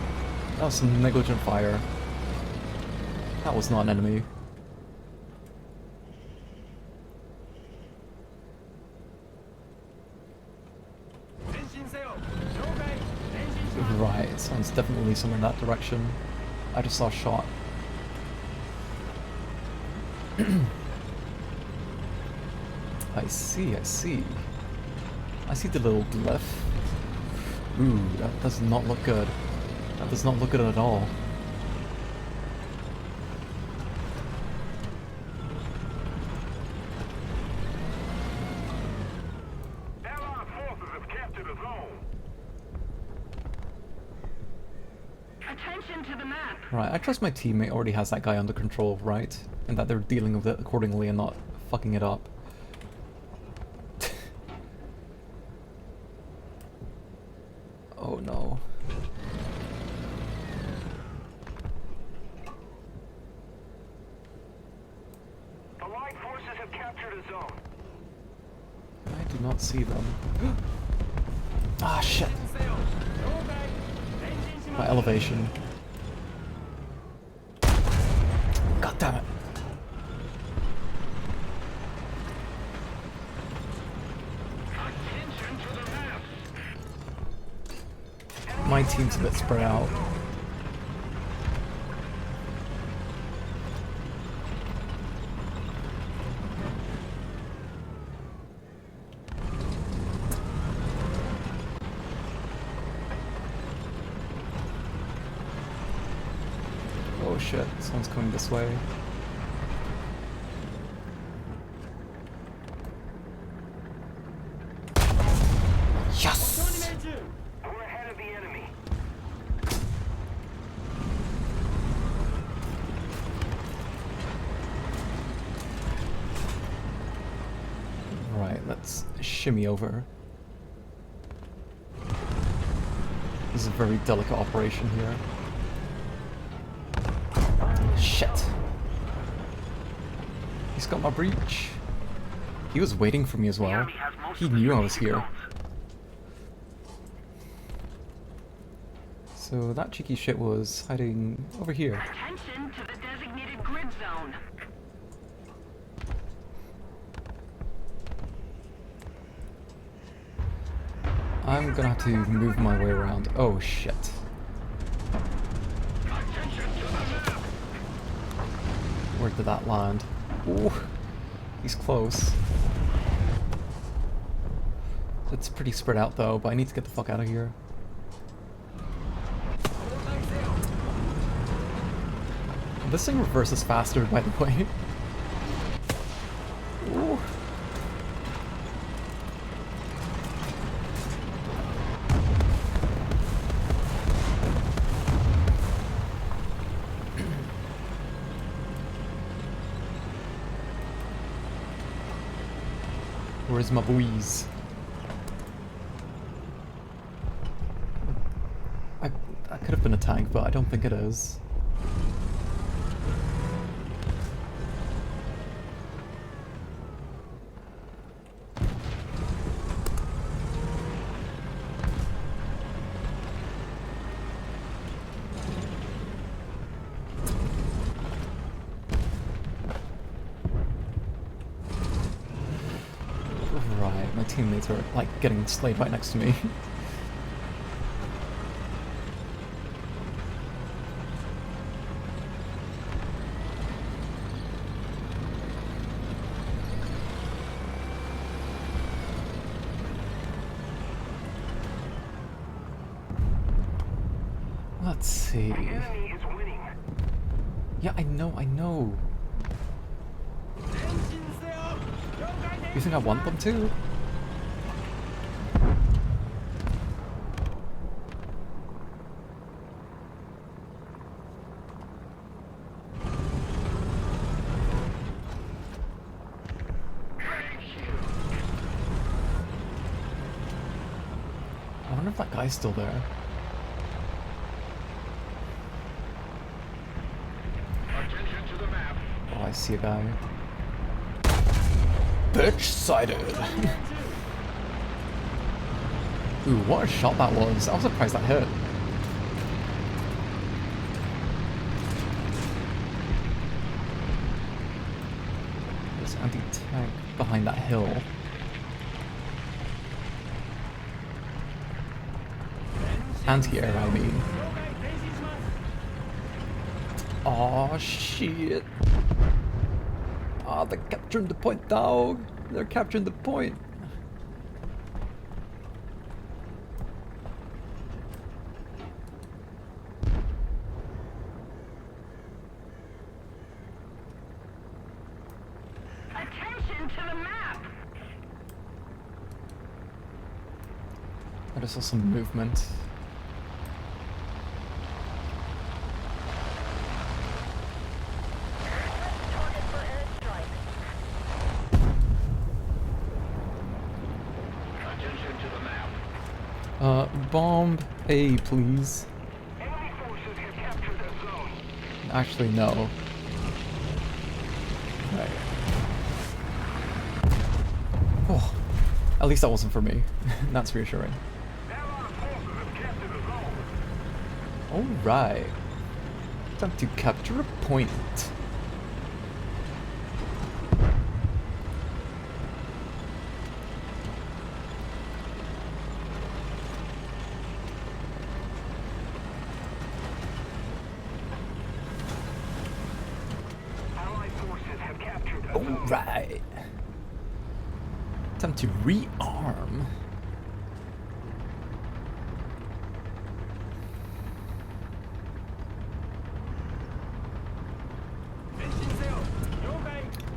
That was some negligent fire. That was not an enemy. Right, someone's definitely somewhere in that direction. I just saw a shot. I see, I see. I see the little glyph. Ooh, that does not look good. That does not look good at all. Allied forces have captured a zone. Attention to the map. Right, I trust my teammate already has that guy under control, right? And that they're dealing with it accordingly and not fucking it up. Oh no. Allied forces have captured a zone. I do not see them. Ah, shit. My elevation. God damn it. Attention to the map. My team's a bit spread out. Oh shit, someone's coming this way. Yes! We're ahead of the enemy. Let's shimmy over. This is a very delicate operation here. Shit. He's got my breach. He was waiting for me as well. He knew I was here. So that cheeky shit was hiding over here. Attention to the designated grid zone. I'm gonna have to move my way around. Oh shit. Where did that land? Ooh, he's close. It's pretty spread out though, but I need to get the fuck out of here. This thing reverses faster, by the way. Ooh. Where's my boys? I could have been a tank, but I don't think it is. Right, my teammates are like getting slayed right next to me. Let's see. Enemy is winning. Yeah, I know. You think I want them to? I wonder if that guy's still there. Attention to the map. Oh, I see a guy. Bitch-sided! Ooh, what a shot that was. I was surprised that hit. There's anti-tank behind that hill. Anti-air, I mean. Aw, shit. Ah, they're capturing the point, dawg. They're capturing the point. Attention to the map. I just saw some movement. Target for airstrike. Attention to the map. Bomb A, please. Enemy forces have captured the zone. Actually, no. Right. Oh, at least that wasn't for me. That's reassuring. Allied forces have captured the zone. Alright. Time to capture a point. Allied forces have captured the zone. Alright. Time to rearm.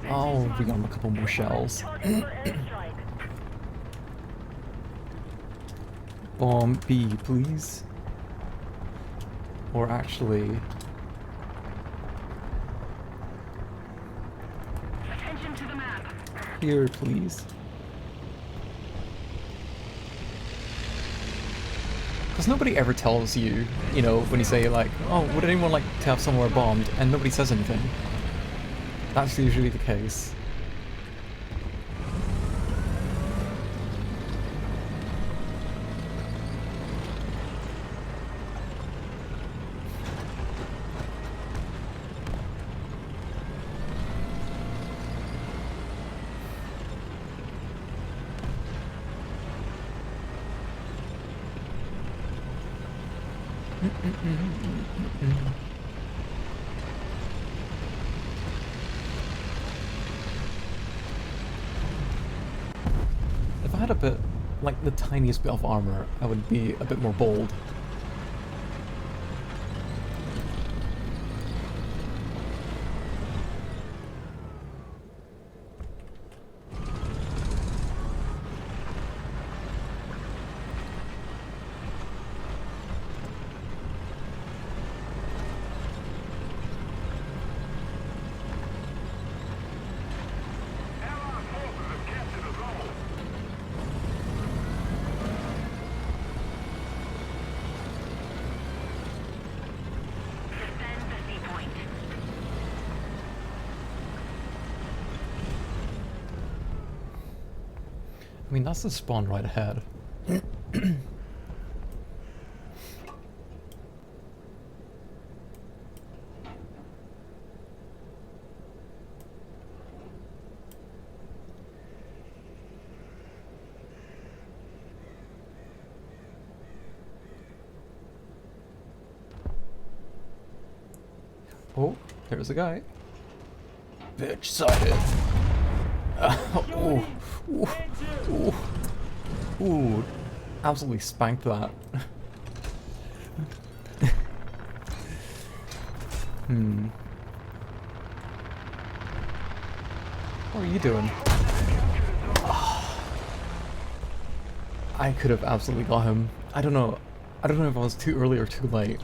Oh, we got a couple more shells. Target for airstrike. Bomb B, please. Or actually, Attention to the map. here, please. Because nobody ever tells you, you know, when you say like, oh, would anyone like to have somewhere bombed? And nobody says anything. That's usually the case. If I had a bit, like the tiniest bit of armor, I would be a bit more bold. Allied forces have captured a zone. Defend the sea point. I mean, that's the spawn right ahead. Oh, there's a guy. Bitch sighted. Ooh, ooh, ooh, ooh, absolutely spanked that. What are you doing? I could have absolutely got him. I don't know. I don't know if I was too early or too late.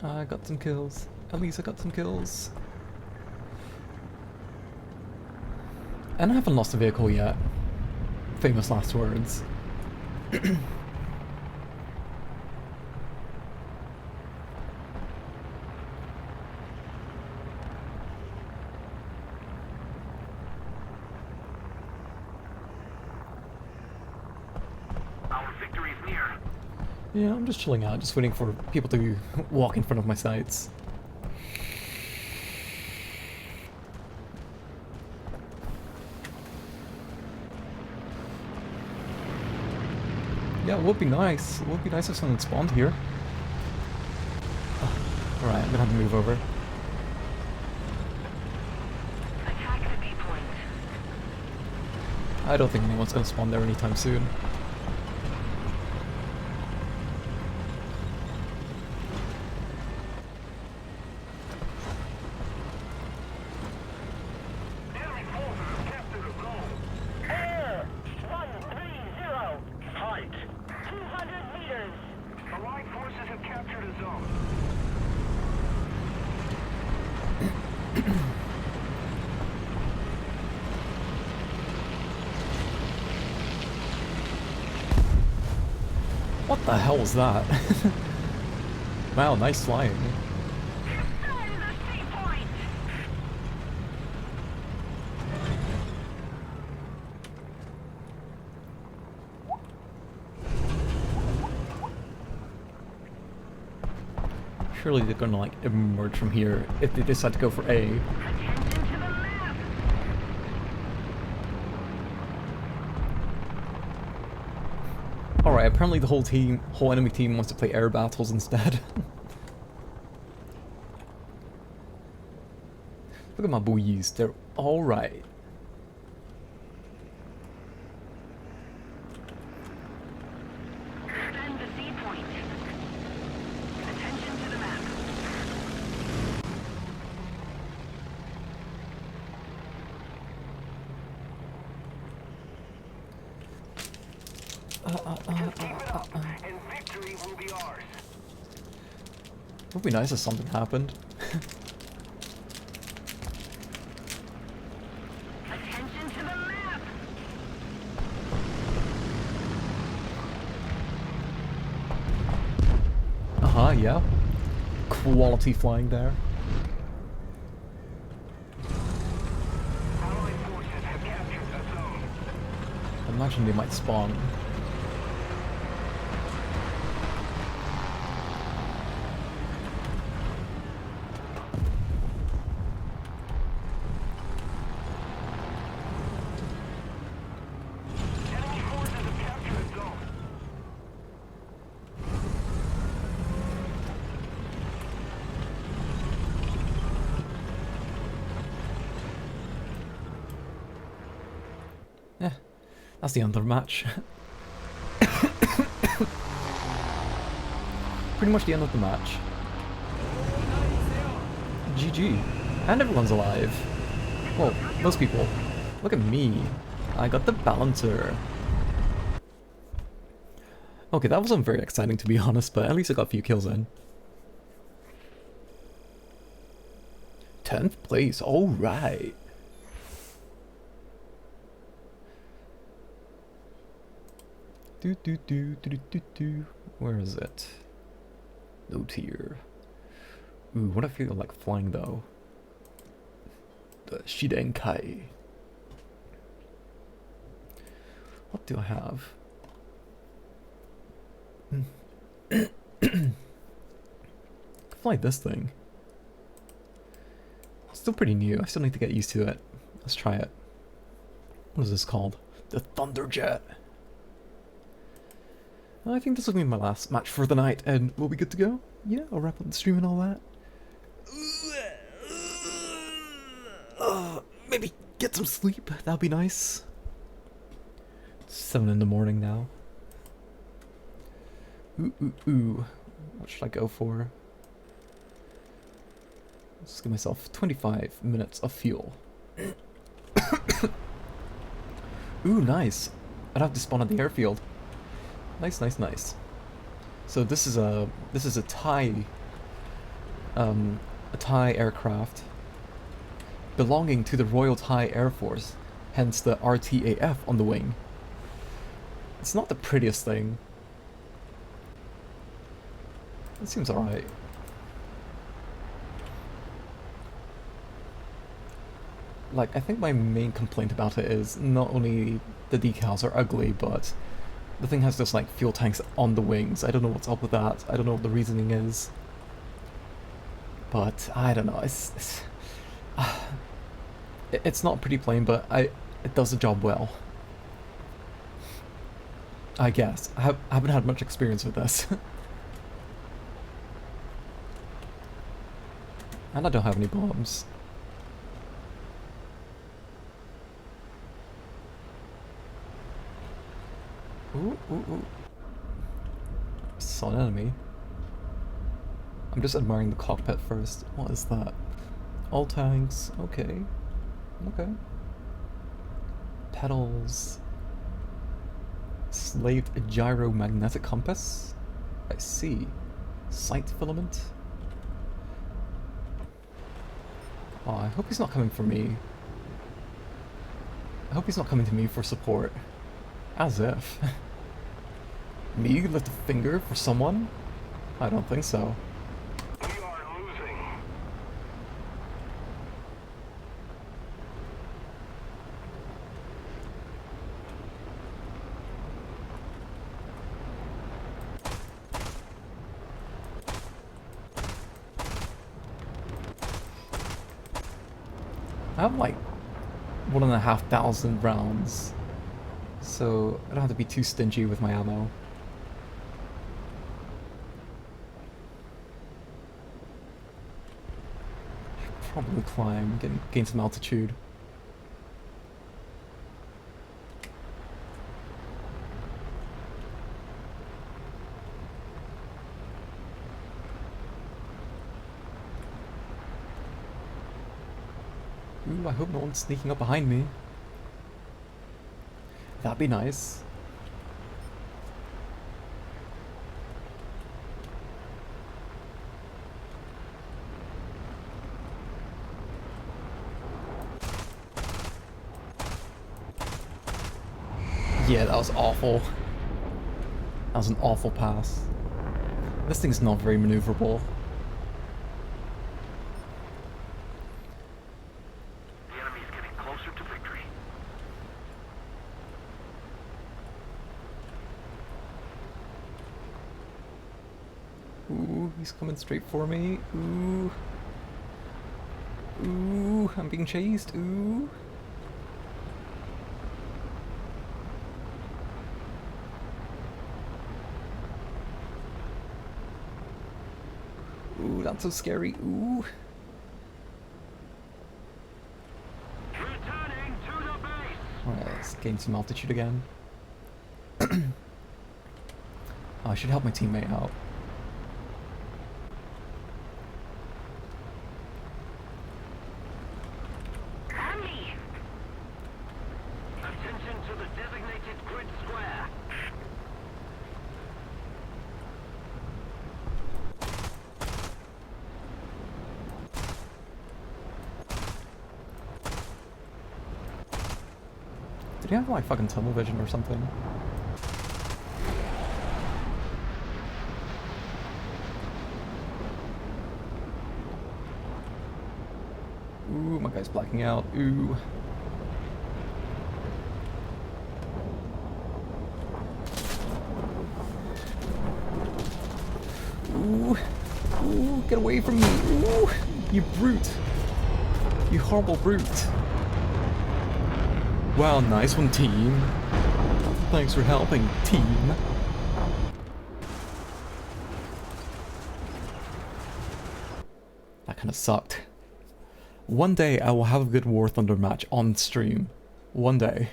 I got some kills. At least I got some kills. And I haven't lost a vehicle yet. Famous last words. Our victory is near. Yeah, I'm just chilling out, just waiting for people to walk in front of my sights. Yeah, it would be nice. It would be nice if someone spawned here. Alright, I'm gonna have to move over. Attack the B point. I don't think anyone's gonna spawn there anytime soon. Enemy forces have captured a zone. Air 130. Fight. 200 meters. Allied forces have captured a zone. What the hell was that? Wow, nice flying. Defend the sea point. Surely they're gonna like emerge from here if they decide to go for A. Attention to the map. Alright, apparently the whole enemy team wants to play air battles instead. Look at my boys, they're alright. Defend the sea point. Attention to the map. Just keep it up, and victory will be ours. would be nice if something happened. Attention to the map! Yeah. Quality flying there. Allied forces have captured the zone. I imagine they might spawn. Enemy forces have captured the zone. Yeah, that's the end of the match. Pretty much the end of the match. GG. And everyone's alive. Well, most people. Look at me. I got the balancer. Okay, that wasn't very exciting to be honest, but at least I got a few kills in. 10th place, alright. Where is it? Note here. Ooh, what I feel like flying though? The Shidenkai. What do I have? Fly this thing. It's still pretty new. I still need to get used to it. Let's try it. What is this called? The Thunderjet. I think this will be my last match for the night, and we'll be good to go. Yeah, I'll wrap up the stream and all that. Maybe get some sleep. That'll be nice. It's 7 in the morning now. Ooh. What should I go for? Let's give myself 25 minutes of fuel. Ooh, nice. I'd have to spawn at the airfield. Nice. So this is a Thai aircraft belonging to the Royal Thai Air Force, hence the RTAF on the wing. It's not the prettiest thing. It seems alright. Like, I think my main complaint about it is not only the decals are ugly, but the thing has just like fuel tanks on the wings. I don't know what's up with that. I don't know what the reasoning is. But I don't know. It's not a pretty plane, but it does the job well. I guess. I haven't had much experience with this. And I don't have any bombs. Ooh. Saw an enemy. I'm just admiring the cockpit first. What is that? All tanks. Okay. Pedals. Slaved gyromagnetic compass. I see. Sight filament. Oh, I hope he's not coming for me. I hope he's not coming to me for support. As if. Me lift a finger for someone? I don't think so. We are losing. I have like 1,500 rounds, so I don't have to be too stingy with my ammo. Probably climb, gain some altitude. Ooh, I hope no one's sneaking up behind me. That'd be nice. Yeah, that was awful. That was an awful pass. This thing's not very maneuverable. The enemy's getting closer to victory. Ooh, he's coming straight for me. Ooh. Ooh, I'm being chased. Ooh. Ooh, that's so scary. Ooh. Returning to the base. Alright, let's gain some altitude again. Oh, I should help my teammate out. On me. Attention to the designated grid square. Did he have like fucking tunnel vision or something? Ooh, my guy's blacking out. Ooh. Ooh. Ooh, get away from me. Ooh. You brute. You horrible brute. Wow, nice one, team. Thanks for helping, team. That kind of sucked. One day I will have a good War Thunder match on stream. One day.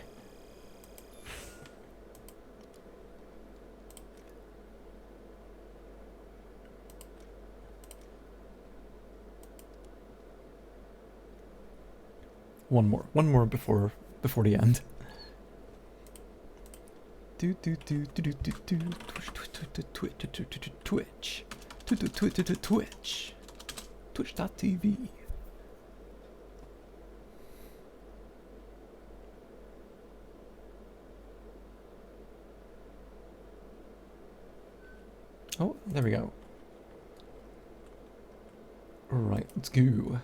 One more before the end. Twitch. Twitch.tv. Oh, there we go. Right, let's go.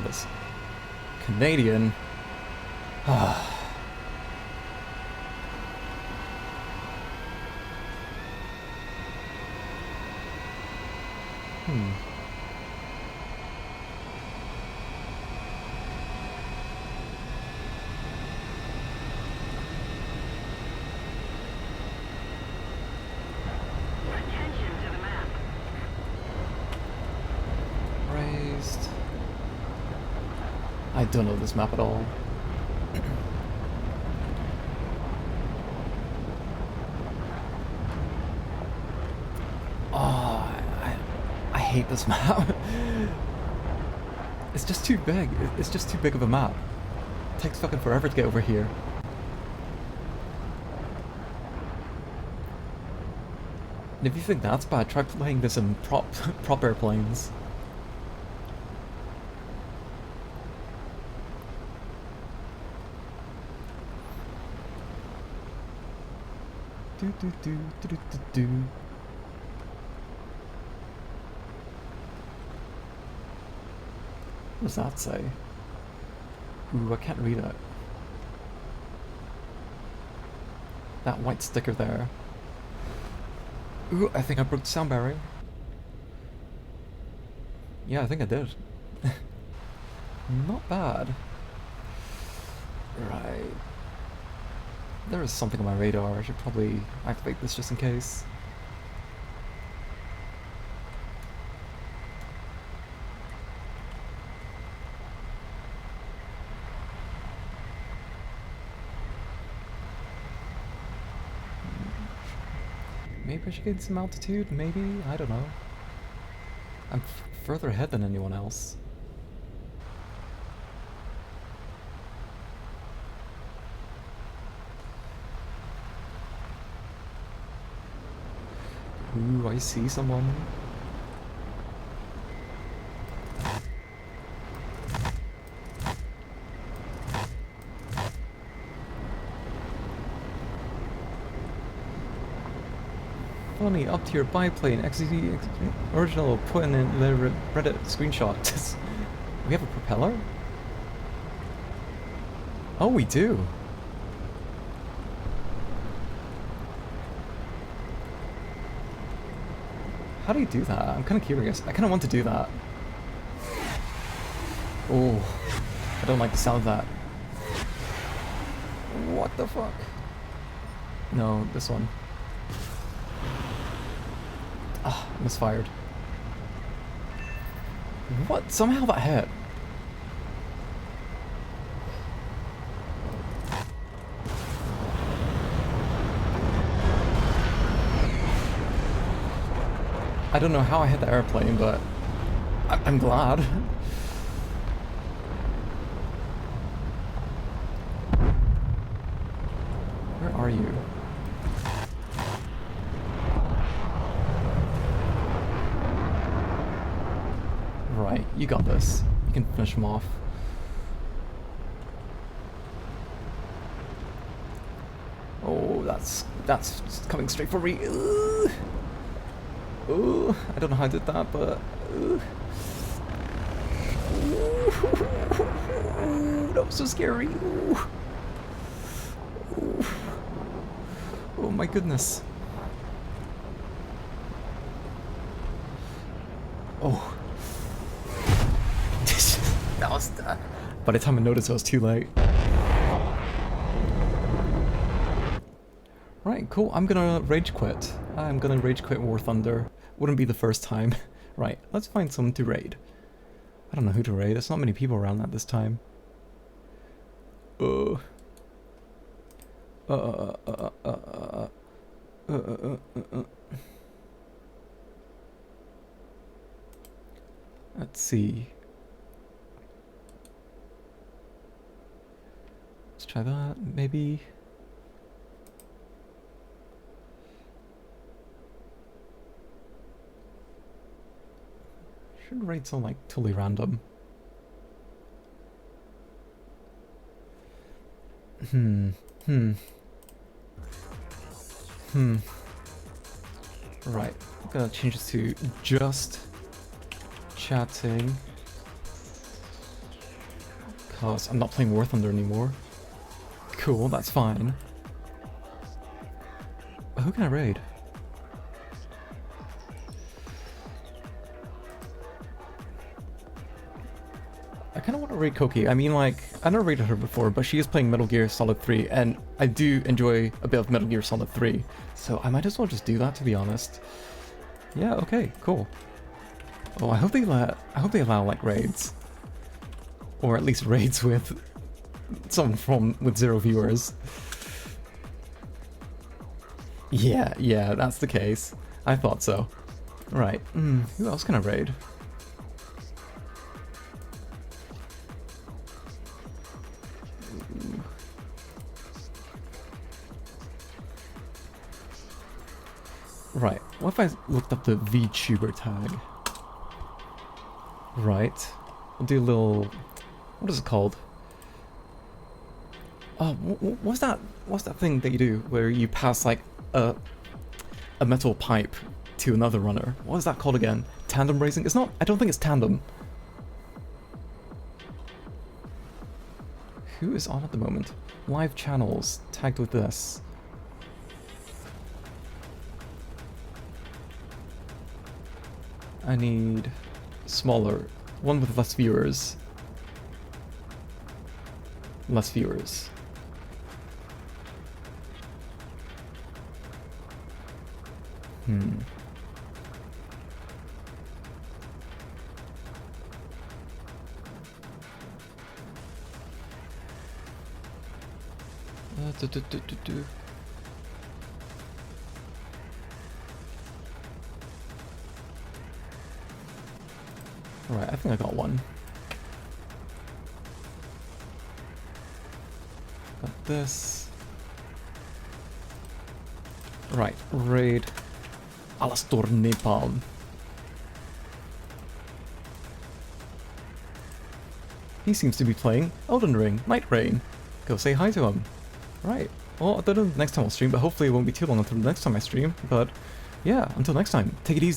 This Canadian. Attention to the map. Raised. I don't know this map at all. Oh, I hate this map. It's just too big. It's just too big of a map. It takes fucking forever to get over here. And if you think that's bad, try playing this in prop airplanes. Do. What does that say? Ooh, I can't read it. That white sticker there. Ooh, I think I broke the sound barrier. Yeah, I think I did. Not bad. Right. There is something on my radar. I should probably activate this just in case. Maybe I should gain some altitude, maybe? I don't know. I'm further ahead than anyone else. Ooh, I see someone. Funny, up to your biplane, XCD, original, put in the Reddit screenshot. We have a propeller? Oh, we do. How do you do that? I'm kind of curious. I kind of want to do that. Oh, I don't like the sound of that. What the fuck? No, this one. Ah, misfired. What? Somehow that hit. I don't know how I hit the airplane, but I'm glad. Where are you? Right, you got this. You can finish him off. Oh, that's coming straight for me. Ooh. Ooh, I don't know how I did that, but ooh. Ooh, that was so scary. Ooh. Ooh. Oh my goodness. Oh. That was... by the time I noticed, I was too late. Right, cool. I'm gonna rage quit. I'm gonna rage quit War Thunder. Wouldn't be the first time. Right, let's find someone to raid. I don't know who to raid. There's not many people around at this time. Let's see. Let's try that, maybe. Should raid someone like totally random. Right, I'm gonna change this to just chatting. Cause I'm not playing War Thunder anymore. Cool, that's fine. Who can I raid? I kind of want to raid Koki. I mean, like, I never raided her before, but she is playing Metal Gear Solid 3, and I do enjoy a bit of Metal Gear Solid 3, so I might as well just do that, to be honest. Yeah, okay, cool. Oh, I hope they allow like raids, or at least raids with someone with 0 viewers. Yeah, that's the case. I thought so. Right. Who else can I raid? Right, what if I looked up the VTuber tag? Right, I'll do a little... what is it called? Oh, what's that thing that you do where you pass like a metal pipe to another runner? What is that called again? Tandem racing? It's not, I don't think it's tandem. Who is on at the moment? Live channels tagged with this. I need smaller, one with less viewers. Less viewers. Alright, I think I got one. Got this. Right, raid Alastor Napalm. He seems to be playing Elden Ring, Night Rain. Go say hi to him. Right. Well, I don't know next time I'll stream, but hopefully it won't be too long until the next time I stream. But yeah, until next time, take it easy.